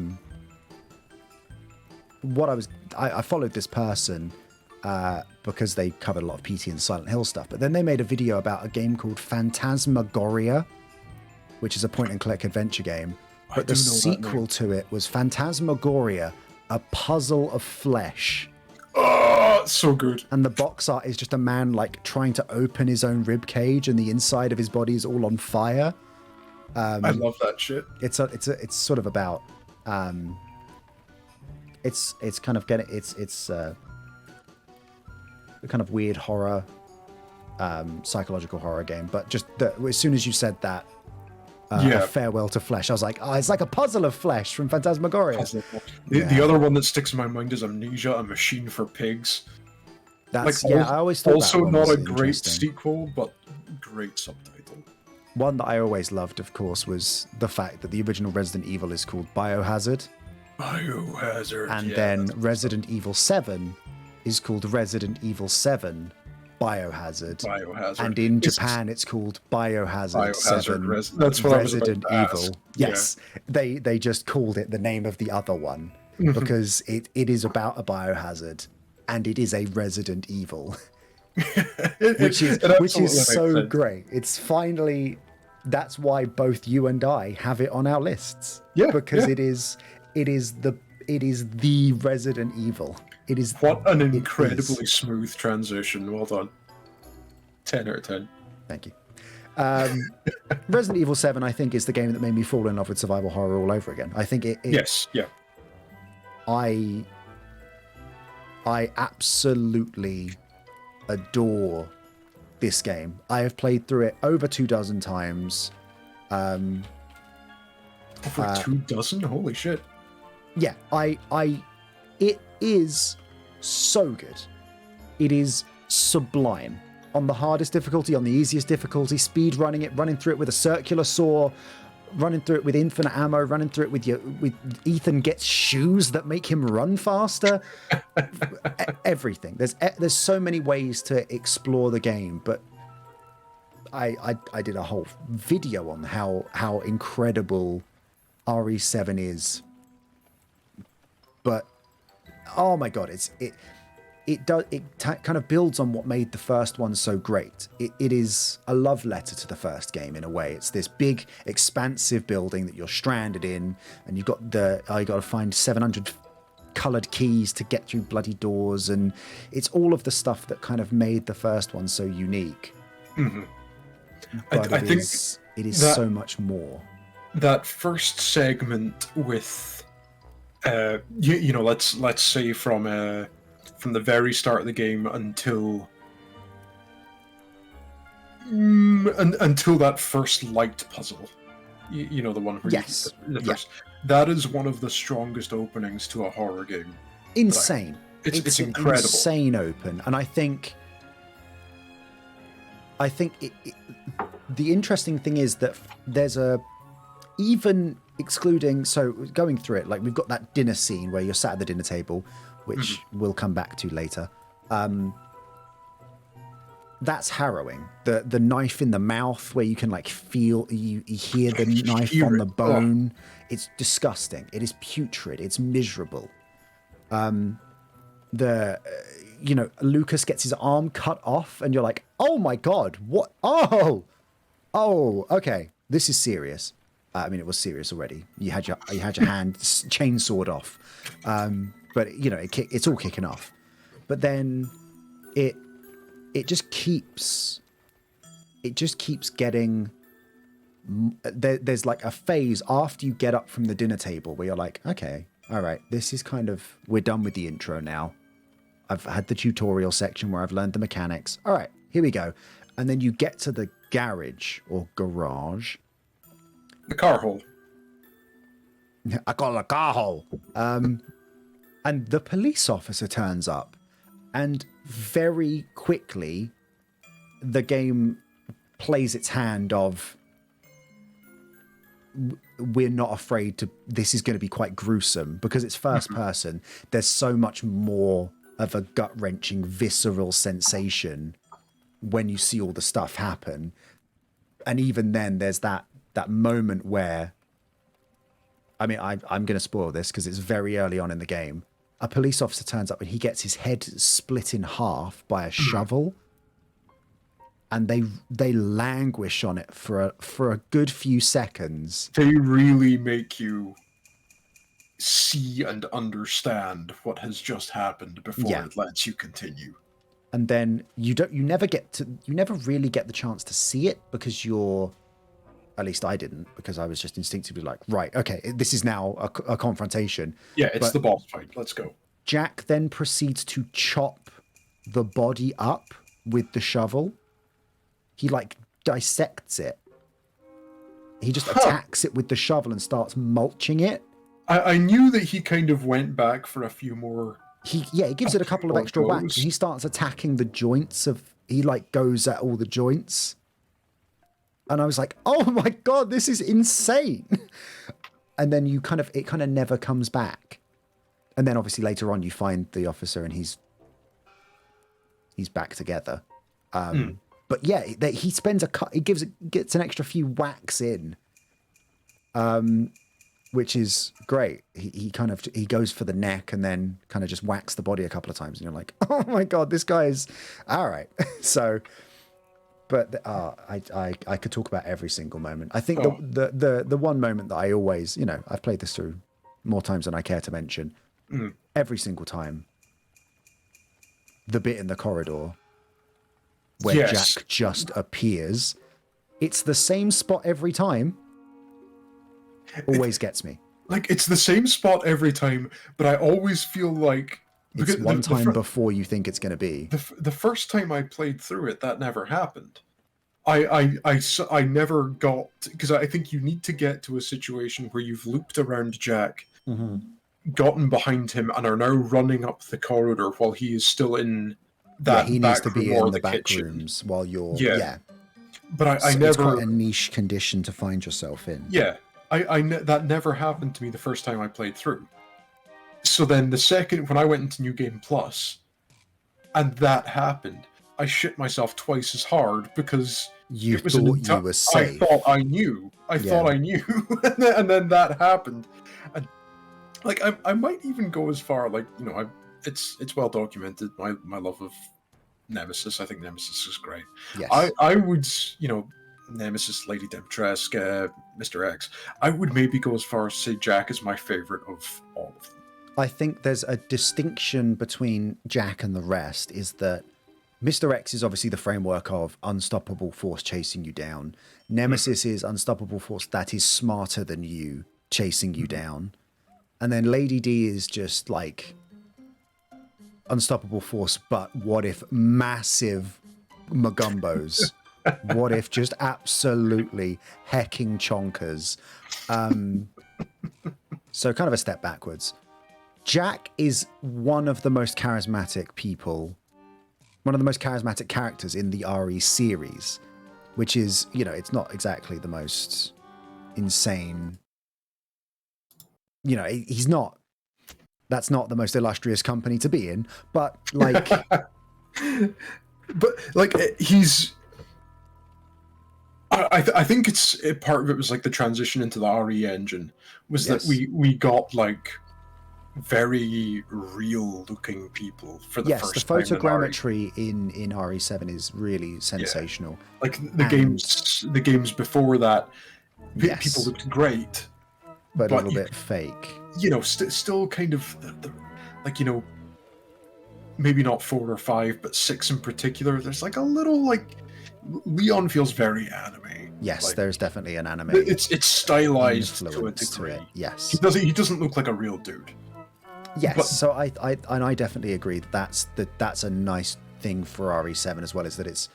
followed this person because they covered a lot of PT and Silent Hill stuff, but then they made a video about a game called Phantasmagoria, which is a point-and-click adventure game. But the sequel to it was Phantasmagoria, A Puzzle of Flesh. Oh, so good. And the box art is just a man like trying to open his own rib cage, and the inside of his body is all on fire. I love that shit. It's sort of about it's kind of getting it's a kind of weird horror, psychological horror game. But just as soon as you said that, A Farewell to Flesh, I was like, oh, it's like a puzzle of flesh from Phantasmagoria. The other one that sticks in my mind is Amnesia: A Machine for Pigs. That's I always thought also that one not was a great sequel, but great subtitle. One that I always loved, of course, was the fact that the original Resident Evil is called Biohazard. Biohazard. And then Resident Evil 7 is called Resident Evil 7 Biohazard. And in Japan, it's called Biohazard 7 that's what Resident Evil. Yes, yeah. They just called it the name of the other one because it is about a biohazard and it is a Resident Evil, which is so great. It's finally, that's why both you and I have it on our lists. Yeah, because it is the Resident Evil. It is. What an incredibly smooth transition. Well done. 10 out of 10. Thank you. Resident Evil 7, I think, is the game that made me fall in love with survival horror all over again. I think yes, yeah. I absolutely adore this game. I have played through it over 24 times. Over 24? Holy shit. Yeah, it is so good. It is sublime. On the hardest difficulty, on the easiest difficulty, speed running it, running through it with a circular saw, running through it with infinite ammo, running through it with Ethan gets shoes that make him run faster. Everything. There's so many ways to explore the game, but I did a whole video on how incredible RE7 is. But oh my god, it kind of builds on what made the first one so great. It is a love letter to the first game in a way. It's this big, expansive building that you're stranded in, and you've got you got to find 700 colored keys to get through bloody doors, and it's all of the stuff that kind of made the first one so unique. Mm-hmm. But I think it is so much more. that first segment with, let's say from the very start of the game until until that first light puzzle. The one where Yes. the first. That is one of the strongest openings to a horror game. Insane. It's incredible. Insane open, and I think the interesting thing is that there's even excluding, so going through it, like we've got that dinner scene where you're sat at the dinner table, which we'll come back to later. That's harrowing. The knife in the mouth where you can like feel, you hear the knife on the bone. Oh. It's disgusting. It is putrid. It's miserable. Lucas gets his arm cut off and you're like, oh my God, what? Oh, okay. This is serious. I mean, it was serious already. You had your hand chainsawed off. But it's all kicking off. But then it just keeps getting, there's like a phase after you get up from the dinner table where you're like, okay, all right, this is kind of, we're done with the intro now. I've had the tutorial section where I've learned the mechanics. All right, here we go. And then you get to the garage or garage. The car hole. I call it a car hole. And the police officer turns up. And very quickly, the game plays its hand of, we're not afraid to, this is going to be quite gruesome. Because it's first person, there's so much more of a gut-wrenching, visceral sensation when you see all the stuff happen. And even then, there's that moment where, I mean, I'm going to spoil this because it's very early on in the game. A police officer turns up and he gets his head split in half by a shovel. And they languish on it for a good few seconds. They really make you see and understand what has just happened before it lets you continue. And then you never really get the chance to see it because at least I didn't, because I was just instinctively like, right, okay, this is now a confrontation. Yeah, it's the boss fight. Let's go. Jack then proceeds to chop the body up with the shovel. He like dissects it. He just attacks it with the shovel and starts mulching it. I knew that he kind of went back for a few more. He gives it a couple of extra whacks. And he starts attacking the joints he like goes at all the joints. And I was like, oh my God, this is insane. And then it kind of never comes back. And then obviously later on you find the officer and he's back together. But yeah, he spends he gets an extra few whacks in, which is great. He goes for the neck and then kind of just whacks the body a couple of times, and you're like, oh my God, this guy is all right. So, but I could talk about every single moment. I think the one moment that I always, I've played this through more times than I care to mention. Every single time, the bit in the corridor where Jack just appears. It's the same spot every time. Always gets me. Like, it's the same spot every time, but I always feel like... It's one time before you think it's going to be. The first time I played through it, that never happened. I never got... Because I think you need to get to a situation where you've looped around Jack, gotten behind him, and are now running up the corridor while he is still in... that he needs to be in the back kitchen. Rooms while you're But I it's never... quite a niche condition to find yourself in. That never happened to me the first time I played through. So then the second, when I went into New Game Plus and that happened, I shit myself twice as hard because you thought you were safe. I thought I knew and then that happened. And like I might even go as far, like, it's well documented, my love of Nemesis. I think Nemesis is great. Yes. I would, Nemesis, Lady Dimitrescu, Mr. X, I would maybe go as far as say Jack is my favorite of all of them. I think there's a distinction between Jack and the rest, is that Mr. X is obviously the framework of unstoppable force chasing you down. Nemesis is unstoppable force that is smarter than you, chasing you down. And then Lady D is just like unstoppable force, but what if massive Magumbos? What if just absolutely hecking chonkers? So kind of a step backwards. Jack is one of the most charismatic people, one of the most charismatic characters in the RE series, which is, you know, it's not exactly the most insane. You know, he's not, that's not the most illustrious company to be in, but like, but like he's, I think it's part of it was like the transition into the RE engine was that we got like very real looking people for the first time. Yes, the photogrammetry in RE7 is really sensational. Yeah. Like the games before that, people looked great, but a little bit fake. You know, still kind of like, you know, maybe not 4 or 5, but 6 in particular. There's like a little like Leon feels very anime. Yes, like, there's definitely an anime. It's stylized to a degree. Yes, he doesn't look like a real dude. Yes, but, so I definitely agree that's a nice thing for RE7 as well, is that it's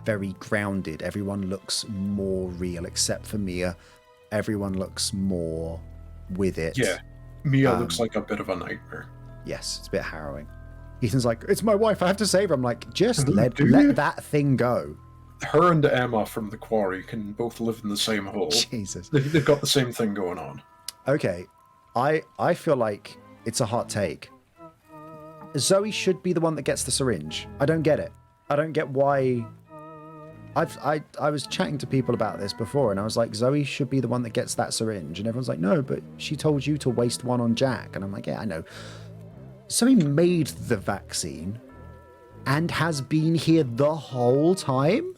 very grounded. Everyone looks more real, except for Mia. Everyone looks more with it. Yeah, Mia looks like a bit of a nightmare. Yes, it's a bit harrowing. Ethan's like, it's my wife, I have to save her. I'm like, just let that thing go. Her and Emma from The Quarry can both live in the same hole. Jesus. They've got the same thing going on. Okay, I feel like it's a hot take. Zoe should be the one that gets the syringe. I don't get it. I don't get why. I was chatting to people about this before, and I was like, Zoe should be the one that gets that syringe. And everyone's like, no, but she told you to waste one on Jack. And I'm like, yeah, I know. Zoe made the vaccine and has been here the whole time?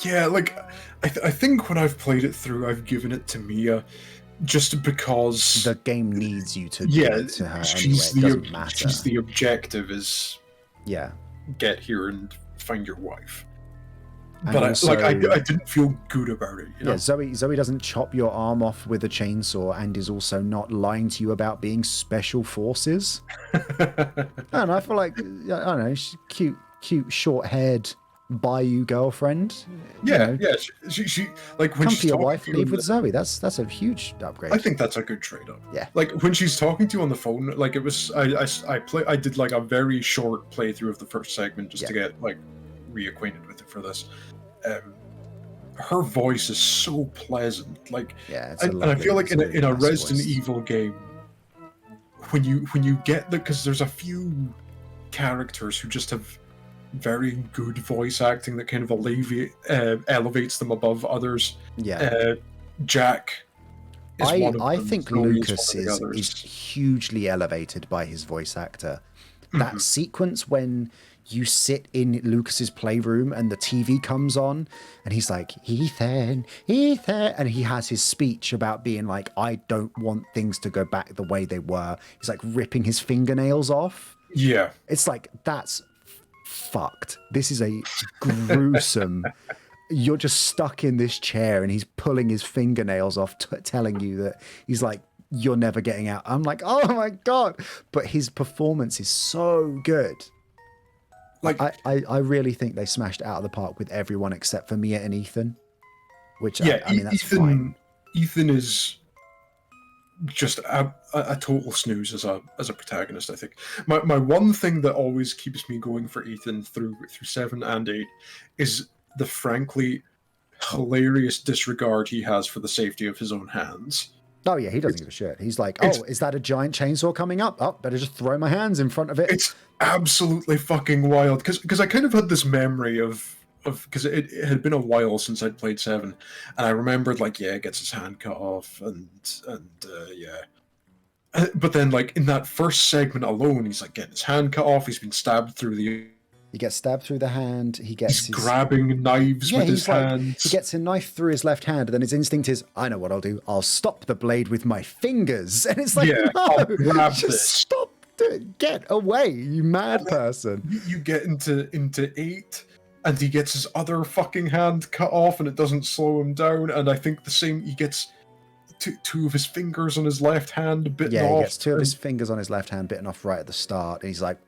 Yeah, like, I think when I've played it through, I've given it to Mia just because... The game needs you to give it to her anyway. It doesn't matter. She's the objective is... Yeah. Get here and find your wife. And but also, I didn't feel good about it. You know? Yeah, Zoe doesn't chop your arm off with a chainsaw and is also not lying to you about being special forces. And I feel like, I don't know, she's cute, short-haired Bayou girlfriend. Yeah, yeah. She like when come she's to your talking wife, to you leave with Zoe. That's a huge upgrade. I think that's a good trade-up. Yeah. Like when she's talking to you on the phone, like it was, I did like a very short playthrough of the first segment just to get like reacquainted with it for this. Her voice is so pleasant. Like, yeah, and I feel like in a Resident Evil game, when you get because there's a few characters who just have very good voice acting that kind of elevates them above others. Yeah. Jack is one of them. I think Lucas is hugely elevated by his voice actor. That sequence when you sit in Lucas's playroom and the TV comes on and he's like, Ethan, and he has his speech about being like, I don't want things to go back the way they were. He's like ripping his fingernails off. Yeah. It's like, that's fucked. This is a gruesome... You're just stuck in this chair and he's pulling his fingernails off, telling you that he's like, you're never getting out. I'm like, oh my God. But his performance is so good. Like, I really think they smashed it out of the park with everyone except for Mia and Ethan. Which, I mean, that's fine. Ethan is just a total snooze as a protagonist, I think. My one thing that always keeps me going for Ethan through 7 and 8 is the frankly hilarious disregard he has for the safety of his own hands. Oh yeah, he doesn't give a shit. He's like, oh, is that a giant chainsaw coming up? Oh, better just throw my hands in front of it. It's absolutely fucking wild. Because I kind of had this memory of because it had been a while since I'd played 7, and I remembered like, yeah, gets his hand cut off, and yeah. But then like in that first segment alone, he's like getting his hand cut off. He's been stabbed through the. He gets stabbed through the hand. He's grabbing knives with his hands. He gets a knife through his left hand, and then his instinct is, I know what I'll do. I'll stop the blade with my fingers. And it's like, no, I'll grab just this. stop Get away, you mad person. You get into 8, and he gets his other fucking hand cut off, and it doesn't slow him down. And I think the same, he gets two of his fingers on his left hand bitten off. Yeah, he gets 2 of his fingers on his left hand bitten off right at the start, and he's like,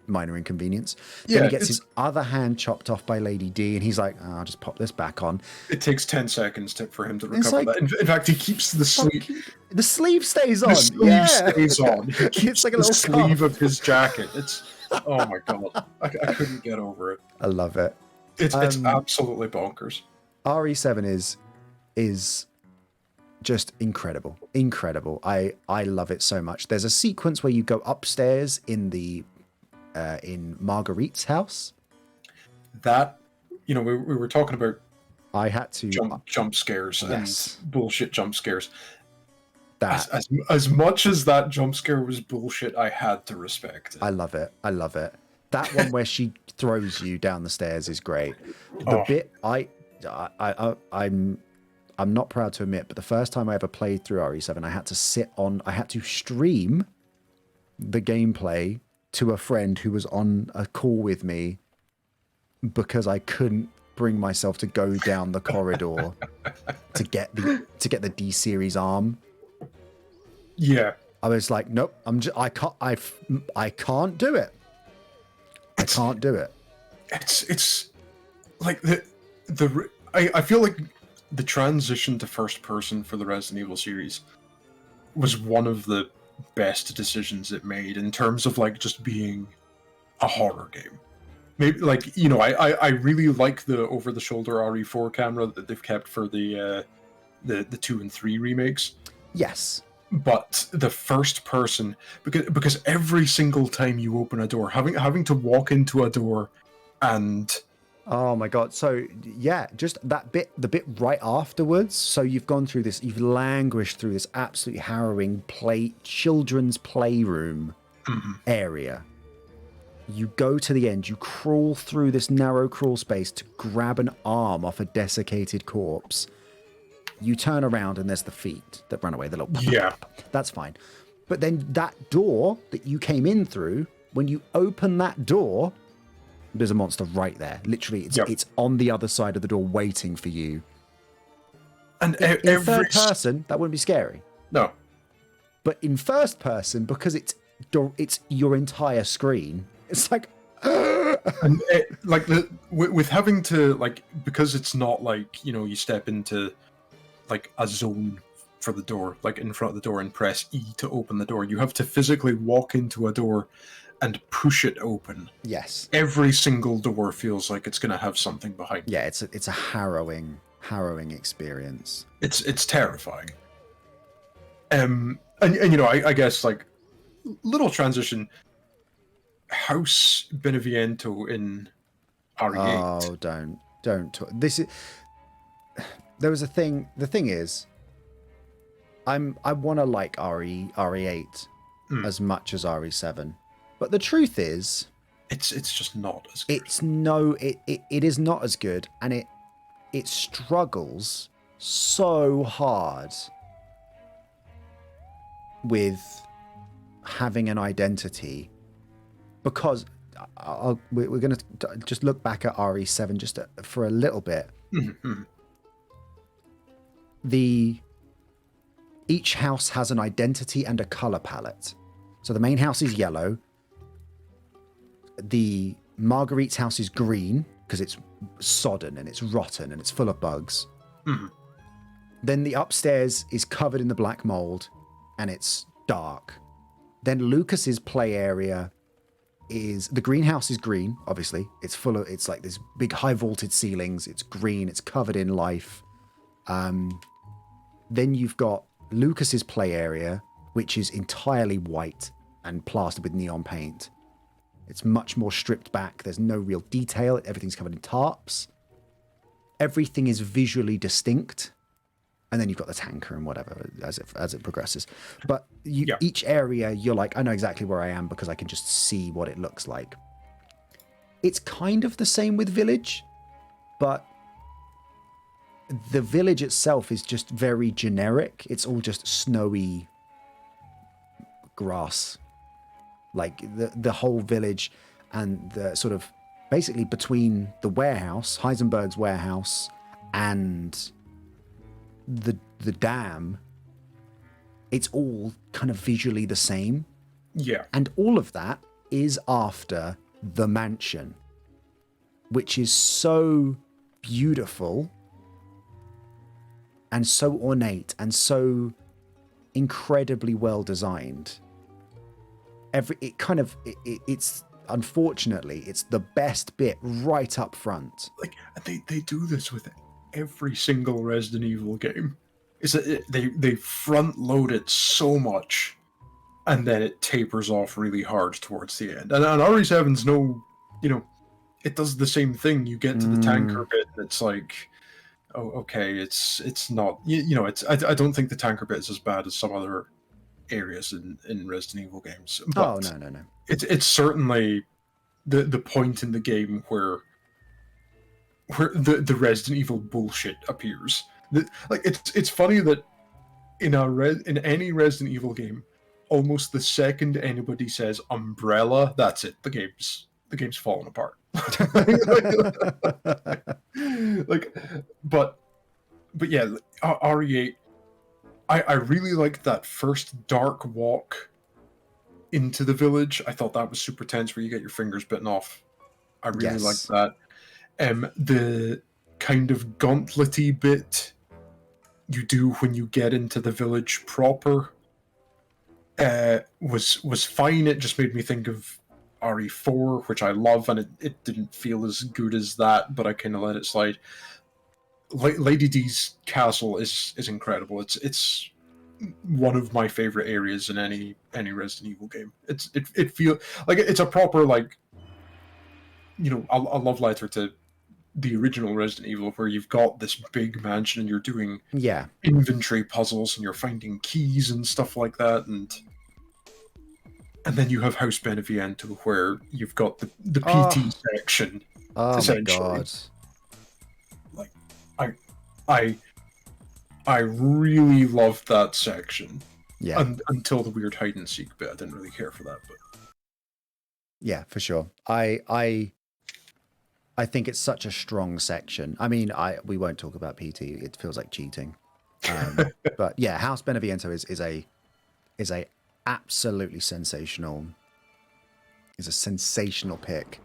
minor inconvenience. Yeah, then he gets his other hand chopped off by Lady D, and he's like, oh, I'll just pop this back on. It takes 10 seconds for him to recover that. In fact, he keeps the sleeve. The sleeve stays on. The sleeve stays on. He keeps It's like a little sleeve cuff. of his jacket. It's oh my god, I couldn't get over it. I love it. It's absolutely bonkers. RE7 is just incredible. I love it so much. There's a sequence where you go upstairs in Marguerite's house. That, we were talking about I had to jump scares yes. and bullshit jump scares. That as much as that jump scare was bullshit, I had to respect it. I love it. That one where she throws you down the stairs is great. The bit I'm not proud to admit, but the first time I ever played through RE7, I had to stream the gameplay to a friend who was on a call with me because I couldn't bring myself to go down the corridor to get the D series arm. Yeah. I was like, nope, I can't do it. I can't do it. It's like I feel like the transition to first person for the Resident Evil series was one of the best decisions it made in terms of like just being a horror game. Maybe like, I really like the over the shoulder RE4 camera that they've kept for the 2 and 3 remakes. Yes. But the first person, because every single time you open a door, having to walk into a door and oh my god. So yeah, just that bit, the bit right afterwards. So you've gone through this, you've languished through this absolutely harrowing children's playroom area. You go to the end, you crawl through this narrow crawl space to grab an arm off a desiccated corpse. You turn around and there's the feet that run away. The little that's fine. But then that door that you came in through, when you open that door, there's a monster right there. Literally, it's on the other side of the door waiting for you. And in third person, that wouldn't be scary. No. But in first person, because it's your entire screen, it's like... and with having to, like, because it's not like, you step into like a zone for the door, like in front of the door and press E to open the door. You have to physically walk into a door and push it open. Yes. Every single door feels like it's going to have something behind it. Yeah, it's a harrowing experience. It's terrifying. And I guess like little transition. House Beneviento in RE8. Oh, don't talk. There was a thing. The thing is, I want to like RE8 as much as RE7, but the truth is, it's just not as good. It is not as good, and it struggles so hard with having an identity, because we're going to just look back at RE7 just for a little bit. Mm-hmm. Each house has an identity and a color palette. So the main house is yellow. The Marguerite's house is green because it's sodden and it's rotten and it's full of bugs. Mm-hmm. Then the upstairs is covered in the black mold and it's dark. Then Lucas's play area is, the greenhouse is green, obviously. It's like this big high vaulted ceilings. It's green. It's covered in life. Then you've got Lucas's play area, which is entirely white and plastered with neon paint. It's much more stripped back. There's no real detail. Everything's covered in tarps. Everything is visually distinct. And then you've got the tanker and whatever as it progresses. But each area, you're like, I know exactly where I am because I can just see what it looks like. It's kind of the same with Village, but the village itself is just very generic. It's all just snowy grass Like the whole village and the sort of basically between the warehouse, Heisenberg's warehouse, and the dam, it's all kind of visually the same. Yeah. And all of that is after the mansion, which is so beautiful and so ornate and so incredibly well designed. It's unfortunately it's the best bit right up front. Like they do this with every single Resident Evil game. Is that they front load it so much, and then it tapers off really hard towards the end. And RE7's it does the same thing. You get to the tanker bit, and it's like, oh, okay, it's not, it's I don't think the tanker bit is as bad as some other areas in Resident Evil games. But no. It's certainly the point in the game where the Resident Evil bullshit appears. It's funny that in any Resident Evil game, almost the second anybody says umbrella, that's it. The game's falling apart. But yeah, RE8. I really liked that first dark walk into the village. I thought that was super tense, where you get your fingers bitten off. I really liked that. The kind of gauntlet-y bit you do when you get into the village proper was fine. It just made me think of RE4, which I love, and it didn't feel as good as that, but I kind of let it slide. Lady D's castle is incredible. It's one of my favorite areas in any Resident Evil game. It feels like it's a proper, like, a love letter to the original Resident Evil, where you've got this big mansion and you're doing inventory puzzles and you're finding keys and stuff like that, and then you have House Beneviento, where you've got the PT section. Oh my god! Like, I really loved that section. Yeah. Until the weird hide and seek bit, I didn't really care for that. But yeah, for sure. I think it's such a strong section. I mean, we won't talk about PT. It feels like cheating. But yeah, House Beneviento is a absolutely sensational. Is a sensational pick.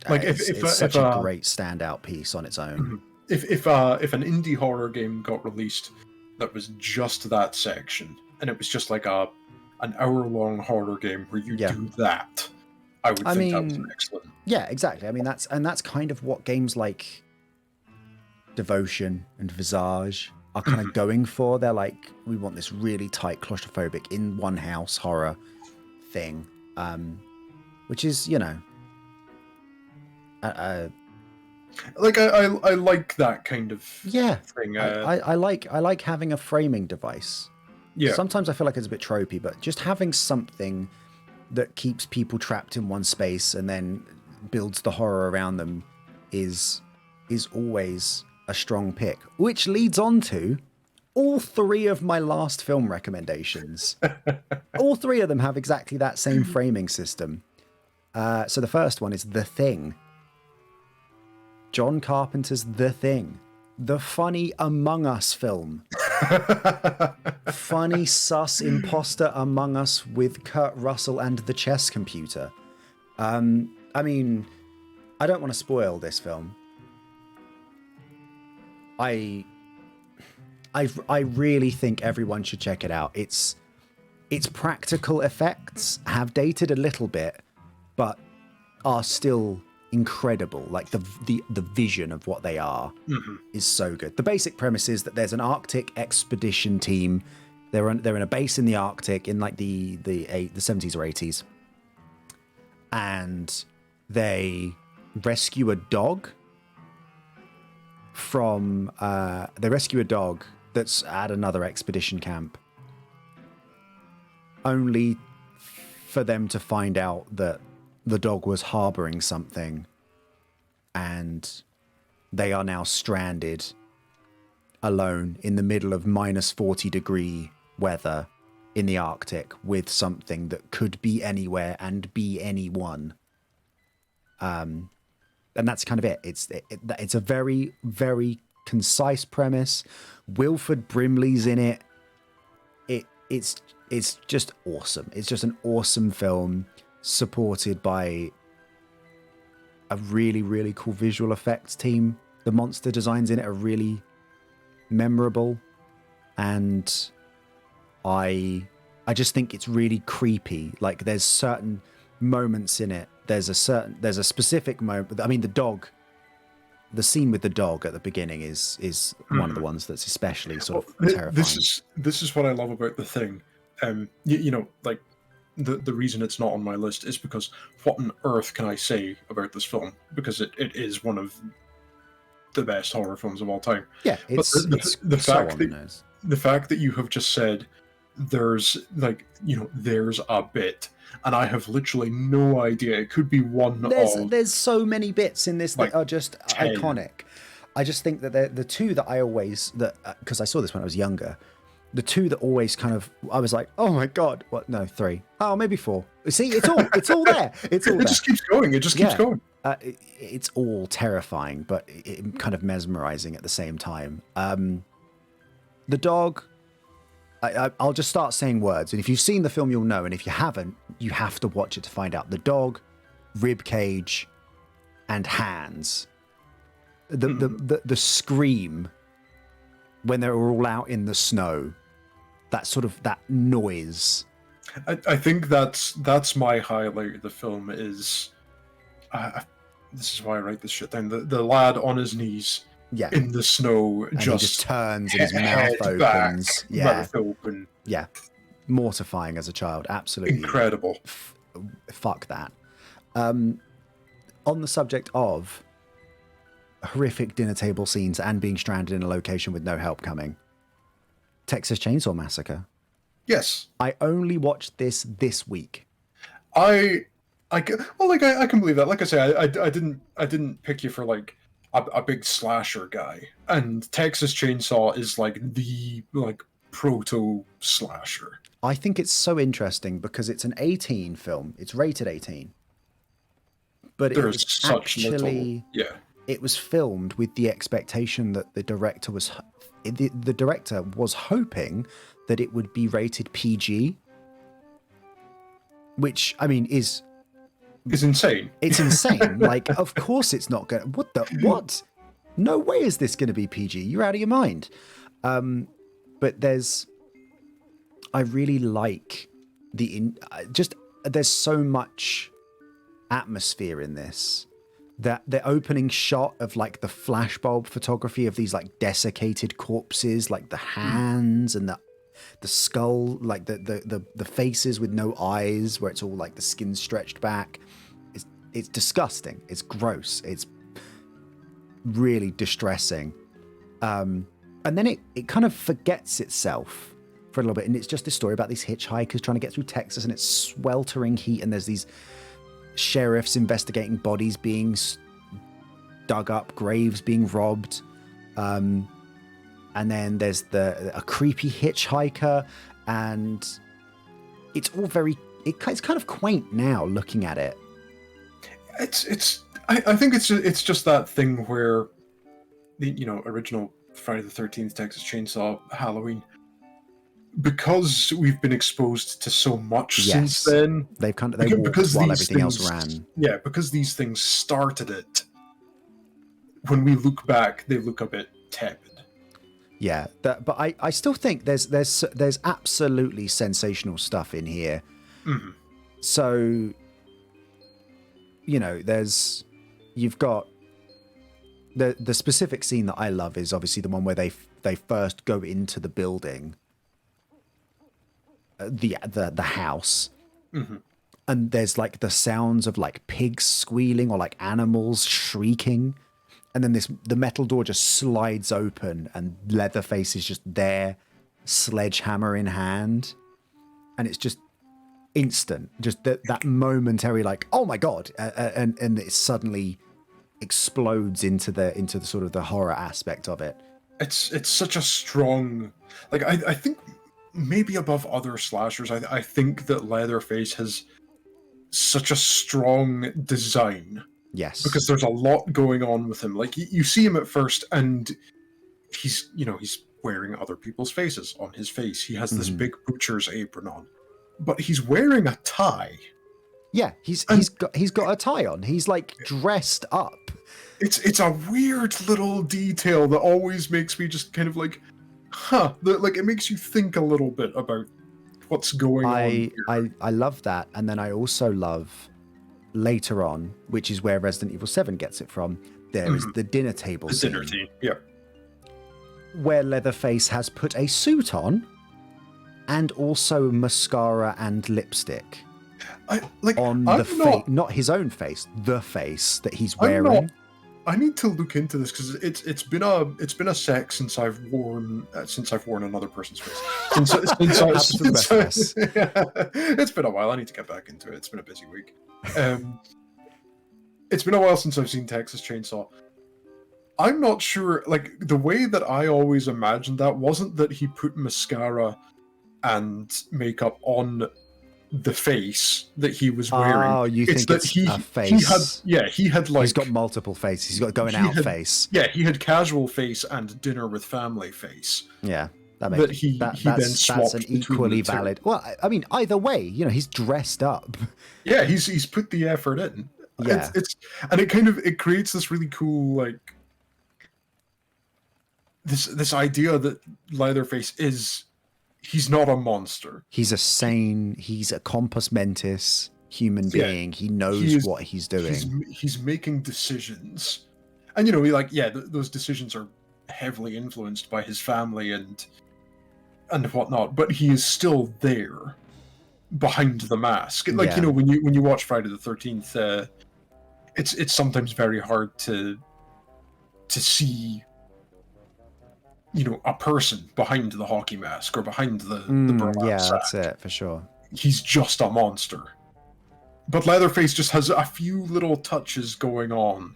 It's such a great standout piece on its own. If an indie horror game got released that was just that section, and it was just like an hour-long horror game where you do that, I would think that was an excellent. Yeah, exactly. I mean, that's kind of what games like Devotion and Visage are kind of going for. They're like, we want this really tight, claustrophobic, in one house horror thing, which is, like I like that kind of thing. I like having a framing device. Yeah. Sometimes I feel like it's a bit tropey, but just having something that keeps people trapped in one space and then builds the horror around them is always a strong pick. Which leads on to all three of my last film recommendations. All three of them have exactly that same framing system. So the first one is The Thing. John Carpenter's The Thing. The funny Among Us film. Funny sus imposter Among Us with Kurt Russell and the chess computer. I mean, I don't want to spoil this film. I really think everyone should check it out. Its practical effects have dated a little bit, but are still incredible. Like the vision of what they are is so good. The basic premise is that there's an Arctic expedition team. They're in a base in the Arctic in like the 70s or 80s, and they rescue a dog from that's at another expedition camp, only for them to find out that the dog was harboring something, and they are now stranded alone in the middle of -40-degree weather in the Arctic with something that could be anywhere and be anyone. And that's kind of it. It's a very, very concise premise. Wilford Brimley's in it. It's just awesome. It's just an awesome film supported by a really, really cool visual effects team. The monster designs in it are really memorable, and I just think it's really creepy. Like, there's certain moments in it. There's a specific moment. I mean, the scene with the dog at the beginning is one of the ones that's especially sort of terrifying. This is what I love about The Thing. You know, like, the reason it's not on my list is because what on earth can I say about this film? Because it is one of the best horror films of all time. Yeah, it's the fact that you have just said there's, like, you know, there's a bit, and I have literally no idea. It could be there's so many bits in this that are just 10. iconic. I just think that the two that I always, because I saw this when I was younger, the two that always kind of, I was like, oh my God, what? No, 3. Oh, maybe 4. See, it's all there. It's all there. It just keeps going. It just keeps going. It's all terrifying, but kind of mesmerizing at the same time. The dog, I'll just start saying words, and if you've seen the film, you'll know, and if you haven't, you have to watch it to find out. The dog, rib cage, and hands. The scream when they're all out in the snow, that noise. I think that's my highlight of the film is, this is why I write this shit down. The lad on his knees, in the snow, and he just turns and his mouth opens. Mouth open. Yeah, mortifying as a child. Absolutely incredible. Fuck that. On the subject of horrific dinner table scenes and being stranded in a location with no help coming, Texas Chainsaw Massacre. Yes, I only watched this week. I can believe that. Like I say, I didn't pick you for like a big slasher guy, and Texas Chainsaw is like the proto slasher. I think it's so interesting because it's an 18 film. It's rated 18, but it was filmed with the expectation that the director was hoping that it would be rated PG, which, I mean, is insane. It's insane. Like, of course it's not going to... What? No way is this going to be PG. You're out of your mind. But I really like there's so much atmosphere in this. That the opening shot of like the flashbulb photography of these like desiccated corpses, like the hands and the skull, like the faces with no eyes, where it's all like the skin stretched back. It's disgusting. It's gross. It's really distressing. And then it kind of forgets itself for a little bit, and it's just this story about these hitchhikers trying to get through Texas, and it's sweltering heat, and there's these sheriffs investigating bodies being dug up, graves being robbed, and then there's a creepy hitchhiker, and it's all it's kind of quaint now looking at it. I think it's just that thing where the original Friday the 13th, Texas Chainsaw, Halloween, because we've been exposed to so much since then. They walked while everything else ran. Yeah, because these things started it. When we look back, they look a bit tepid. Yeah, but I still think there's absolutely sensational stuff in here. Mm-hmm. So, you've got the specific scene that I love is obviously the one where they first go into the building. The house, mm-hmm. and there's like the sounds of like pigs squealing or like animals shrieking, and then the metal door just slides open and Leatherface is just there, sledgehammer in hand, and it's just instant, just that momentary like, oh my God, and it suddenly explodes into the sort of the horror aspect of it. It's such a strong, like, I think maybe above other slashers, I think that Leatherface has such a strong design. Yes. Because there's a lot going on with him. Like, you see him at first, and he's wearing other people's faces on his face. He has this big butcher's apron on, but he's wearing a tie. Yeah, he's got a tie on. He's like dressed up. It's a weird little detail that always makes me just kind of like, huh. Like, it makes you think a little bit about what's going on here. I love that, and then I also love later on, which is where Resident Evil 7 gets it from. There is the dinner table scene. Dinner tea, yeah. Where Leatherface has put a suit on, and also mascara and lipstick. On the face, not his own face, the face that he's wearing. I need to look into this because it's been a sec since I've worn another person's face. It's been a while. I need to get back into it. It's been a busy week. It's been a while since I've seen Texas Chainsaw. I'm not sure. Like, the way that I always imagined that wasn't that he put mascara and makeup on the face that he was wearing. Oh, you think it's a face? He had like... He's got multiple faces. He's got going out face. Yeah, he had casual face and dinner with family face. Yeah, that's an equally valid... Well, I mean, either way, he's dressed up. Yeah, he's put the effort in. Yeah. And it creates this really cool, like... This idea that Leatherface is... He's not a monster. He's a compos mentis human being. He knows what he's doing. He's making decisions. And, those decisions are heavily influenced by his family and whatnot, but he is still there behind the mask. Like, when you watch Friday the 13th, it's sometimes very hard to see a person behind the hockey mask or behind the burlap sack. That's it, for sure. He's just a monster. But Leatherface just has a few little touches going on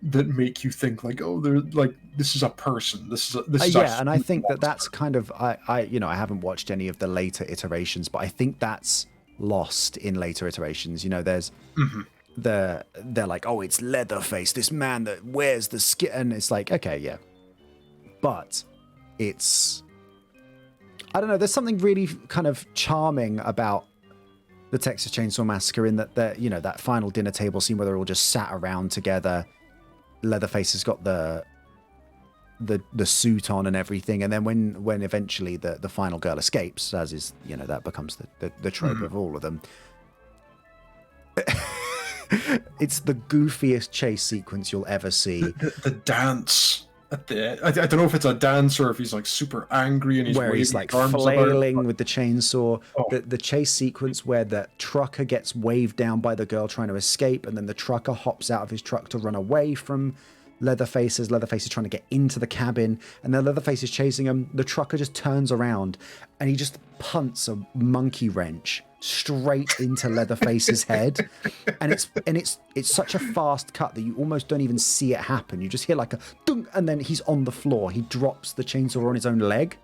that make you think like, oh, they're like, this is a person. This is and I think that's kind of I haven't watched any of the later iterations, but I think that's lost in later iterations. There's they're like, oh, it's Leatherface, this man that wears the skin, and it's like, okay, yeah. But it's, I don't know, there's something really kind of charming about the Texas Chainsaw Massacre in that that final dinner table scene where they're all just sat around together. Leatherface has got the suit on and everything, and then when eventually the final girl escapes, as is, that becomes the trope of all of them. It's the goofiest chase sequence you'll ever see. The dance. I don't know if it's a dance or if he's like super angry and he's like flailing with the chainsaw. The chase sequence where the trucker gets waved down by the girl trying to escape, and then the trucker hops out of his truck to run away from Leatherface as Leatherface is trying to get into the cabin, and then Leatherface is chasing him. The trucker just turns around and he just punts a monkey wrench straight into Leatherface's head, and it's such a fast cut that you almost don't even see it happen. You just hear like a dunk, and then he's on the floor. He drops the chainsaw on his own leg,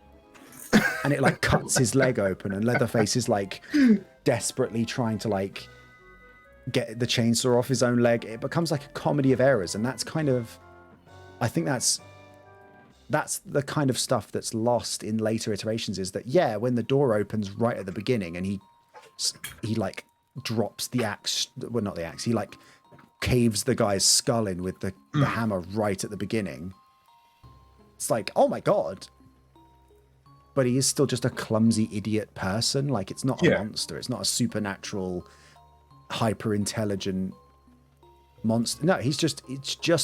and it like cuts his leg open, and Leatherface is like desperately trying to like get the chainsaw off his own leg. It becomes like a comedy of errors, and that's kind of, I think that's the kind of stuff that's lost in later iterations, is that when the door opens right at the beginning and he like drops the axe, well, not the axe, he like caves the guy's skull in with the hammer right at the beginning. It's like, oh my god. But he is still just a clumsy idiot person. Like, it's not a monster. It's not a supernatural, hyper intelligent monster. No, it's just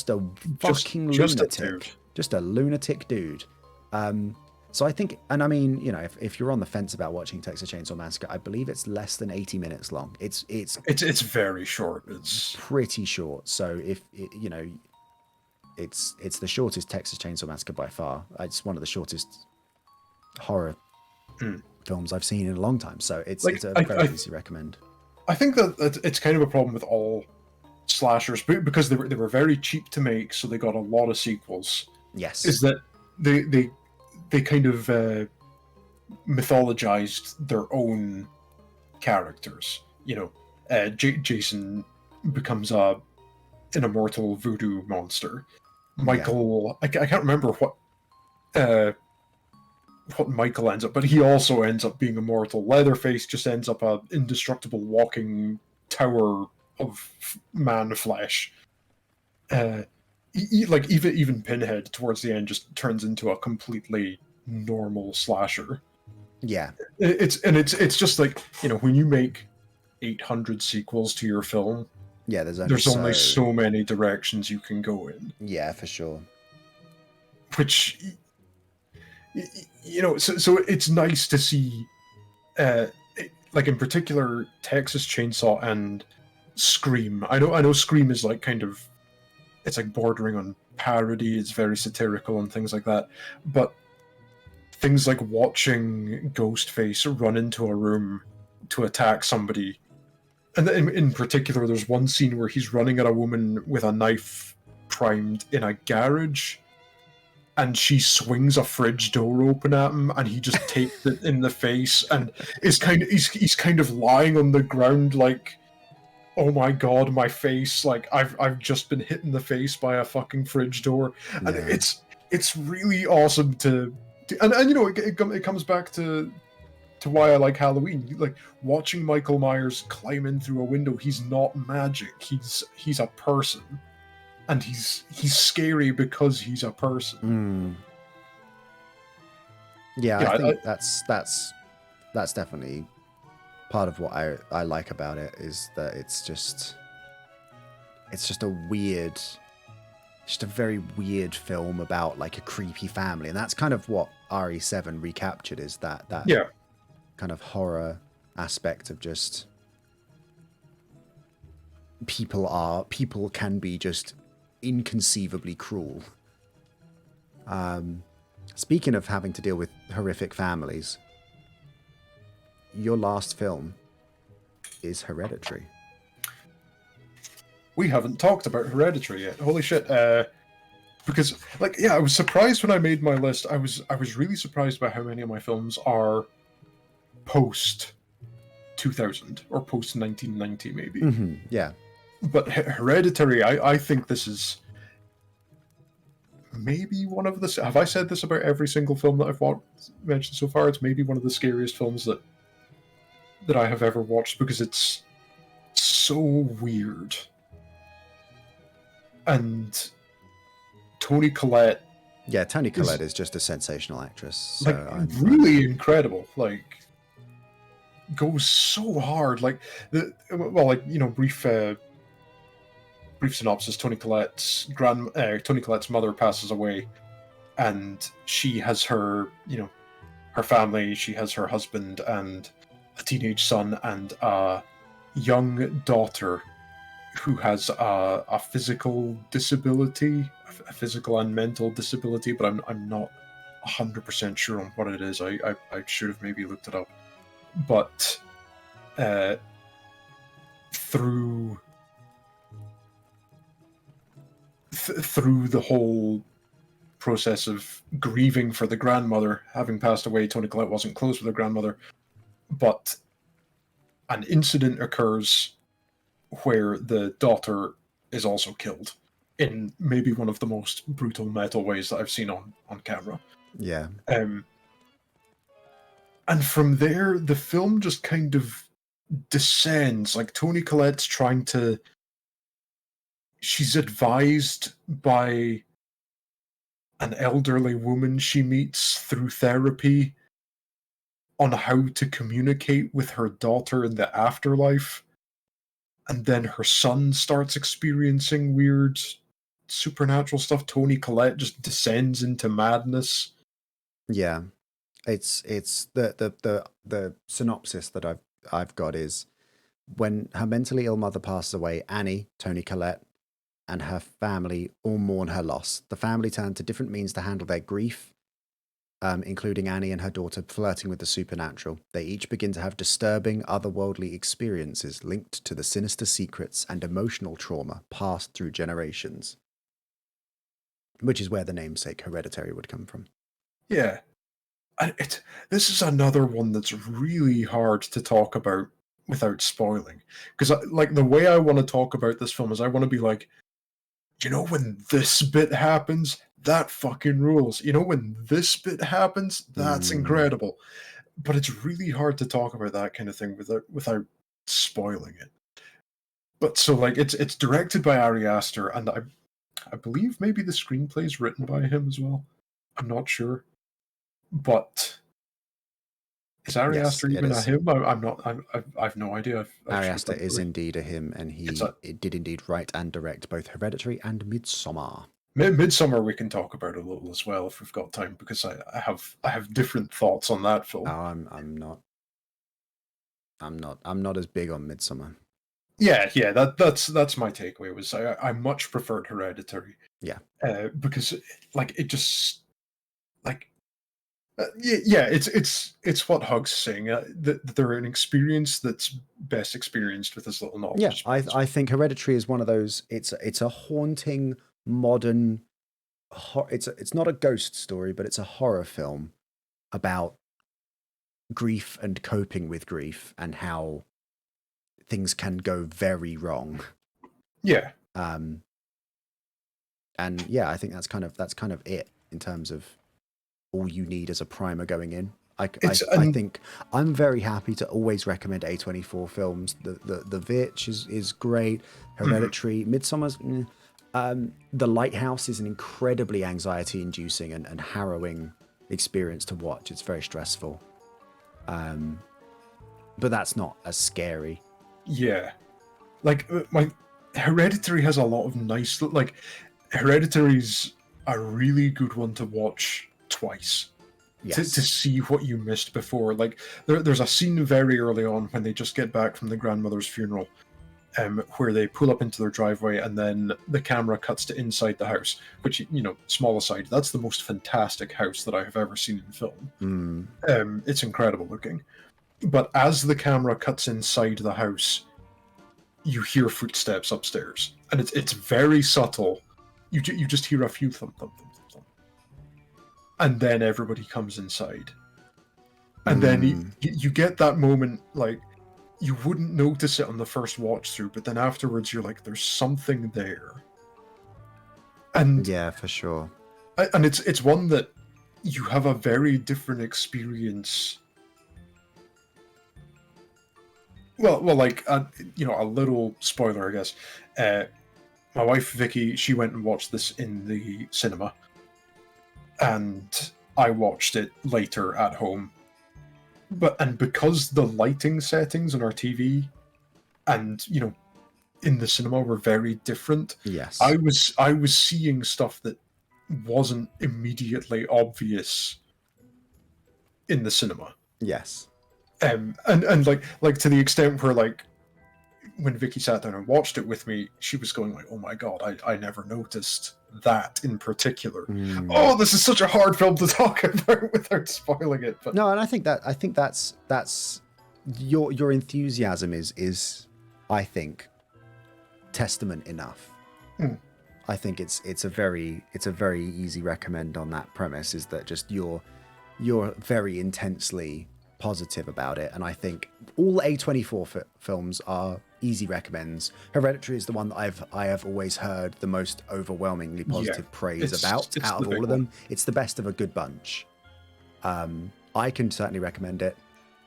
a fucking lunatic. Just a lunatic dude. So I think, and I mean, if you're on the fence about watching Texas Chainsaw Massacre, I believe it's less than 80 minutes long. It's very short. It's pretty short. So if it's the shortest Texas Chainsaw Massacre by far. It's one of the shortest horror films I've seen in a long time. So it's a very easy recommend. I think that it's kind of a problem with all slashers because they were very cheap to make, so they got a lot of sequels. Yes, is that they kind of mythologized their own characters. Jason becomes an immortal voodoo monster. Michael, I can't remember what Michael ends up, but he also ends up being immortal. Leatherface just ends up an indestructible walking tower of man flesh. Like even Pinhead towards the end just turns into a completely normal slasher. Yeah. It's just like, when you make 800 sequels to your film, yeah, there's only so many directions you can go in. Yeah, for sure. Which, so it's nice to see, like in particular, Texas Chainsaw and Scream. I know Scream is like it's like bordering on parody. It's very satirical and things like that. But things like watching Ghostface run into a room to attack somebody, and in particular, there's one scene where he's running at a woman with a knife primed in a garage, and she swings a fridge door open at him, and he just takes it in the face, and he's kind of lying on the ground like, oh my god, my face! Like I've just been hit in the face by a fucking fridge door, and it's really awesome to and it comes back to why I like Halloween. Like watching Michael Myers climb in through a window. He's not magic. He's a person. And he's scary because he's a person. Yeah, I think that's definitely part of what I like about it, is that it's just a very weird film about like a creepy family, and that's kind of what RE7 recaptured, is that kind of horror aspect of just people can be just inconceivably cruel. Speaking of having to deal with horrific families, your last film is Hereditary. We haven't talked about Hereditary yet. Holy shit. Because I was surprised when I made my list. I was really surprised by how many of my films are post 2000 or post 1990 maybe. Mm-hmm, yeah. But Hereditary, I think this is maybe one of the... Have I said this about every single film that I've mentioned so far? It's maybe one of the scariest films that I have ever watched, because it's so weird. And Toni Collette... Yeah, Toni Collette is just a sensational actress. So really incredible. Like, goes so hard. Like, brief synopsis: Toni Collette's mother passes away, and she has her family. She has her husband and a teenage son and a young daughter who has a physical disability, a physical and mental disability, but I'm not 100% sure on what it is. I should have maybe looked it up. But through the whole process of grieving for the grandmother having passed away, Toni Collette wasn't close with her grandmother, but an incident occurs where the daughter is also killed in maybe one of the most brutal metal ways that I've seen on camera. Yeah. And from there, the film just kind of descends. Like, Toni Collette's she's advised by an elderly woman she meets through therapy on how to communicate with her daughter in the afterlife. And then her son starts experiencing weird supernatural stuff. Toni Collette just descends into madness. Yeah. It's the synopsis that I've got is, when her mentally ill mother passes away, Annie, Toni Collette, and her family all mourn her loss. The family turn to different means to handle their grief, including Annie and her daughter flirting with the supernatural. They each begin to have disturbing, otherworldly experiences linked to the sinister secrets and emotional trauma passed through generations. Which is where the namesake Hereditary would come from. Yeah. this is another one that's really hard to talk about without spoiling. Because like the way I want to talk about this film is I want to be like, you know, when this bit happens, that fucking rules. You know, when this bit happens, that's incredible. But it's really hard to talk about that kind of thing without spoiling it. But so like it's directed by Ari Aster, and I believe maybe the screenplay is written by him as well. I'm not sure, but is Ari Yes, Aster it even a is. him? I'm not. I've no idea. Ari Aster is indeed a him, and it did indeed write and direct both Hereditary and Midsommar. Midsummer we can talk about a little as well if we've got time, because I have different thoughts on that film. Oh, I'm not as big on Midsommar. Yeah, that's my takeaway. Was I much preferred Hereditary. Yeah. Because like it just like yeah, it's what Hug's saying. That they're an experience that's best experienced with this little novel. Yeah, I think Hereditary is one of those. It's a haunting modern. It's not a ghost story, but it's a horror film about grief and coping with grief and how things can go very wrong. Yeah. And yeah, I think that's kind of it in terms of all you need as a primer going in. I think I'm very happy to always recommend A24 films. The Vitch is great. Hereditary, Midsommar's. The Lighthouse is an incredibly anxiety-inducing and harrowing experience to watch. It's very stressful, but that's not as scary. Yeah, like my Hereditary has a lot of nice. Like Hereditary's a really good one to watch twice. Yes. To see what you missed before. Like there's a scene very early on when they just get back from the grandmother's funeral, where they pull up into their driveway and then the camera cuts to inside the house, which, you know, small aside, that's the most fantastic house that I have ever seen in film. It's incredible looking. But as the camera cuts inside the house, you hear footsteps upstairs, and it's very subtle. You just hear a few thump, thump, thump, thump, thump. And then everybody comes inside. And then you get that moment, like, you wouldn't notice it on the first watch through, but then afterwards you're like, there's something there. And yeah, for sure. And it's one that you have a very different experience. Well, like, you know, a little spoiler, I guess. My wife Vicky, she went and watched this in the cinema, and I watched it later at home. And because the lighting settings on our TV and, you know, in the cinema were very different, yes, I was seeing stuff that wasn't immediately obvious in the cinema. Yes. And like to the extent where, like, when Vicky sat down and watched it with me, she was going like, "Oh my god, I never noticed that in particular." Oh, this is such a hard film to talk about without spoiling it. But no, and I think that's your enthusiasm is I think testament enough. I think it's a very easy recommend on that premise, is that just you're very intensely positive about it, and I think all A24 films are easy recommends. Hereditary is the one that I have always heard the most overwhelmingly positive praise about out of all of them. It's the best of a good bunch. I can certainly recommend it,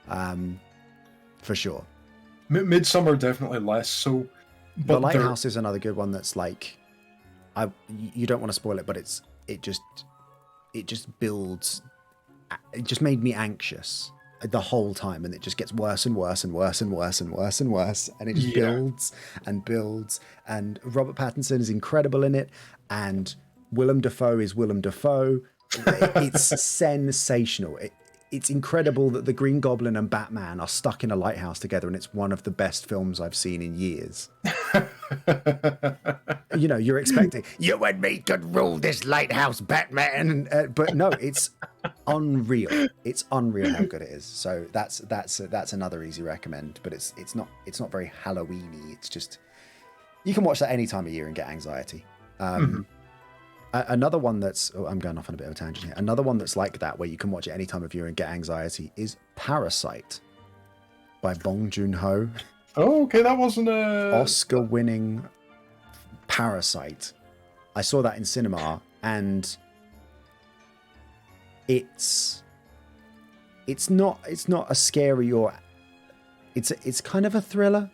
for sure. Midsommar definitely less so. But The Lighthouse is another good one that's like, you don't want to spoil it, but it just builds. It just made me anxious the whole time, and it just gets worse and worse and worse and worse and worse and worse, and it just builds and builds. And Robert Pattinson is incredible in it, and Willem Dafoe is Willem Dafoe. It's sensational. It's incredible that the Green Goblin and Batman are stuck in a lighthouse together, and it's one of the best films I've seen in years. You know, you're expecting, you and me could rule this lighthouse, Batman, but no, it's unreal. It's unreal how good it is. So that's another easy recommend. But it's not very Halloween-y. It's just, you can watch that any time of year and get anxiety. Another one that's, I'm going off on a bit of a tangent here. Another one that's like that, where you can watch it any time of year and get anxiety, is Parasite by Bong Joon-ho. Oh, okay, that wasn't a Oscar-winning Parasite. I saw that in cinema, and it's not a scary or it's kind of a thriller.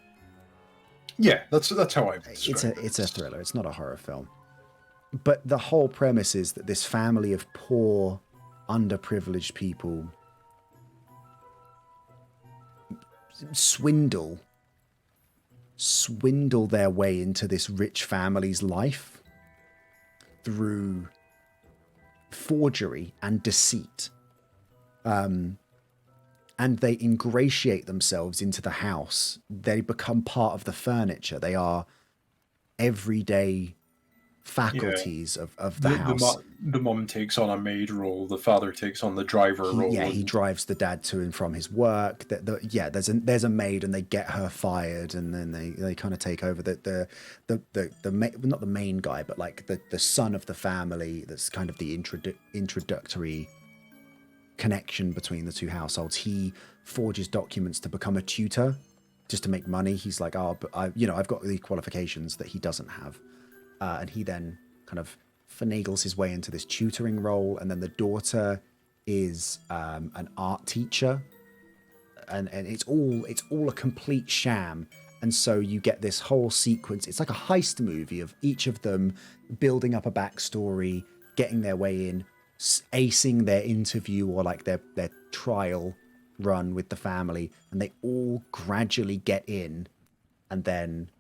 Yeah, that's how I describe it. It's a thriller. It's not a horror film. But the whole premise is that this family of poor, underprivileged people swindle their way into this rich family's life through forgery and deceit. And they ingratiate themselves into the house. They become part of the furniture. They are everyday faculties of the house. The mom takes on a maid role, the father takes on the driver role. Yeah, he drives the dad to and from his work. There's a maid, and they get her fired, and then they kind of take over the not the main guy, but like the son of the family. That's kind of the introductory connection between the two households. He forges documents to become a tutor, just to make money. He's like, oh, but I've got the qualifications that he doesn't have. And he then kind of finagles his way into this tutoring role. And then the daughter is an art teacher, and it's all a complete sham. And so you get this whole sequence. It's like a heist movie of each of them building up a backstory, getting their way in, acing their interview or like their trial run with the family, and they all gradually get in, and then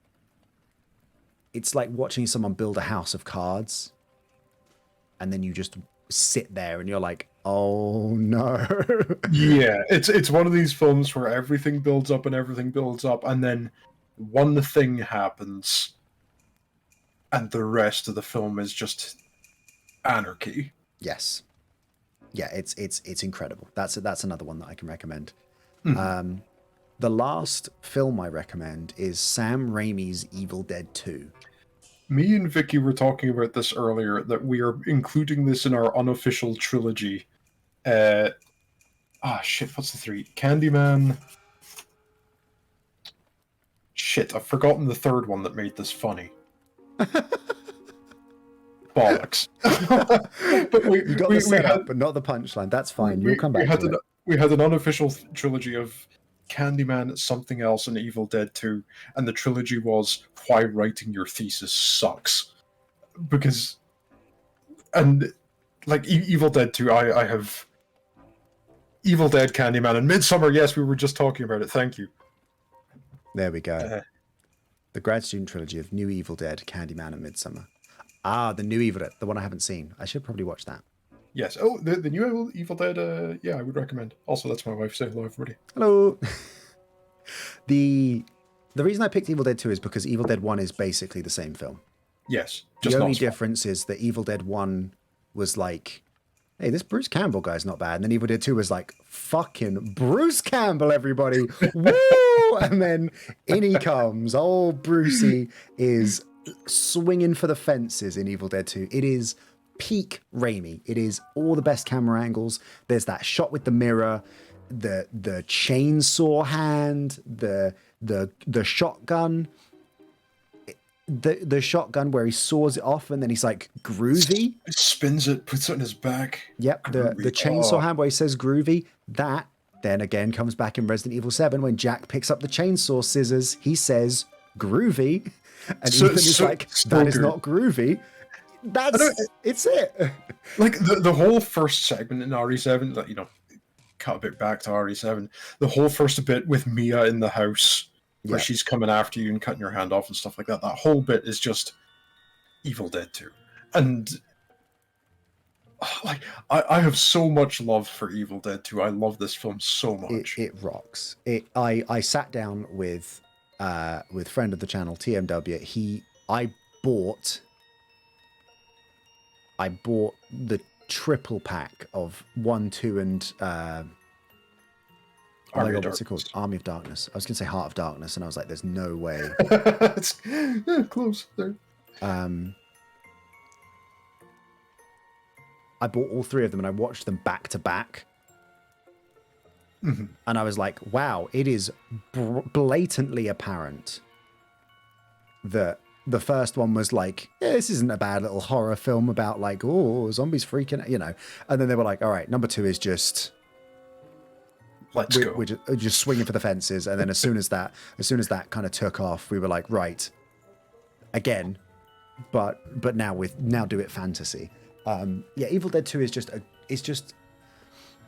it's like watching someone build a house of cards, and then you just sit there and you're like, oh no. Yeah, it's one of these films where everything builds up, and then one thing happens, and the rest of the film is just anarchy. Yes. Yeah, it's incredible. That's another one that I can recommend. Mm. The last film I recommend is Sam Raimi's Evil Dead 2. Me and Vicky were talking about this earlier, that we are including this in our unofficial trilogy. What's the three? Candyman. Shit, I've forgotten the third one that made this funny. Bollocks. But you got the setup, but not the punchline. That's fine. You'll come back to it. We had an unofficial trilogy of Candyman, something else, and Evil Dead 2, and the trilogy was why writing your thesis sucks. Because, and like Evil Dead 2, I have Evil Dead, Candyman, and Midsummer. Yes, we were just talking about it. Thank you. There we go. The grad student trilogy of New Evil Dead, Candyman, and Midsummer. Ah, the new Evil Dead, the one I haven't seen. I should probably watch that. Yes. Oh, the new Evil Dead, I would recommend. Also, that's my wife. Say hello, everybody. Hello. The reason I picked Evil Dead 2 is because Evil Dead 1 is basically the same film. Yes. The only difference is that Evil Dead 1 was like, hey, this Bruce Campbell guy's not bad. And then Evil Dead 2 was like, fucking Bruce Campbell, everybody. Woo! And then in he comes. Old Brucey is swinging for the fences in Evil Dead 2. It is peak Raimi. It is all the best camera angles. There's that shot with the mirror, the chainsaw hand, the shotgun, the shotgun where he saws it off and then he's like groovy, spins it, puts it on his back. Yep. The chainsaw hand where he says groovy. That then again comes back in Resident Evil 7 when Jack picks up the chainsaw scissors. He says groovy. And Ethan is like, that is not groovy. It's it. Like the whole first segment in RE7, that, cut a bit back to RE7, the whole first bit with Mia in the house where she's coming after you and cutting your hand off and stuff like that. That whole bit is just Evil Dead 2. And like I have so much love for Evil Dead 2. I love this film so much. It rocks. I sat down with friend of the channel, TMW. I bought the triple pack of 1, 2, and what's it called? Army of Darkness. I was gonna say Heart of Darkness, and I was like, "There's no way." It's close there. I bought all three of them and I watched them back to back. Mm-hmm. And I was like, wow, it is blatantly apparent that the first one was like, yeah, this isn't a bad little horror film about like, oh, zombies freaking out, you know. And then they were like, all right, number 2 is just let's go. We're just swinging for the fences. And then as soon as that kind of took off, we were like, right, again, but now do it fantasy. Yeah, Evil Dead 2 is just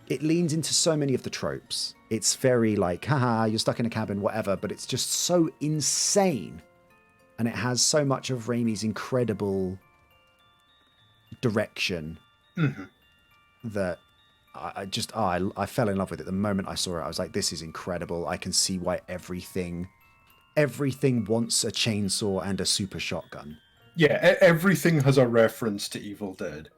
it leans into so many of the tropes. It's very like, haha, you're stuck in a cabin, whatever, but it's just so insane. And it has so much of Raimi's incredible direction that I fell in love with it. The moment I saw it, I was like, this is incredible. I can see why everything wants a chainsaw and a super shotgun. Yeah, everything has a reference to Evil Dead.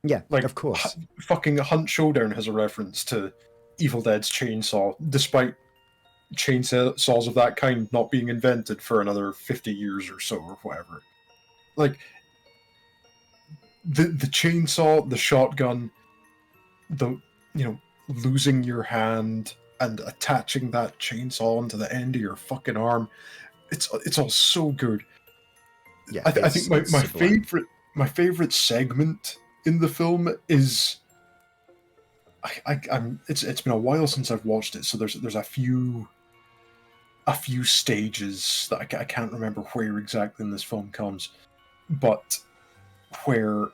Yeah, like, of course. Fucking Hunt Showdown has a reference to Evil Dead's chainsaw, despite chainsaws of that kind not being invented for another 50 years or so, or whatever. Like, the chainsaw, the shotgun, losing your hand and attaching that chainsaw onto the end of your fucking arm, it's all so good. Yeah, I think my favorite segment in the film is it's been a while since I've watched it, so there's a few stages that I can't remember where exactly in this film comes, but where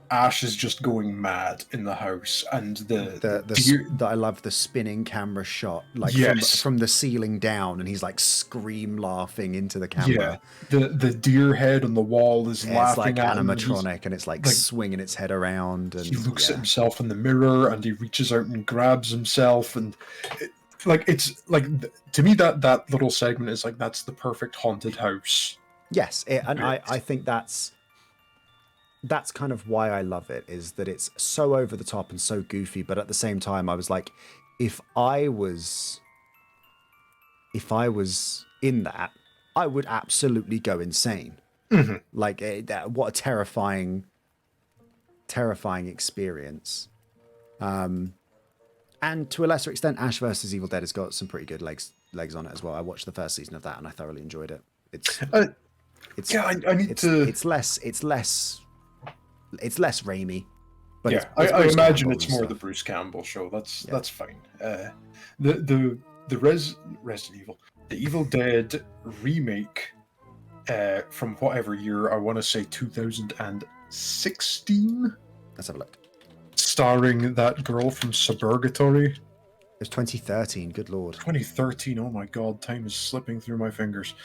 Ash is just going mad in the house, and I love the spinning camera shot, like from the ceiling down, and he's like scream laughing into the camera. Yeah, the deer head on the wall is laughing. It's like at animatronic, and it's like swinging its head around. And he looks at himself in the mirror, and he reaches out and grabs himself, and to me that little segment is like, that's the perfect haunted house. Yes, I think that's kind of why I love it, is that it's so over the top and so goofy, but at the same time I was like, if I was in that, I would absolutely go insane. Like, what a terrifying experience. And to a lesser extent, Ash vs. Evil Dead has got some pretty good legs on it as well. I watched the first season of that and I thoroughly enjoyed it. It's less Raimi, but yeah, I imagine it's more the Bruce Campbell show. That's fine. The Resident Evil, the Evil Dead remake, from whatever year, I want to say 2016. Let's have a look. Starring that girl from Suburgatory. It was 2013. Good lord. 2013. Oh my god, time is slipping through my fingers.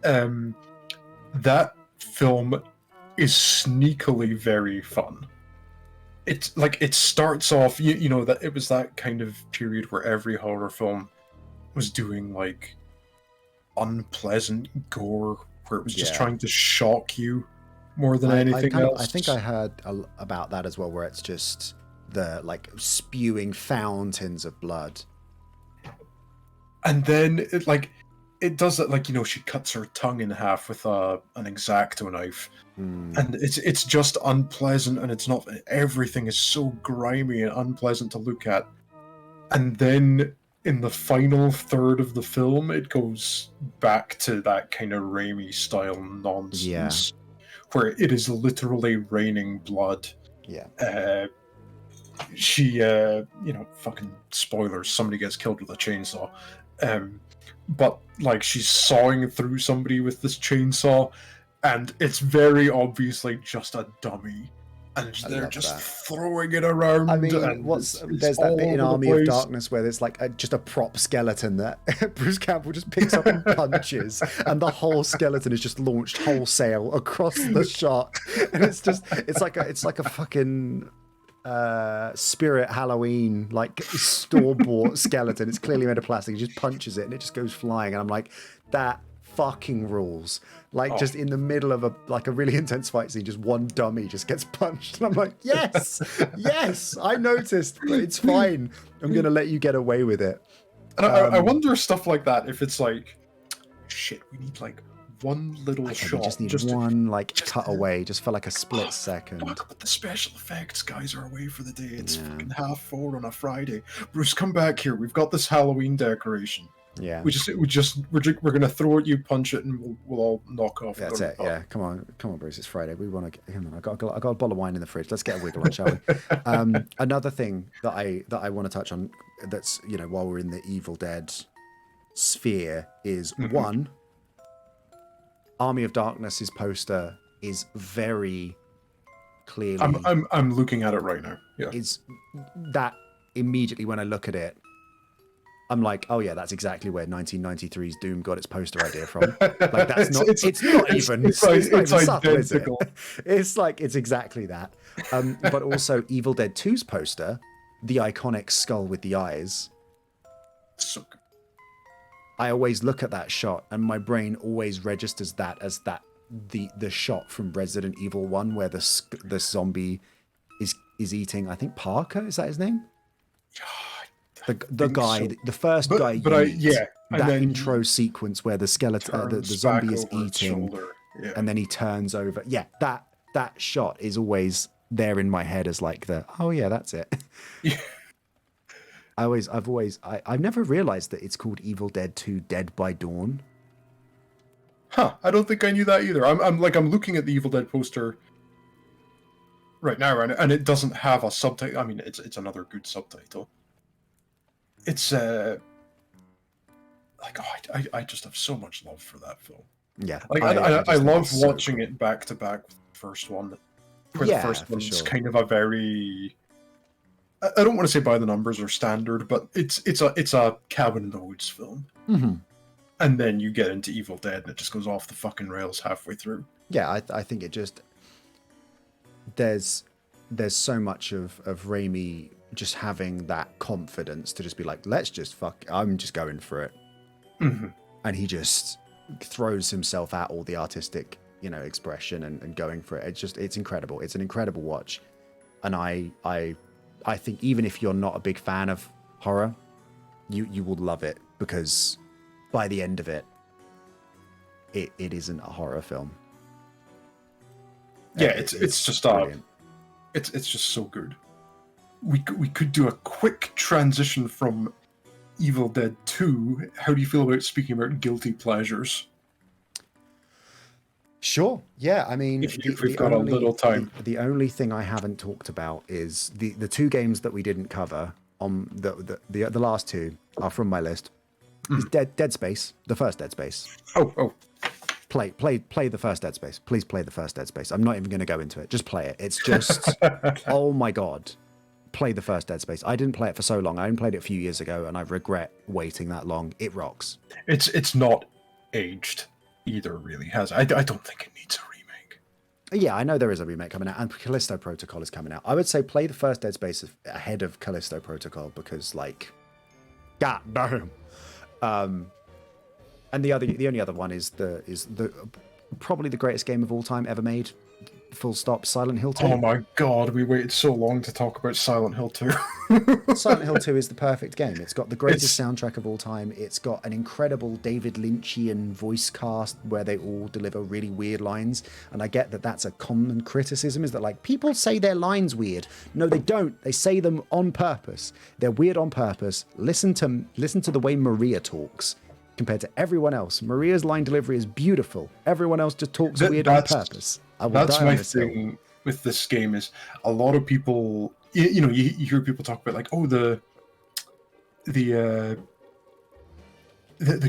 That film is sneakily very fun. It's like, it starts off, you know, that it was that kind of period where every horror film was doing like unpleasant gore, where it was just trying to shock you more than anything else. I think I heard about that as well, where it's just the like spewing fountains of blood. And then it does that, like, you know, she cuts her tongue in half with an X-Acto knife, and it's just unpleasant, and it's not, everything is so grimy and unpleasant to look at. And then in the final third of the film, it goes back to that kind of Raimi style nonsense, where it is literally raining blood. She fucking spoilers, somebody gets killed with a chainsaw. But like, she's sawing through somebody with this chainsaw, and it's very obviously just a dummy, and they're just throwing it around. I mean, there's that bit in Army of Darkness where there's like just a prop skeleton that Bruce Campbell just picks up and punches, and the whole skeleton is just launched wholesale across the shot, and it's like a fucking Spirit Halloween, like, store-bought skeleton. It's clearly made of plastic. He just punches it and it just goes flying, and I'm like, that fucking rules. Like, just in the middle of a really intense fight scene, just one dummy just gets punched, and I'm like, yes, I noticed, but it's fine. I'm gonna let you get away with it. And I wonder stuff like that, if it's like, shit, we need like one little We shot. just need one like cutaway, just for like a split second. Fuck, but the special effects guys are away for the day. It's Yeah. fucking 4:30 on a Friday. Bruce, come back here. We've got this Halloween decoration. Yeah. We're gonna throw at you, punch it, and we'll all knock off. That's it. Yeah. Come on, Bruce. It's Friday. We want to. Come on. I got a bottle of wine in the fridge. Let's get a wiggle on, shall we? Another thing that I want to touch on, that's, you know, while we're in the Evil Dead sphere, is one. Army of Darkness's poster is very clearly. I'm looking at it right now. Yeah. Is that immediately when I look at it, I'm like, oh yeah, that's exactly where 1993's Doom got its poster idea from. Like, that's not. It's not even subtle, is it? It's like, it's exactly that. But also Evil Dead 2's poster, the iconic skull with the eyes. So good. I always look at that shot, and my brain always registers that as the shot from Resident Evil 1 where the zombie is eating, I think Parker, is that his name? The guy, the first guy. That intro sequence where the skeleton, the zombie is eating, and then he turns over. Yeah, that shot is always there in my head as like oh yeah, that's it. Yeah. I've never realized that it's called Evil Dead 2: Dead by Dawn. Huh? I don't think I knew that either. I'm looking at the Evil Dead poster right now, and it doesn't have a subtitle. I mean, it's another good subtitle. It's I just have so much love for that film. Yeah, I love watching it back to back with the first one. Where the first one's kind of a very, I don't want to say by the numbers or standard, but it's a cabin in the woods film. Mm-hmm. And then you get into Evil Dead, and it just goes off the fucking rails halfway through. Yeah, I think it just there's so much of Raimi just having that confidence to just be like, let's just I'm just going for it. Mm-hmm. And he just throws himself at all the artistic, you know, expression and going for it. It's incredible. It's an incredible watch. And I think even if you're not a big fan of horror, you will love it, because by the end of it, it isn't a horror film. Yeah, it's just brilliant. It's just so good. We could do a quick transition from Evil Dead 2. How do you feel about speaking about guilty pleasures? Sure. Yeah. I mean, if we've got a little time. The only thing I haven't talked about is the two games that we didn't cover on the last two are from my list. Is Dead Space, the first Dead Space. Oh. Play the first Dead Space. Please play the first Dead Space. I'm not even going to go into it. Just play it. It's just, oh my God. Play the first Dead Space. I didn't play it for so long. I only played it a few years ago, and I regret waiting that long. It rocks. It's not aged either, really, has it? I don't think it needs a remake. Yeah, I know there is a remake coming out, and Callisto Protocol is coming out. I would say play the first Dead Space ahead of Callisto Protocol, because, like, god damn. And the only other one is the probably the greatest game of all time ever made. Full stop. Silent Hill 2. Oh my God, we waited so long to talk about Silent Hill 2. Silent Hill 2 is the perfect game. It's got the greatest soundtrack of all time. It's got an incredible David Lynchian voice cast where they all deliver really weird lines. And I get that that's a common criticism, is that, like, people say their lines weird. No, they don't. They say them on purpose. They're weird on purpose. Listen to the way Maria talks compared to everyone else. Maria's line delivery is beautiful. Everyone else just talks weird on purpose. That's my thing with this game, is a lot of people, you hear people talk about, like, oh, the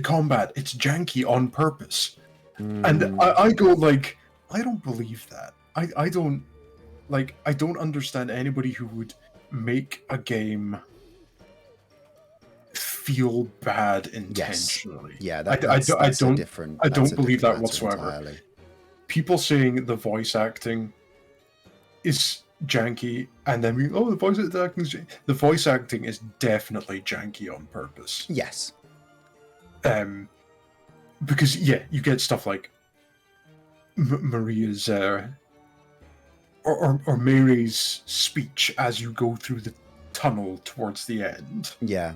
combat, it's janky on purpose. And I go, like, I don't believe that. I don't understand anybody who would make a game feel bad intentionally. Yes. Yeah, I don't believe that whatsoever. Entirely. People saying the voice acting is janky, and then the voice acting is definitely janky on purpose. Yes. Because you get stuff like Maria's or Mary's speech as you go through the tunnel towards the end. Yeah.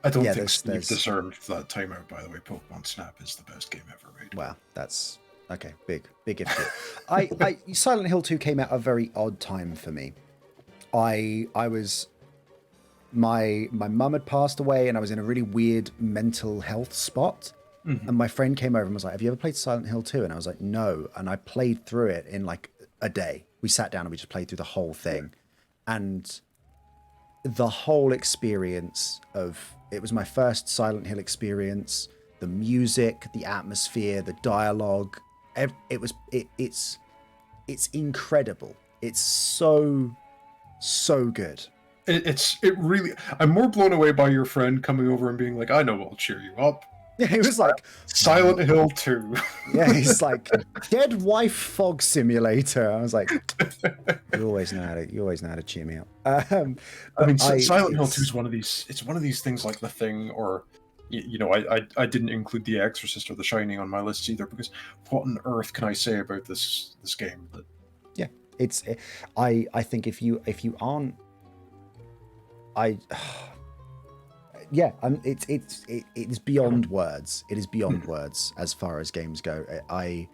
I don't Yeah, think Steve there's deserved that timeout, by the way. Pokemon Snap is the best game ever made. Wow, that's okay. Big if. I Silent Hill 2 came at a very odd time for me. I was my mum had passed away, and I was in a really weird mental health spot. Mm-hmm. And my friend came over and was like, "Have you ever played Silent Hill 2?" And I was like, "No." And I played through it in like a day. We sat down and we just played through the whole thing, and the whole experience of it was my first Silent Hill experience. The music, the atmosphere, the dialogue, it's incredible. It's so good. It really. I'm more blown away by your friend coming over and being like, "I know what'll cheer you up." Yeah, he was like Silent Hill 2. Yeah, he's like Dead Wife Fog Simulator. I was like, you always know how to cheer me up. I mean, Silent Hill 2 is one of these. It's one of these things like The Thing, or I didn't include The Exorcist or The Shining on my list either, because what on earth can I say about this game? But yeah, I think if you aren't, yeah, it's beyond words. It is beyond words as far as games go. I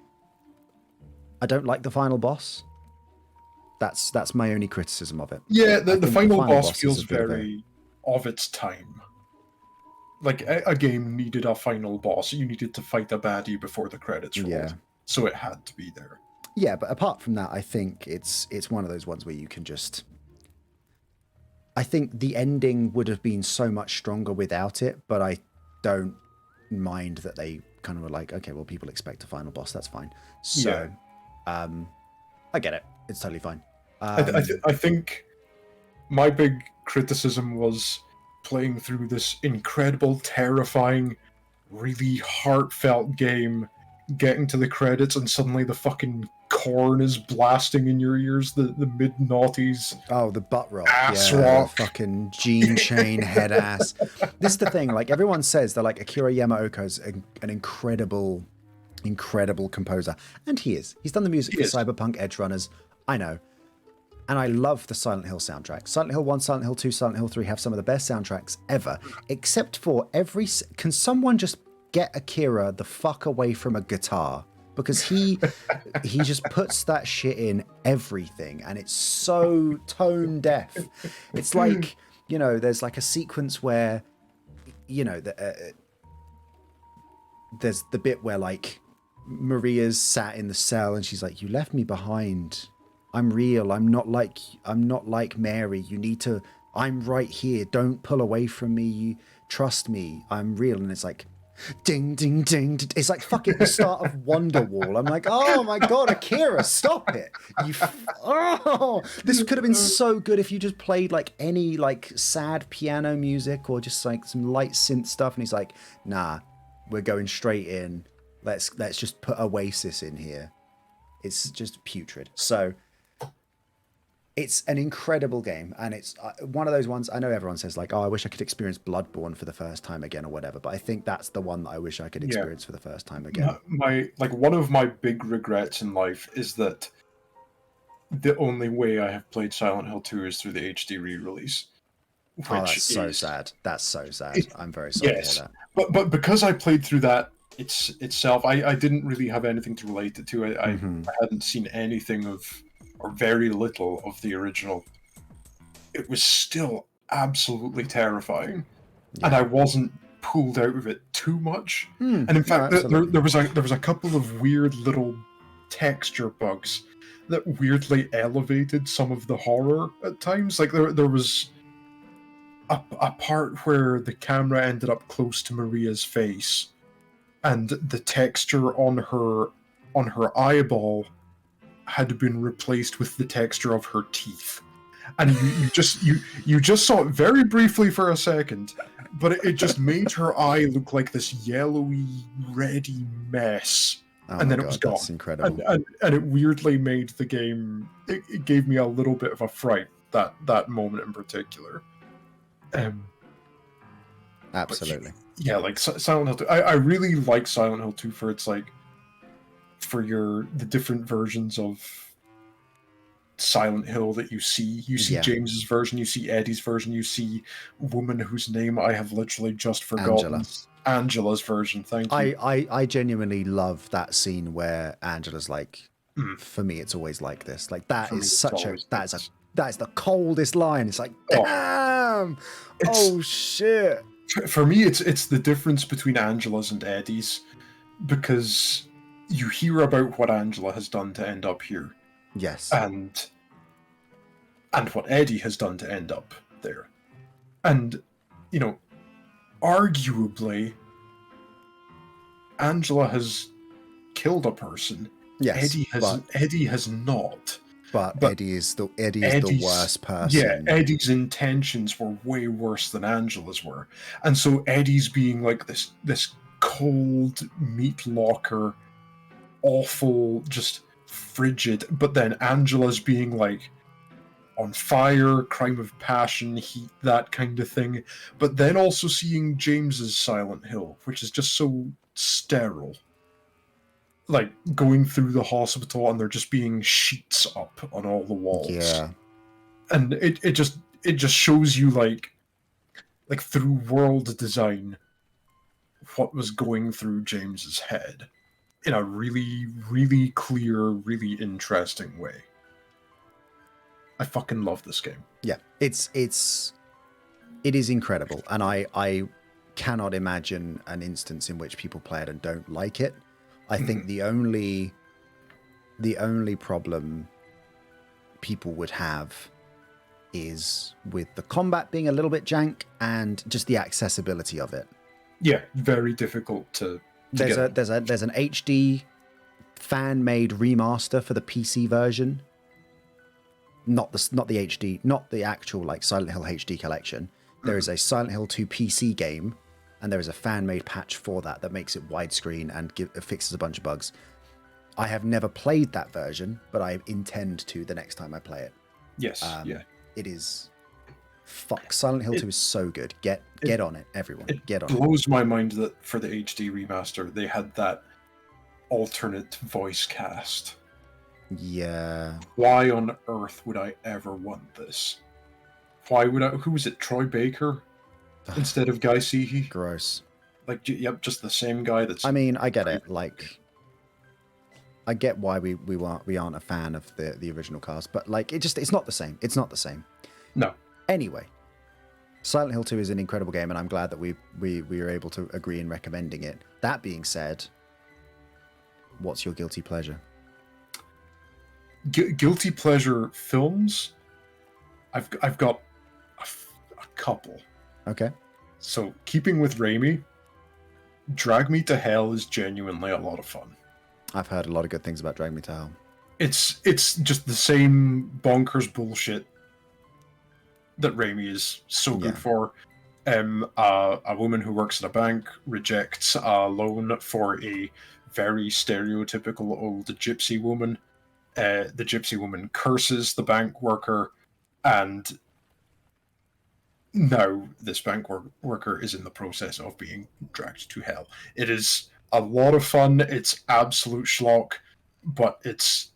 don't like the final boss. That's my only criticism of it. Yeah, the final boss feels very of its time. Like a game needed a final boss. You needed to fight a baddie before the credits rolled. Yeah. So it had to be there. Yeah, but apart from that, I think it's one of those ones where you can just. I think the ending would have been so much stronger without it, but I don't mind that they kind of were like, okay, well, people expect a final boss, that's fine. So, yeah. I get it. It's totally fine. I think my big criticism was playing through this incredible, terrifying, really heartfelt game, getting to the credits, and suddenly the fucking corn is blasting in your ears, the mid-noughties. Oh, the butt rock. Ass rock. Fucking gene chain head ass. This is the thing, like everyone says that like Akira Yamaoka's an incredible composer. And he is. He's done the music for Cyberpunk Edge Runners. I know. And I love the Silent Hill soundtrack. Silent Hill 1, Silent Hill 2, Silent Hill 3 have some of the best soundtracks ever. Except for can someone just get Akira the fuck away from a guitar? Because he just puts that shit in everything, and it's so tone deaf. It's like, there's like a sequence where, there's the bit where like Maria's sat in the cell and she's like, "You left me behind. I'm real. I'm not like Mary. You need to. I'm right here. Don't pull away from me. You trust me. I'm real." And it's like, ding, ding, ding. It's like fucking the start of Wonderwall. I'm like, oh my god, Akira, stop it! This could have been so good if you just played like any like sad piano music or just like some light synth stuff. And he's like, nah, we're going straight in. Let's just put Oasis in here. It's just putrid. So. It's an incredible game, and it's one of those ones. I know everyone says like, "Oh, I wish I could experience Bloodborne for the first time again," or whatever. But I think that's the one that I wish I could experience for the first time again. One of my big regrets in life is that the only way I have played Silent Hill 2 is through the HD re-release. That's so sad. That's so sad. I'm very sorry to hear that. But because I played through that itself, I didn't really have anything to relate it to. I hadn't seen anything of. Or very little of the original. It was still absolutely terrifying, and I wasn't pulled out of it too much. And in fact, there was a couple of weird little texture bugs that weirdly elevated some of the horror at times. Like there was a part where the camera ended up close to Maria's face, and the texture on her eyeball had been replaced with the texture of her teeth, and you just saw it very briefly for a second, but it just made her eye look like this yellowy, reddy mess, and then it was gone. That's incredible. And it weirdly made the game. It gave me a little bit of a fright that moment in particular. Absolutely. Yeah, like Silent Hill 2. I really like Silent Hill 2 for its like. For the different versions of Silent Hill that you see. You see Yeah. James's version, you see Eddie's version, you see woman whose name I have literally just forgotten. Angela. Angela's version, thank you. I genuinely love that scene where Angela's like, for me, it's always like this. Like that For me, is it's such a always that like is that is the coldest line. It's like, Oh. damn, It's- oh shit. For me, it's the difference between Angela's and Eddie's, because you hear about what Angela has done to end up here, Yes. and what Eddie has done to end up there. And, you know, arguably, Angela has killed a person. Yes. Eddie has not. But Eddie is the Eddie's worst person. Yeah, Eddie's intentions were way worse than Angela's were. And so Eddie's being like this cold meat locker, awful, just frigid, but then Angela's being like on fire, crime of passion, heat, that kind of thing. But then also seeing James's Silent Hill, which is just so sterile. Like going through the hospital and there just being sheets up on all the walls. Yeah. And it just shows you like through world design what was going through James's head in a really, really clear, really interesting way. I fucking love this game. Yeah. It is incredible. And I cannot imagine an instance in which people play it and don't like it. I think the only problem people would have is with the combat being a little bit jank and just the accessibility of it. Yeah, very difficult to There's get. there's an HD fan-made remaster for the PC version. Not the HD, not the actual like Silent Hill HD collection. There is a Silent Hill 2 PC game, and there is a fan-made patch for that makes it widescreen and fixes a bunch of bugs. I have never played that version, but I intend to the next time I play it. Yes, yeah. It is... Fuck, Silent Hill 2 is so good. Get on it, everyone. Get on It it. blows my mind that for the HD remaster, they had that alternate voice cast. Yeah. Why on earth would I ever want this? Why would I... Who was it? Troy Baker? Instead of Guy Seehey? Gross. Like, yep, just the same guy that's... I mean, I get it. Like, I get why we aren't a fan of the original cast, but like, it's not the same. It's not the same. No. Anyway, Silent Hill 2 is an incredible game, and I'm glad that we were able to agree in recommending it. That being said, what's your guilty pleasure? Guilty pleasure films? I've got a couple. Okay. So, keeping with Raimi, Drag Me to Hell is genuinely a lot of fun. I've heard a lot of good things about Drag Me to Hell. It's just the same bonkers bullshit that Raimi is so good for. A woman who works at a bank rejects a loan for a very stereotypical old gypsy woman. The gypsy woman curses the bank worker, and now this bank worker is in the process of being dragged to hell. It is a lot of fun. It's absolute schlock, but it's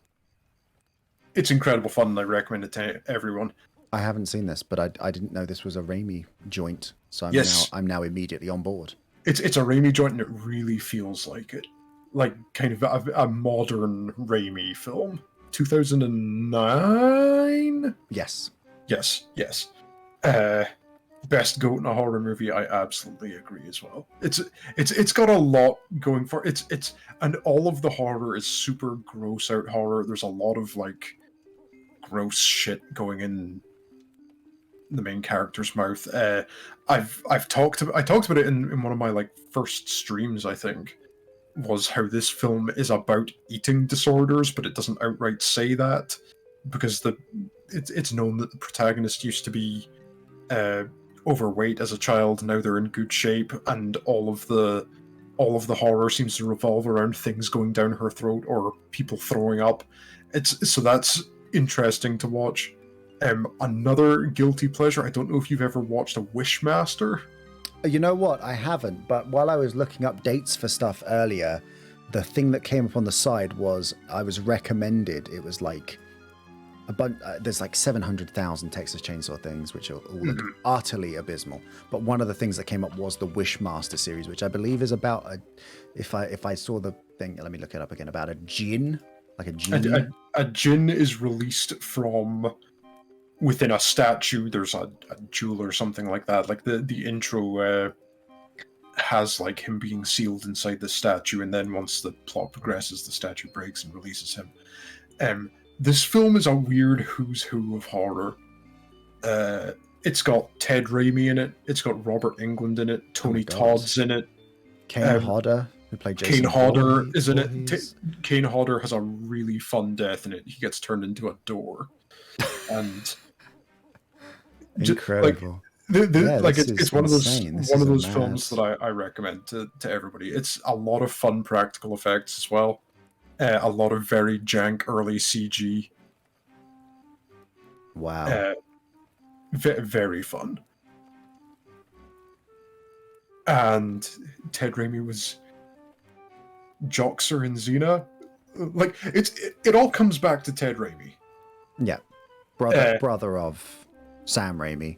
incredible fun, and I recommend it to everyone. I haven't seen this, but I didn't know this was a Raimi joint, so I'm now immediately on board. It's a Raimi joint, and it really feels like it. Like, kind of a modern Raimi film. 2009? Yes. Yes. Best goat in a horror movie, I absolutely agree as well. It's got a lot going for it. And all of the horror is super gross out horror. There's a lot of like gross shit going in the main character's mouth. I talked about it in one of my like first streams, I think, was how this film is about eating disorders, but it doesn't outright say that, because it's known that the protagonist used to be overweight as a child. Now they're in good shape, and all of the horror seems to revolve around things going down her throat or people throwing up. So that's interesting to watch. Another guilty pleasure, I don't know if you've ever watched a Wishmaster. You know what? I haven't, but while I was looking up dates for stuff earlier, the thing that came up on the side was I was recommended. It was like there's like 700,000 Texas Chainsaw things, which all look utterly abysmal. But one of the things that came up was the Wishmaster series, which I believe is about if I saw the thing, let me look it up again, about a djinn, like a genie. A djinn is released from within a statue. There's a jewel or something like that. Like the intro has like him being sealed inside the statue, and then once the plot progresses, the statue breaks and releases him. This film is a weird who's who of horror. It's got Ted Raimi in it. It's got Robert Englund in it. Tony Todd's in it. Kane Hodder, who played Jason. Kane Hodder is in it. Kane Hodder has a really fun death in it. He gets turned into a door, and incredible. It's one of those films that I recommend to everybody. It's a lot of fun practical effects as well. A lot of very jank early CG. Wow. Very fun. And Ted Raimi was Joxer in Xena. Like it all comes back to Ted Raimi. Yeah. Brother of Sam Raimi.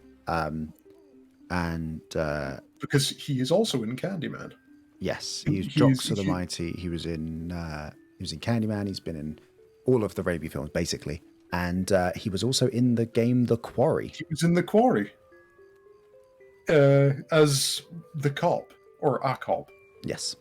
Because he is also in Candyman. Yes, he's Joxer the Mighty. He was in Candyman. He's been in all of the Raimi films, basically. And he was also in the game The Quarry. He was in The Quarry. As the cop, or a cop. Yes.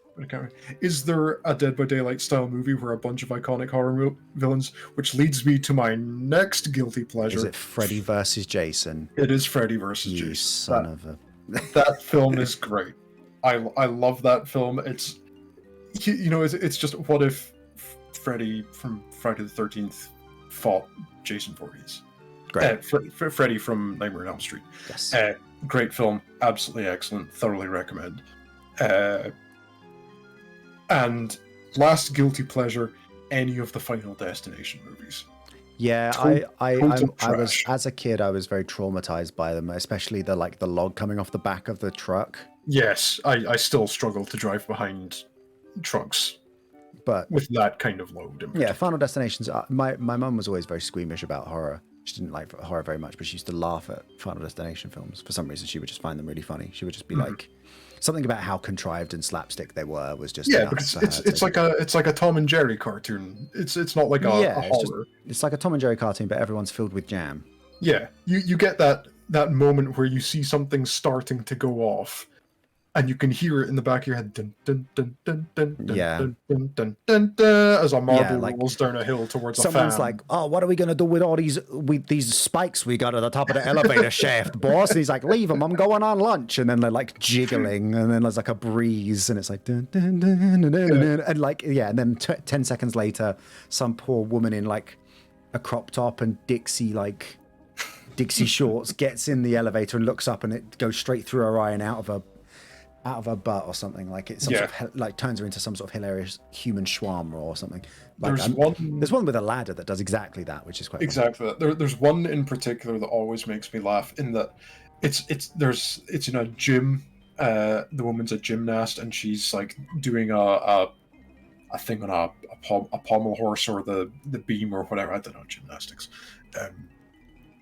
Is there a Dead by Daylight style movie where a bunch of iconic horror villains, which leads me to my next guilty pleasure. Is it Freddy versus Jason? It is Freddy versus Jason. You son of a... That film is great. I love that film. It's just, what if Freddy from Friday the 13th fought Jason Voorhees? Great. Freddy from Nightmare on Elm Street. Yes. Great film. Absolutely excellent. Thoroughly recommend. And last guilty pleasure, any of the Final Destination movies. Yeah, I was, as a kid, I was very traumatized by them, especially the log coming off the back of the truck. Yes, I still struggle to drive behind trucks, but with that kind of load. Yeah, Final Destinations. My mum was always very squeamish about horror. She didn't like horror very much, but she used to laugh at Final Destination films. For some reason, she would just find them really funny. She would just be like, something about how contrived and slapstick they were was just because it's like a Tom and Jerry cartoon. It's not like a horror. It's like a Tom and Jerry cartoon, but everyone's filled with jam. Yeah, you get that moment where you see something starting to go off, and you can hear it in the back of your head, dun, dun, dun, dun, dun, dun, dun, dun, dun, dun, dun, as a marble rolls down a hill towards a fan. Someone's like, "Oh, what are we gonna do with all these spikes we got at the top of the elevator shaft, boss?" And he's like, "Leave them. I'm going on lunch." And then they're like jiggling, and then there's like a breeze, and it's like, dun, dun, dun, dun, dun, dun, and like, and then 10 seconds later, some poor woman in like a crop top and Dixie shorts gets in the elevator and looks up, and it goes straight through her eye and out of her butt or something. Like it's sort of turns her into some sort of hilarious human shawarma or something. Like, there's one with a ladder that does exactly that, which is quite exactly funny. There's one in particular that always makes me laugh, in that it's in a gym. The woman's a gymnast, and she's like doing a thing on a pommel horse or the beam or whatever. I don't know, gymnastics.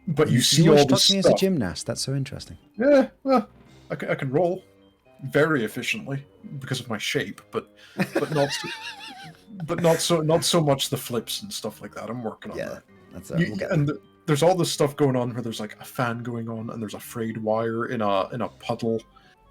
But you see all this stuff. Me as a gymnast. That's so interesting. Yeah, well, I can roll very efficiently because of my shape, but not so much the flips and stuff like that. I'm working on that. That's it. There's all this stuff going on where there's like a fan going on, and there's a frayed wire in a puddle,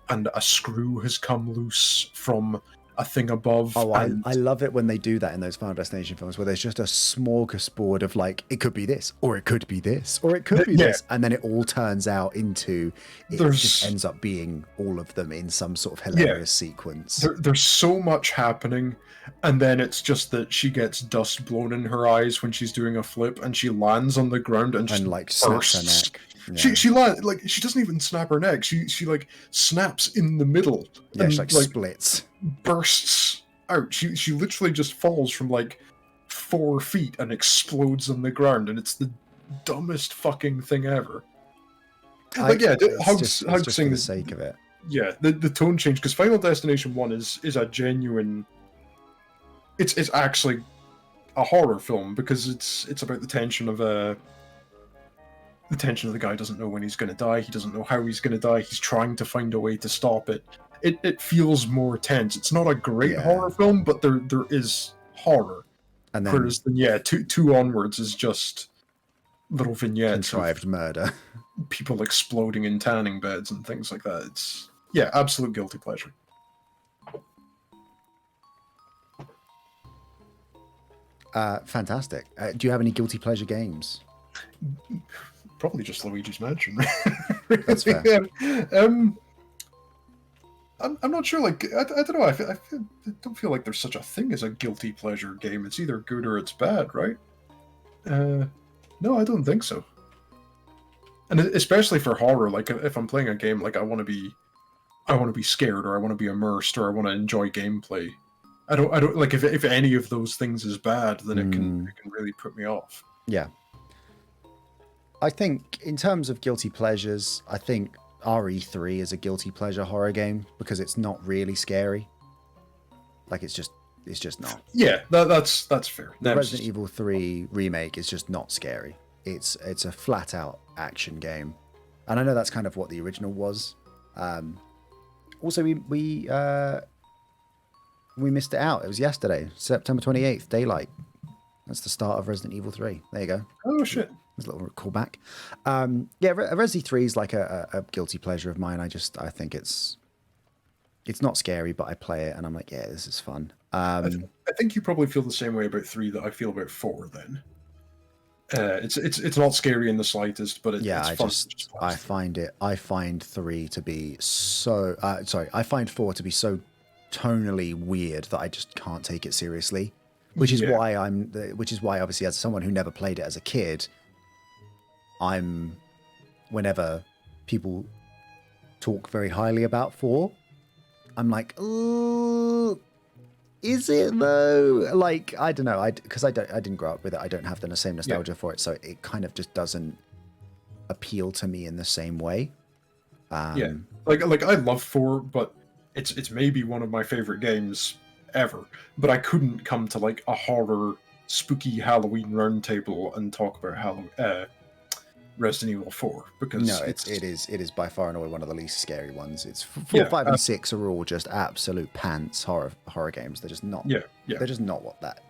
and a screw has come loose from a thing above. Oh, I love it when they do that in those Final Destination films, where there's just a smorgasbord of like, it could be this, or it could be this, or it could be this, and then it all turns out into it just ends up being all of them in some sort of hilarious sequence. There's so much happening, and then it's just that she gets dust blown in her eyes when she's doing a flip, and she lands on the ground and just like snaps her neck. Yeah. She lands, like, she doesn't even snap her neck. She like snaps in the middle. Yeah, and she like splits. Bursts out. She literally just falls from like 4 feet and explodes on the ground, and it's the dumbest fucking thing ever. Hugs saying for the sake of it. Yeah, the tone change, because Final Destination 1 is a genuine. It's actually a horror film because it's about the tension of the tension of the guy doesn't know when he's going to die. He doesn't know how he's going to die. He's trying to find a way to stop it. It feels more tense. It's not a great horror film, but there is horror. And then, whereas, two onwards is just little vignettes, contrived murder, people exploding in tanning beds and things like that. It's absolute guilty pleasure. Fantastic. Do you have any guilty pleasure games? Probably just Luigi's Mansion. That's fair. I'm not sure. Like I don't know. I don't feel like there's such a thing as a guilty pleasure game. It's either good or it's bad, right? No, I don't think so. And especially for horror, like if I'm playing a game, like I want to be scared, or I want to be immersed, or I want to enjoy gameplay. I don't like if any of those things is bad, then it can really put me off. Yeah. I think in terms of guilty pleasures, I think RE3 is a guilty pleasure horror game because it's not really scary. Like it's just not. Yeah, that's fair. The Resident Evil 3 remake is just not scary. It's a flat out action game, and I know that's kind of what the original was. Also, we missed it out. It was yesterday, September 28th, daylight. That's the start of Resident Evil 3. There you go. Oh shit. There's a little callback. Resi 3 is like a guilty pleasure of mine. I think it's not scary, but I play it and I'm like, yeah, this is fun. I think you probably feel the same way about 3 that I feel about 4. Then it's not scary in the slightest, but it's fun. I find 3 to be so. I find 4 to be so tonally weird that I just can't take it seriously. Which is why obviously as someone who never played it as a kid, whenever people talk very highly about 4, I'm like, ooh, is it though? Like, I don't know. Because I didn't grow up with it. I don't have the same nostalgia for it. So it kind of just doesn't appeal to me in the same way. Like I love 4, but it's maybe one of my favorite games ever. But I couldn't come to like a horror, spooky Halloween roundtable and talk about Resident Evil 4 because it is by far and away one of the least scary ones. It's 4, 5, and 6 are all just absolute pants horror games. They're just not. They're just not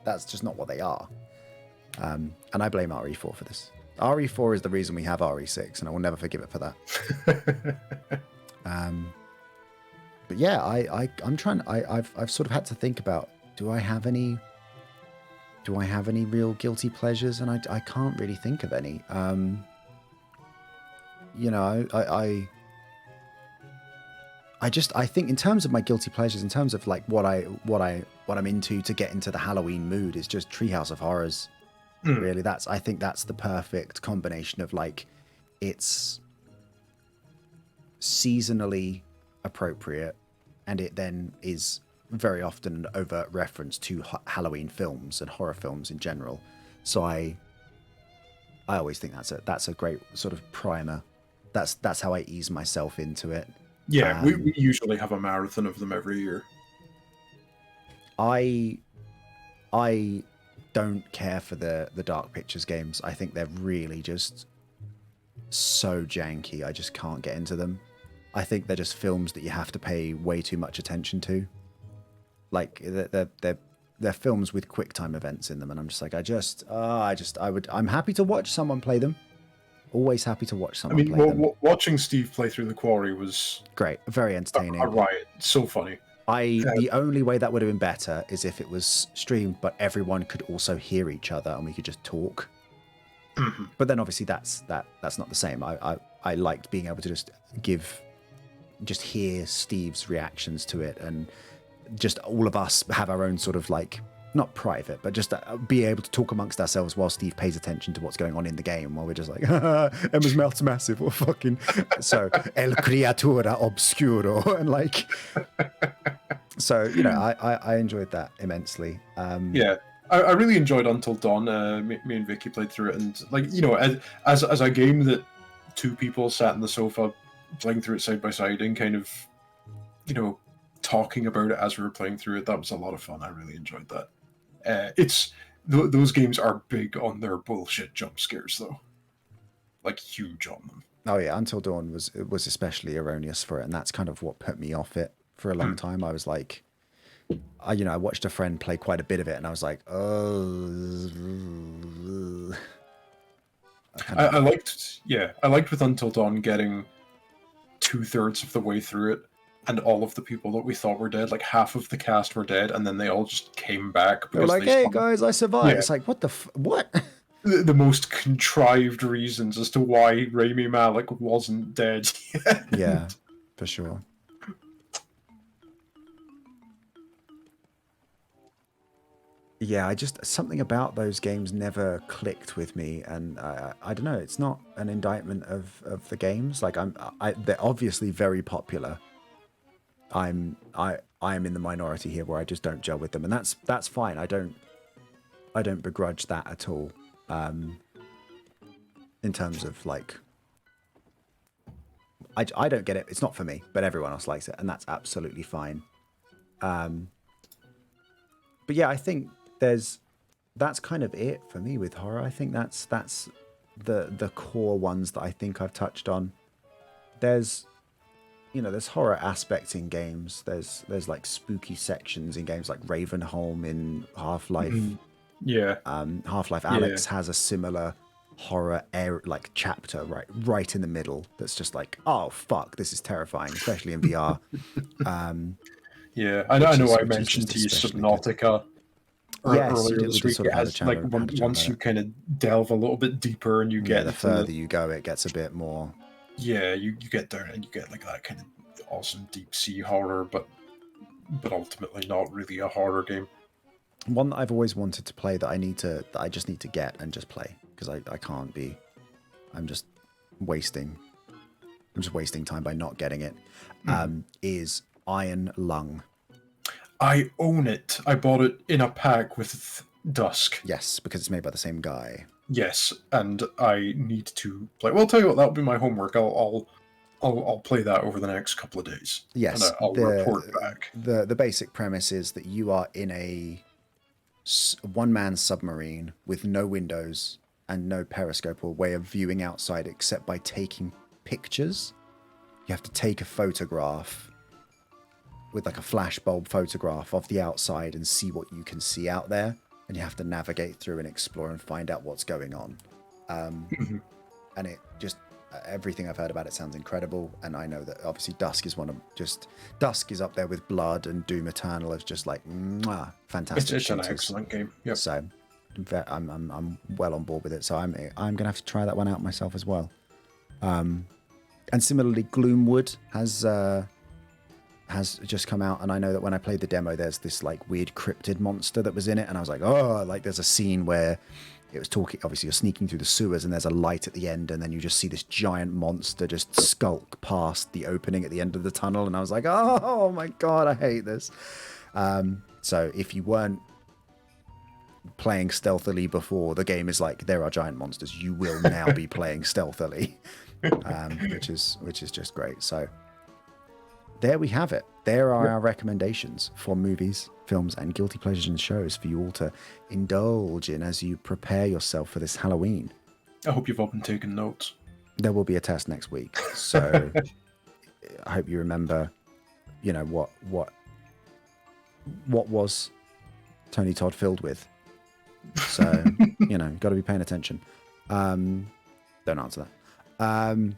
that's just not what they are. And I blame RE4 for this. RE4 is the reason we have RE6, and I will never forgive it for that. But yeah, I'm trying. I've sort of had to think about, do I have any real guilty pleasures? And I can't really think of any. I think in terms of my guilty pleasures, in terms of like what I'm into to get into the Halloween mood, is just Treehouse of Horrors. Really, I think that's the perfect combination of like, it's seasonally appropriate, and it then is very often an overt reference to Halloween films and horror films in general. So I always think that's a great sort of primer. That's how I ease myself into it. Yeah, we usually have a marathon of them every year. I don't care for the Dark Pictures games. I think they're really just so janky. I just can't get into them. I think they're just films that you have to pay way too much attention to. Like they're films with quick time events in them, and I'm just like, I'm happy to watch someone play them. Always happy to watch someone play them. Watching Steve play through The Quarry was great, very entertaining. A riot, so funny. The only way that would have been better is if it was streamed, but everyone could also hear each other and we could just talk. Mm-hmm. But then obviously that's not the same. I liked being able to just hear Steve's reactions to it, and just all of us have our own sort of like, not private, but just be able to talk amongst ourselves while Steve pays attention to what's going on in the game, while we're just like, Emma's mouth's massive, or fucking, so, El Criatura Obscuro, and like, so, I enjoyed that immensely. Yeah, I really enjoyed Until Dawn. Me and Vicky played through it, and like, as a game that two people sat on the sofa playing through it side by side and kind of, talking about it as we were playing through it, that was a lot of fun. I really enjoyed that. those games are big on their bullshit jump scares, though. Like, huge on them. Oh yeah, Until Dawn was especially erroneous for it, and that's kind of what put me off it for a long time. I was like, I watched a friend play quite a bit of it, and I was like, oh. I liked with Until Dawn getting 2/3 of the way through it, and all of the people that we thought were dead, like half of the cast were dead, and then they all just came back. They were like, "Hey guys, I survived." Yeah. It's like, what? The most contrived reasons as to why Rami Malek wasn't dead yet. Yeah, for sure. Yeah, something about those games never clicked with me, and I don't know. It's not an indictment of the games. Like they're obviously very popular. I am in the minority here where I just don't gel with them, and that's fine. I don't begrudge that at all. In terms of like, I don't get it. It's not for me, but everyone else likes it, and that's absolutely fine. But yeah, I think that's kind of it for me with horror. I think that's the core ones that I think I've touched on. There's horror aspects in games. There's like spooky sections in games like Ravenholm in Half-Life. Mm-hmm. Yeah. Half-Life Alyx has a similar horror like chapter right in the middle that's just like, oh fuck, this is terrifying, especially in VR. Yeah, I know I mentioned to you Subnautica earlier this week. Sort of like once you kind of delve a little bit deeper and you get the further you go, it gets a bit more. Yeah, you get down and you get like that kind of awesome deep sea horror, but ultimately not really a horror game. One that I've always wanted to play that I just need to get and just play because I can't be. I'm just wasting time by not getting it. Is Iron Lung. I own it. I bought it in a pack with Dusk. Yes, because it's made by the same guy. Yes, and I need to play. Well, I'll tell you what, that'll be my homework. I'll play that over the next couple of days. Yes, and I'll report back. The basic premise is that you are in a one-man submarine with no windows and no periscope or way of viewing outside except by taking pictures. You have to take a photograph with like a flashbulb photograph of the outside and see what you can see out there, and you have to navigate through and explore and find out what's going on. And it just everything I've heard about it sounds incredible, and I know that obviously Dusk is Dusk is up there with Blood and Doom Eternal as just like fantastic. It's an excellent game. Yep. So I'm well on board with it. So I'm gonna have to try that one out myself as well. And similarly, Gloomwood has just come out, and I know that when I played the demo, there's this like weird cryptid monster that was in it, and I was like, oh, like there's a scene where it was talking, obviously you're sneaking through the sewers and there's a light at the end, and then you just see this giant monster just skulk past the opening at the end of the tunnel, and I was like, oh my god, I hate this. So if you weren't playing stealthily before, the game is like, there are giant monsters, you will now be playing stealthily, which is just great. So there we have it. There are our recommendations for movies, films, and guilty pleasures and shows for you all to indulge in as you prepare yourself for this Halloween. I hope you've all been taking notes. There will be a test next week, so I hope you remember, what was Tony Todd filled with. So, got to be paying attention. Don't answer that.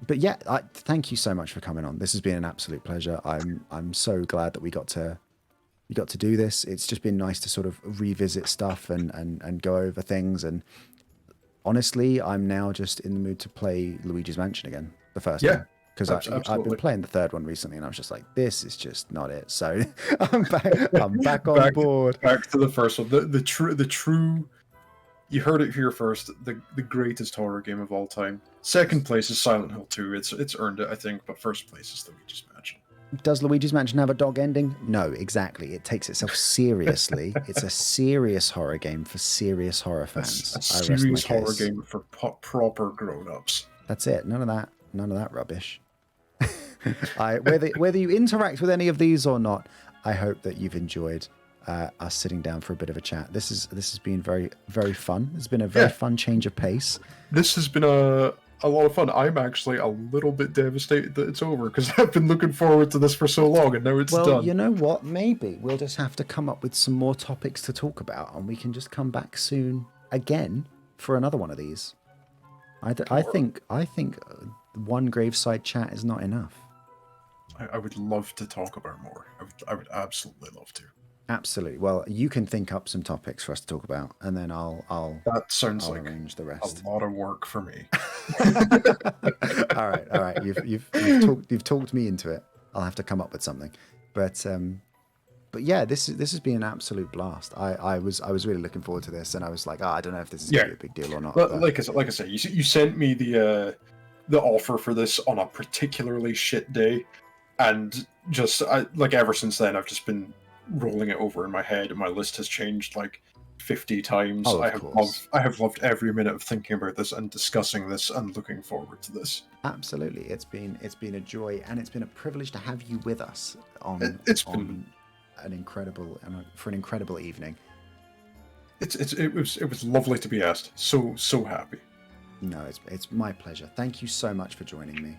But yeah, thank you so much for coming on. This has been an absolute pleasure. I'm so glad that we got to do this. It's just been nice to sort of revisit stuff and go over things. And honestly, I'm now just in the mood to play Luigi's Mansion again, the first one. Because I've been playing the third one recently, and I was just like, this is just not it. So I'm back on board. Back to the first one. The true. You heard it here first. The greatest horror game of all time. Second place is Silent Hill 2. It's earned it, I think. But first place is Luigi's Mansion. Does Luigi's Mansion have a dog ending? No, exactly. It takes itself seriously. It's a serious horror game for serious horror fans. A serious horror game for proper grown-ups. That's it. None of that rubbish. Whether you interact with any of these or not, I hope that you've enjoyed us sitting down for a bit of a chat. This has been very, very fun. It's been a very fun change of pace. This has been a lot of fun. I'm actually a little bit devastated that it's over because I've been looking forward to this for so long, and now it's done. Well, you know what? Maybe we'll just have to come up with some more topics to talk about, and we can just come back soon again for another one of these. I think one Graveside Chat is not enough. I would love to talk about more. I would absolutely love to. Absolutely. Well, you can think up some topics for us to talk about, and then I'll that sounds like arrange the rest. A lot of work for me. all right. You've talked me into it. I'll have to come up with something. But yeah, this has been an absolute blast. I was really looking forward to this, and I was like, I don't know if this is gonna be a big deal or not. But like I said, you sent me the offer for this on a particularly shit day, and just ever since then I've just been rolling it over in my head, and my list has changed like 50 times. I have loved every minute of thinking about this and discussing this and looking forward to this. Absolutely, it's been a joy, and it's been a privilege to have you with us on an incredible evening. It was lovely to be asked. So happy. No, it's my pleasure. Thank you so much for joining me,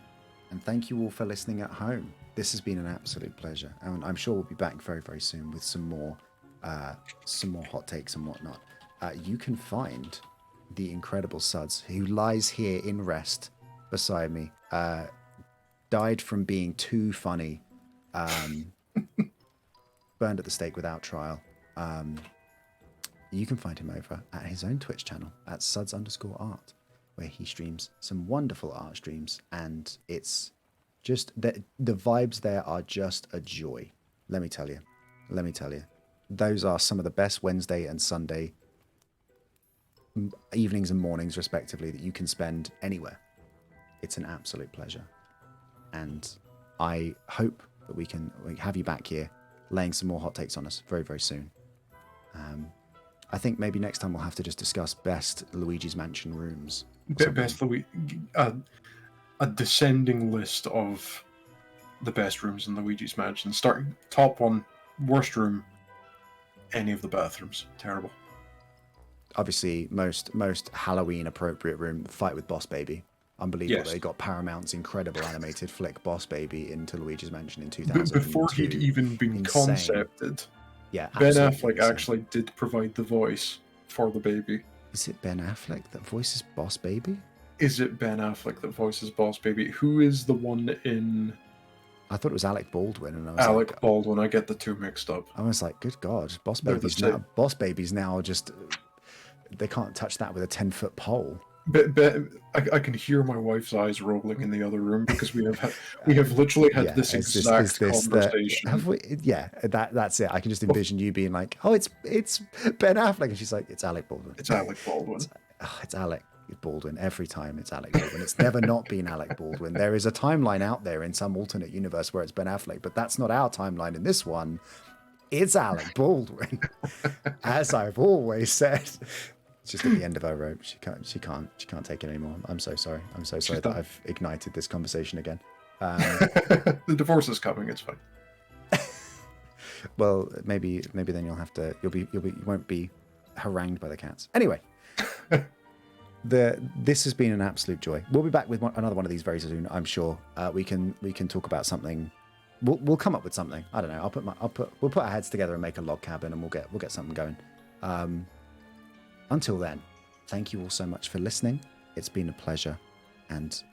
and thank you all for listening at home. This has been an absolute pleasure, and I'm sure we'll be back very, very soon with some more hot takes and whatnot. You can find the incredible Suds, who lies here in rest beside me, died from being too funny, burned at the stake without trial. You can find him over at his own Twitch channel at Suds_art, where he streams some wonderful art streams, and it's just the vibes there are just a joy. Let me tell you. Those are some of the best Wednesday and Sunday evenings and mornings, respectively, that you can spend anywhere. It's an absolute pleasure. And I hope that we have you back here laying some more hot takes on us very, very soon. I think maybe next time we'll have to just discuss best Luigi's Mansion rooms. A descending list of the best rooms in Luigi's Mansion. Starting top one, worst room, any of the bathrooms. Terrible. Obviously, most Halloween appropriate room, Fight with Boss Baby. Unbelievable. Yes. They got Paramount's incredible animated flick Boss Baby into Luigi's Mansion in 2002. Before he'd even been concepted. Yeah, Ben Affleck actually did provide the voice for the baby. Is it Ben Affleck that voices Boss Baby? Is it Ben Affleck that voices Boss Baby? Who is the one in... I thought it was Alec Baldwin. And I was Alec Baldwin. I get the two mixed up. I was like, good God. Boss Baby's now just... They can't touch that with a 10-foot pole. But I can hear my wife's eyes rolling in the other room because we have literally had this exact conversation. That's it. I can just envision you being like, "Oh, it's Ben Affleck," and she's like, "It's Alec Baldwin." It's Alec Baldwin. It's Alec Baldwin every time. It's Alec Baldwin. It's never not been Alec Baldwin. There is a timeline out there in some alternate universe where it's Ben Affleck, but that's not our timeline in this one. It's Alec Baldwin, as I've always said. It's just at the end of her rope. She can't take it anymore. I'm so sorry. I'm so sorry that I've ignited this conversation again. The divorce is coming. It's fine. Well, maybe then you won't be harangued by the cats. Anyway, this has been an absolute joy. We'll be back with another one of these very soon. I'm sure. We can talk about something. We'll come up with something. I don't know. We'll put our heads together and make a log cabin, and we'll get something going. Until then, thank you all so much for listening. It's been a pleasure. And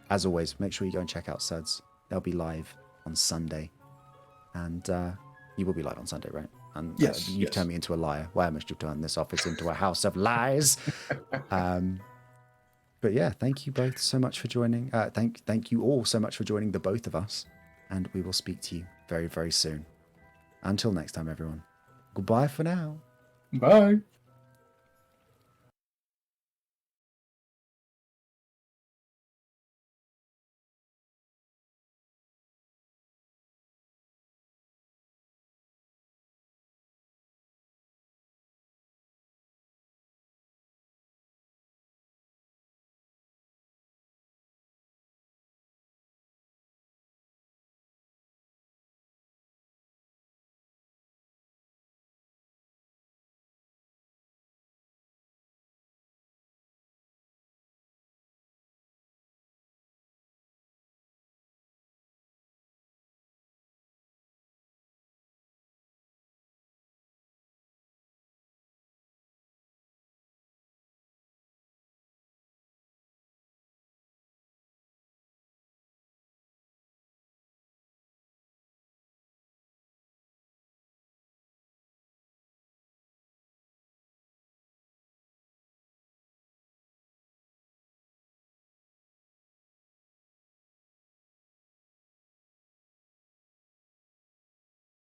as always, make sure you go and check out Suds. They'll be live on Sunday. And you will be live on Sunday, right? And yes. You've turned me into a liar. Why must you turn this office into a house of lies? But yeah, thank you both so much for joining. Thank you all so much for joining the both of us. And we will speak to you very, very soon. Until next time, everyone. Goodbye for now. Bye.